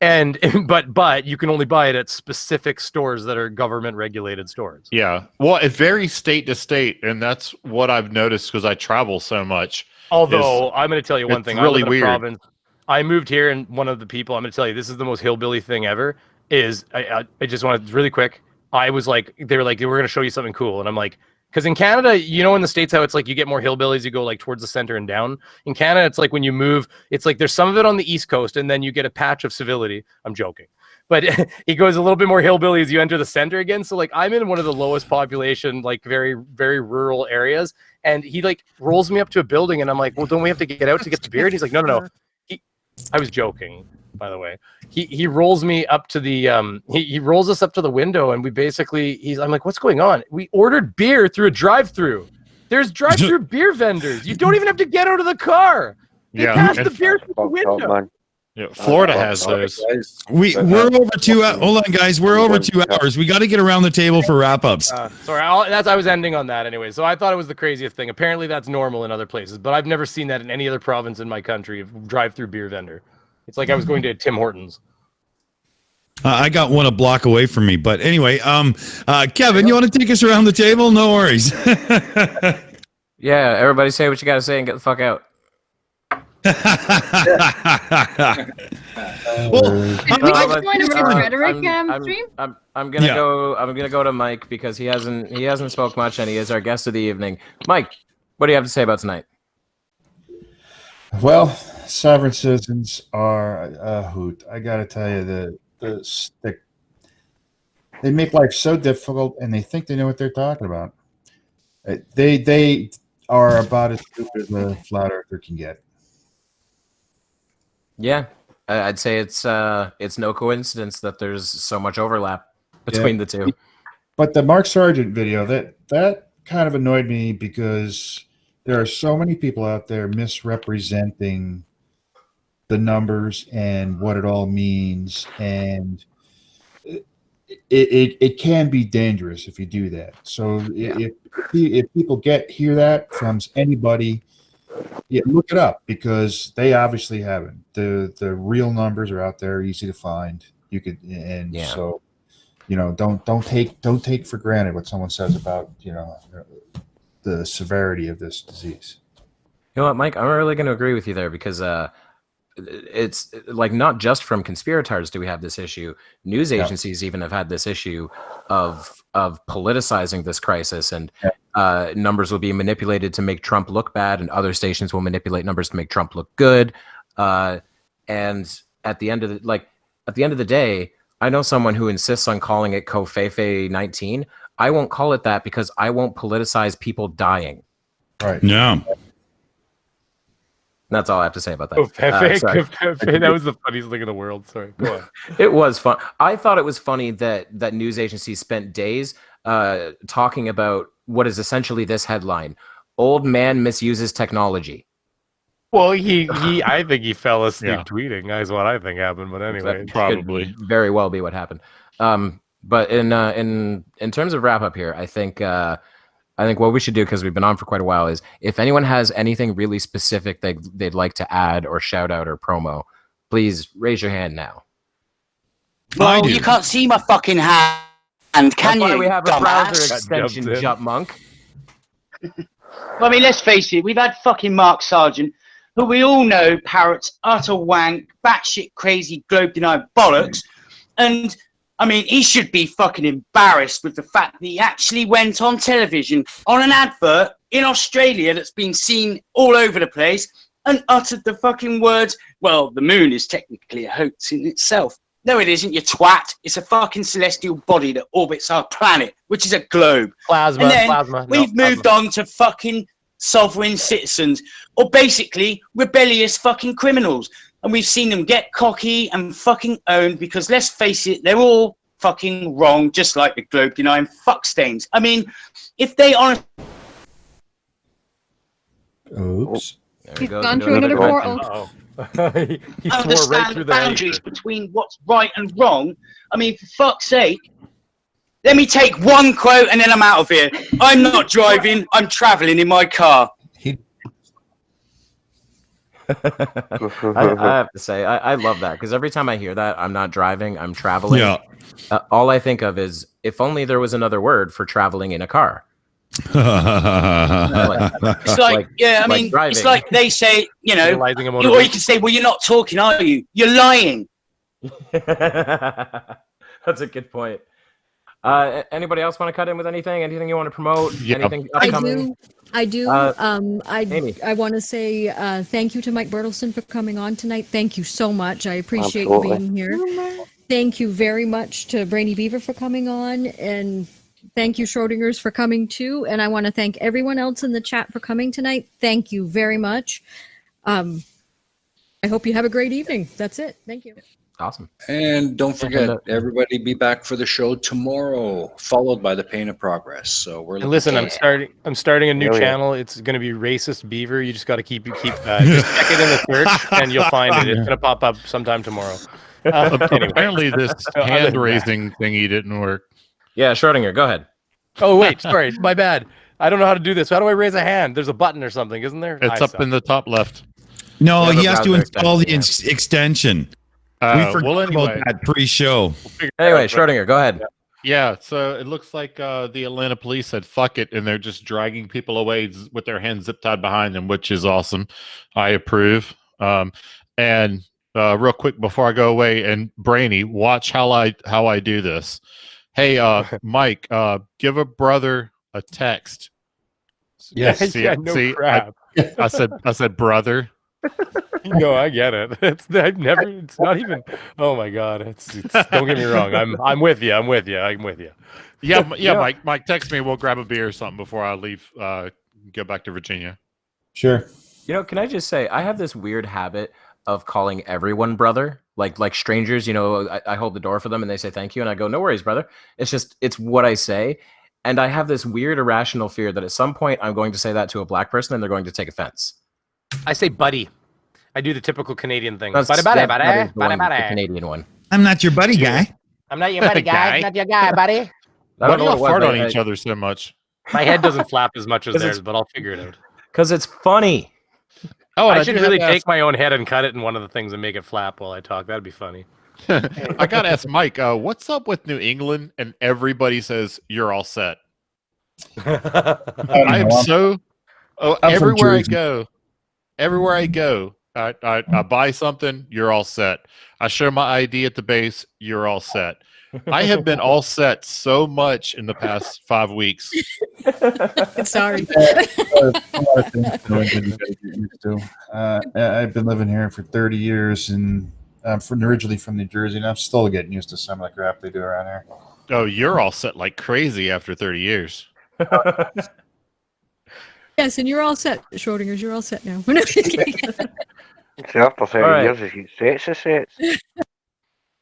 And but you can only buy it at specific stores that are government regulated stores. Yeah. Well, it varies state to state, and that's what I've noticed because I travel so much. Although I'm going to tell you one thing, really I live in a weird. province. I moved here, and one of the people, I'm going to tell you, this is the most hillbilly thing ever. Is I just want to really quick. I was like, they were like, we're going to show you something cool, and I'm like, because in Canada, you know, in the States, how it's like you get more hillbillies, you go like towards the center and down. In Canada, it's like when you move, it's like there's some of it on the East Coast, and then you get a patch of civility. I'm joking. but he goes a little bit more hillbilly as you enter the center again. So like I'm in one of the lowest population, like very, very rural areas. And he like rolls me up to a building and I'm like, well, don't we have to get out to get the beer? And he's like, no. I was joking, by the way. He rolls me up to the he rolls us up to the window and we basically I'm like, what's going on? We ordered beer through a drive-through. There's drive-through beer vendors. You don't even have to get out of the car. They pass the beer through the window. Yeah, Florida has those. We're over 2 hours. Hold on, guys. We're over 2 hours. We got to get around the table for wrap-ups. Sorry, I was ending on that anyway. So I thought it was the craziest thing. Apparently that's normal in other places, but I've never seen that in any other province in my country. Drive-through beer vendor. It's like I was going to Tim Hortons. I got one a block away from me, but anyway, Kevin, you want to take us around the table? No worries. Yeah, everybody say what you got to say and get the fuck out. Can we just join a rhetoric stream? I'm gonna go to Mike because he hasn't spoke much and he is our guest of the evening. Mike, what do you have to say about tonight? Well, sovereign citizens are a hoot. I got to tell you, they make life so difficult, and they think they know what they're talking about. They are about as stupid as a flat earther can get. Yeah, I'd say it's no coincidence that there's so much overlap between the two. But the Mark Sargent video, that kind of annoyed me because there are so many people out there misrepresenting the numbers and what it all means, and it can be dangerous if you do that. So if people hear that from anybody, look it up because they obviously haven't. The real numbers are out there, easy to find. You could so don't take for granted what someone says about the severity of this disease. You know what, Mike? I'm really going to agree with you there because it's like not just from conspiratards do we have this issue. News agencies even have had this issue of politicizing this crisis, and numbers will be manipulated to make Trump look bad, and other stations will manipulate numbers to make Trump look good. And at the end of the day, I know someone who insists on calling it Covfefe 19. I won't call it that because I won't politicize people dying. Right. Yeah. That's all I have to say about that. That was the funniest thing in the world. Sorry, go on. It was fun. I thought it was funny that news agencies spent days talking about what is essentially this headline: "Old man misuses technology." Well, I think he fell asleep tweeting. That's what I think happened. But anyway, that probably very well be what happened. But in terms of wrap up here, I think what we should do, because we've been on for quite a while, is if anyone has anything really specific they'd like to add or shout out or promo, please raise your hand now. Well, you can't see my fucking hand, can you? We have a browser extension, Jutmonk. Well, I mean, let's face it, we've had fucking Mark Sargent, who we all know parrots utter wank, batshit crazy, globe-denying bollocks, and I mean, he should be fucking embarrassed with the fact that he actually went on television on an advert in Australia that's been seen all over the place and uttered the fucking words, well, the moon is technically a hoax in itself. No, it isn't, you twat. It's a fucking celestial body that orbits our planet, which is a globe. Plasma, and then plasma. We've moved on to fucking sovereign citizens, or basically rebellious fucking criminals. And we've seen them get cocky and fucking owned because, let's face it, they're all fucking wrong, just like the globe-denying fuckstains. I mean, if they honestly... Oops. He's gone through another portal. He swore understand right through the the boundaries between what's right and wrong, I mean, for fuck's sake, let me take one quote and then I'm out of here. I'm not driving, I'm travelling in my car. I have to say, I love that, because every time I hear that, I'm not driving, I'm traveling. Yeah. All I think of is, if only there was another word for traveling in a car. It's like, I mean, it's like they say, you know, or you can say, well, you're not talking, are you? You're lying. That's a good point. Anybody else want to cut in with anything? Anything you want to promote? Yeah. Anything upcoming? I do. Aimee. I want to say thank you to Mike Bertelson for coming on tonight. Thank you so much. I appreciate you being here. thank you very much to Brainy Beaver for coming on, and thank you, Schrodinger's, for coming too. And I want to thank everyone else in the chat for coming tonight. Thank you very much. I hope you have a great evening. That's it. Thank you. Awesome. And don't forget, everybody be back for the show tomorrow, followed by the Pain of Progress. So we're And listen, I'm starting a new Oh, yeah. channel. It's going to be Racist Beaver. You just got to keep just check it in the search and you'll find it. It's going to pop up sometime tomorrow. Anyway. Apparently, this hand raising thingy didn't work. Yeah, Schrodinger, go ahead. Oh wait, sorry, my bad. I don't know how to do this. How do I raise a hand? There's a button or something, isn't there? It's up in the top left. No, Yeah, he the has to browser install the extension. We forgot about that pre-show. Anyway, Schrodinger, go ahead. Yeah, so it looks like the Atlanta police said "fuck it," and they're just dragging people away with their hands zip tied behind them, which is awesome. I approve. And real quick before I go away, and Brainy, watch how I do this. Hey, Mike, give a brother a text. Yes. Yeah, no crap. I said brother. No, I get it. It's not even. Oh my god! It's don't get me wrong. I'm with you. I'm with you. Yeah, Mike, text me. We'll grab a beer or something before I leave. Go back to Virginia. Sure. You know, can I just say I have this weird habit of calling everyone brother, like strangers. You know, I hold the door for them and they say thank you, and I go, no worries, brother. It's what I say, and I have this weird irrational fear that at some point I'm going to say that to a black person and they're going to take offense. I say buddy. I do the typical Canadian thing. That Buddy, is the Canadian one. I'm not your buddy guy. I'm not your buddy, guy. Not your guy, buddy. Why do you fart on each other so much? My head doesn't flap as much as theirs, but I'll figure it out. Because it's funny. Oh, I should really take my own head and cut it in one of the things and make it flap while I talk. That'd be funny. I gotta ask Mike, what's up with New England and everybody says you're all set? I am so everywhere I go, I buy something, you're all set. I show my ID at the base, you're all set. I have been all set so much in the past 5 weeks. Sorry. I've been living here for 30 years, and I'm originally from New Jersey, and I'm still getting used to some of the crap they do around here. Oh, you're all set like crazy after 30 years. Yes, and you're all set, Schrodinger's. You're all set now. After 30 All right. years, you sets.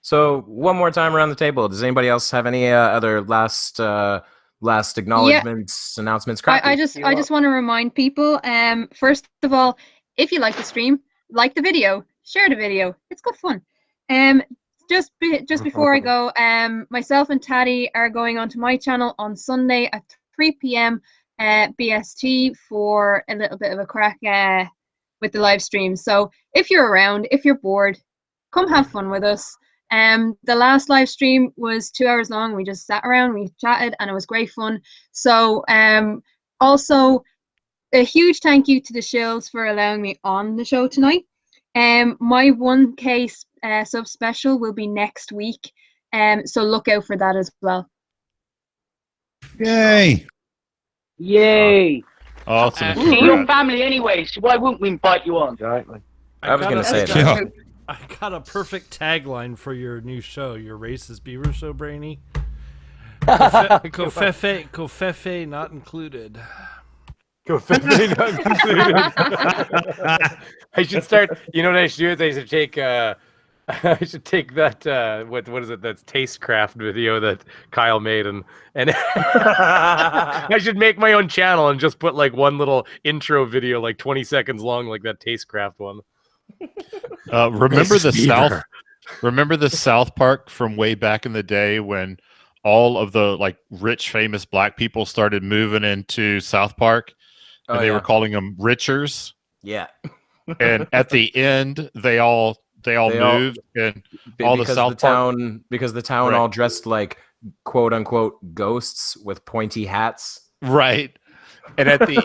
So one more time around the table. Does anybody else have any other last acknowledgements, announcements? I just want to remind people. First of all, if you like the stream, like the video, share the video. It's good fun. Just before I go, myself and Tatty are going onto my channel on Sunday at 3 p.m. BST for a little bit of a crack with the live stream. So if you're around, if you're bored, come have fun with us. The last live stream was 2 hours long. We just sat around, we chatted, and it was great fun. So also a huge thank you to the Shills for allowing me on the show tonight. My 1K sub special will be next week. So look out for that as well. Yay! Yay! Awesome. We're your family anyway, so why wouldn't we invite you on? Exactly. I was gonna say Yeah. that. I got a perfect tagline for your new show, your Racist Beaver Show, Brainy. Kofefe not included. Kofefe not included. I should start. You know what I should do? Is I should take. I should take that. What is it? That's Tastecraft video that Kyle made, and I should make my own channel and just put like one little intro video, like 20 seconds long, like that Tastecraft one. Remember the South Park from way back in the day when all of the like rich famous black people started moving into South Park, and they were calling them Richers. Yeah. And at the end, they all moved, and all the South Park because the town all dressed like quote unquote ghosts with pointy hats. Right. And at the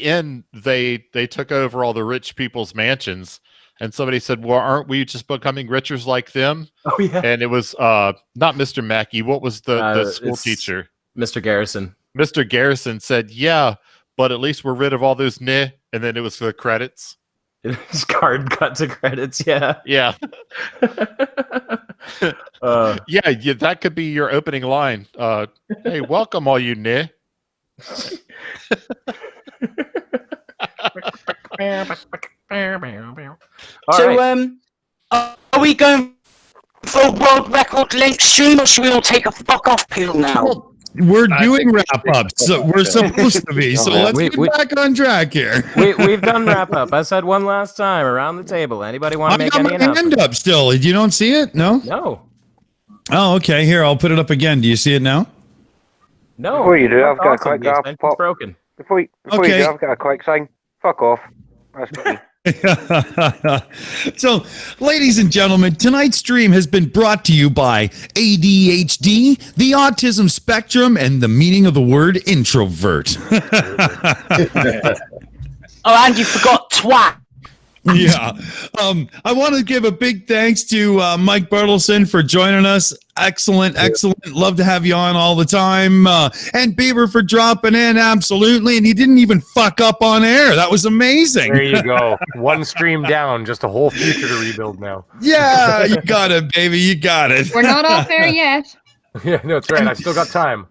end, they took over all the rich people's mansions, and somebody said, "Well, aren't we just becoming richers like them?" Oh yeah. And it was not Mr. Mackey. What was the school it's teacher? Mr. Garrison. Mr. Garrison said, "Yeah, but at least we're rid of all those and then it was the credits." His card cut to credits. Yeah. Yeah. Yeah, that could be your opening line. Hey, welcome all you ne. Are we going for a world record length stream, or should we all take a fuck off pill now? We're doing wrap-ups, so we're supposed to be. So let's get back on track here. We've done wrap-up. I said one last time around the table. Anybody want to make any I got my hand up still. You don't see it? No? No. Oh, okay. Here, I'll put it up again. Do you see it now? No. Before you do, I've got a Awesome. quick The extension's broken. Before you do, I've got a quick thing. Fuck off. That's me. So, ladies and gentlemen, tonight's stream has been brought to you by ADHD, the autism spectrum, and the meaning of the word introvert. Oh, and you forgot twat. Yeah. I want to give a big thanks to Mike Bertelson for joining us. Excellent. Love to have you on all the time. And Bieber for dropping in, absolutely. And he didn't even fuck up on air. That was amazing. There you go. One stream down, just a whole future to rebuild now. Yeah, you got it, baby. You got it. We're not off air yet. Yeah, no, that's right. I still got time.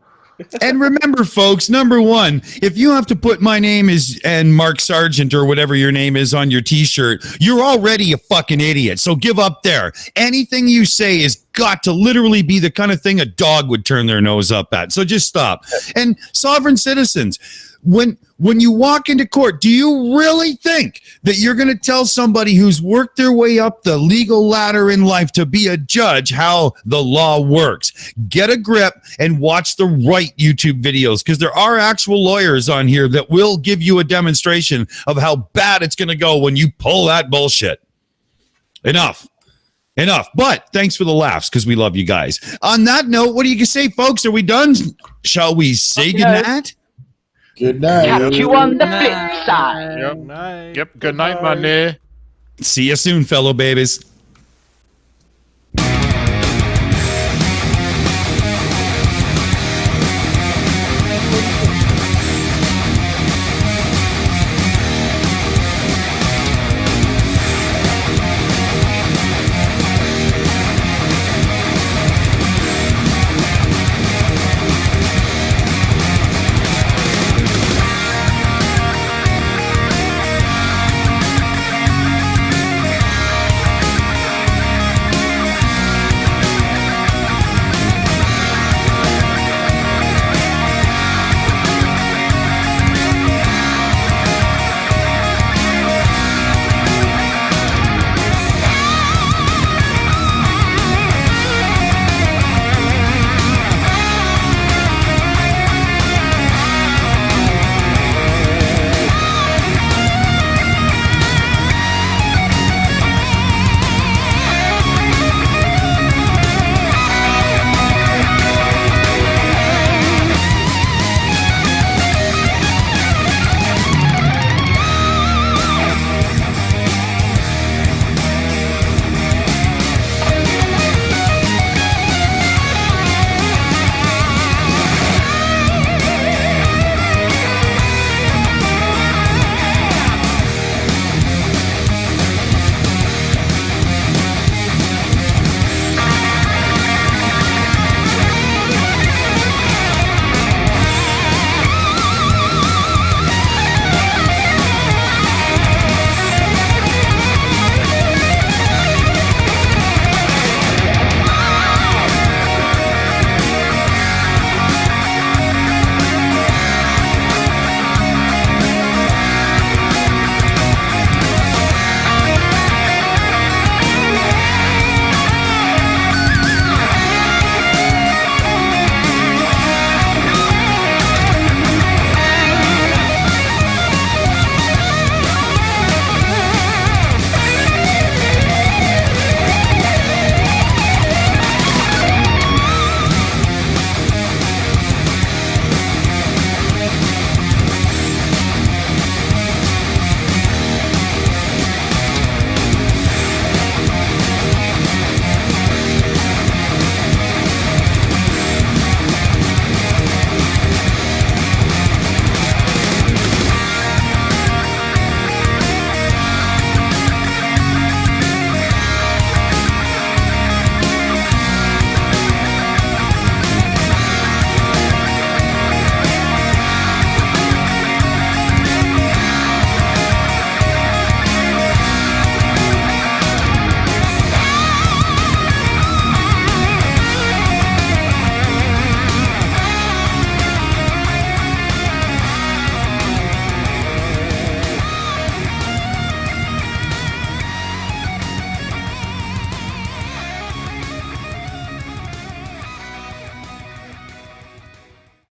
And remember, folks, number one, if you have to put my name is and Mark Sargent or whatever your name is on your t-shirt, you're already a fucking idiot. So give up there. Anything you say has got to literally be the kind of thing a dog would turn their nose up at. So just stop. And sovereign citizens, when you walk into court, do you really think that you're going to tell somebody who's worked their way up the legal ladder in life to be a judge how the law works? Get a grip and watch the right YouTube videos, because there are actual lawyers on here that will give you a demonstration of how bad it's going to go when you pull that bullshit. Enough. But thanks for the laughs, because we love you guys. On that note, what do you say, folks? Are we done? Shall we say goodnight? Good night. Catch you on the flip side. Yep. Good night, my nigga. See you soon, fellow babies.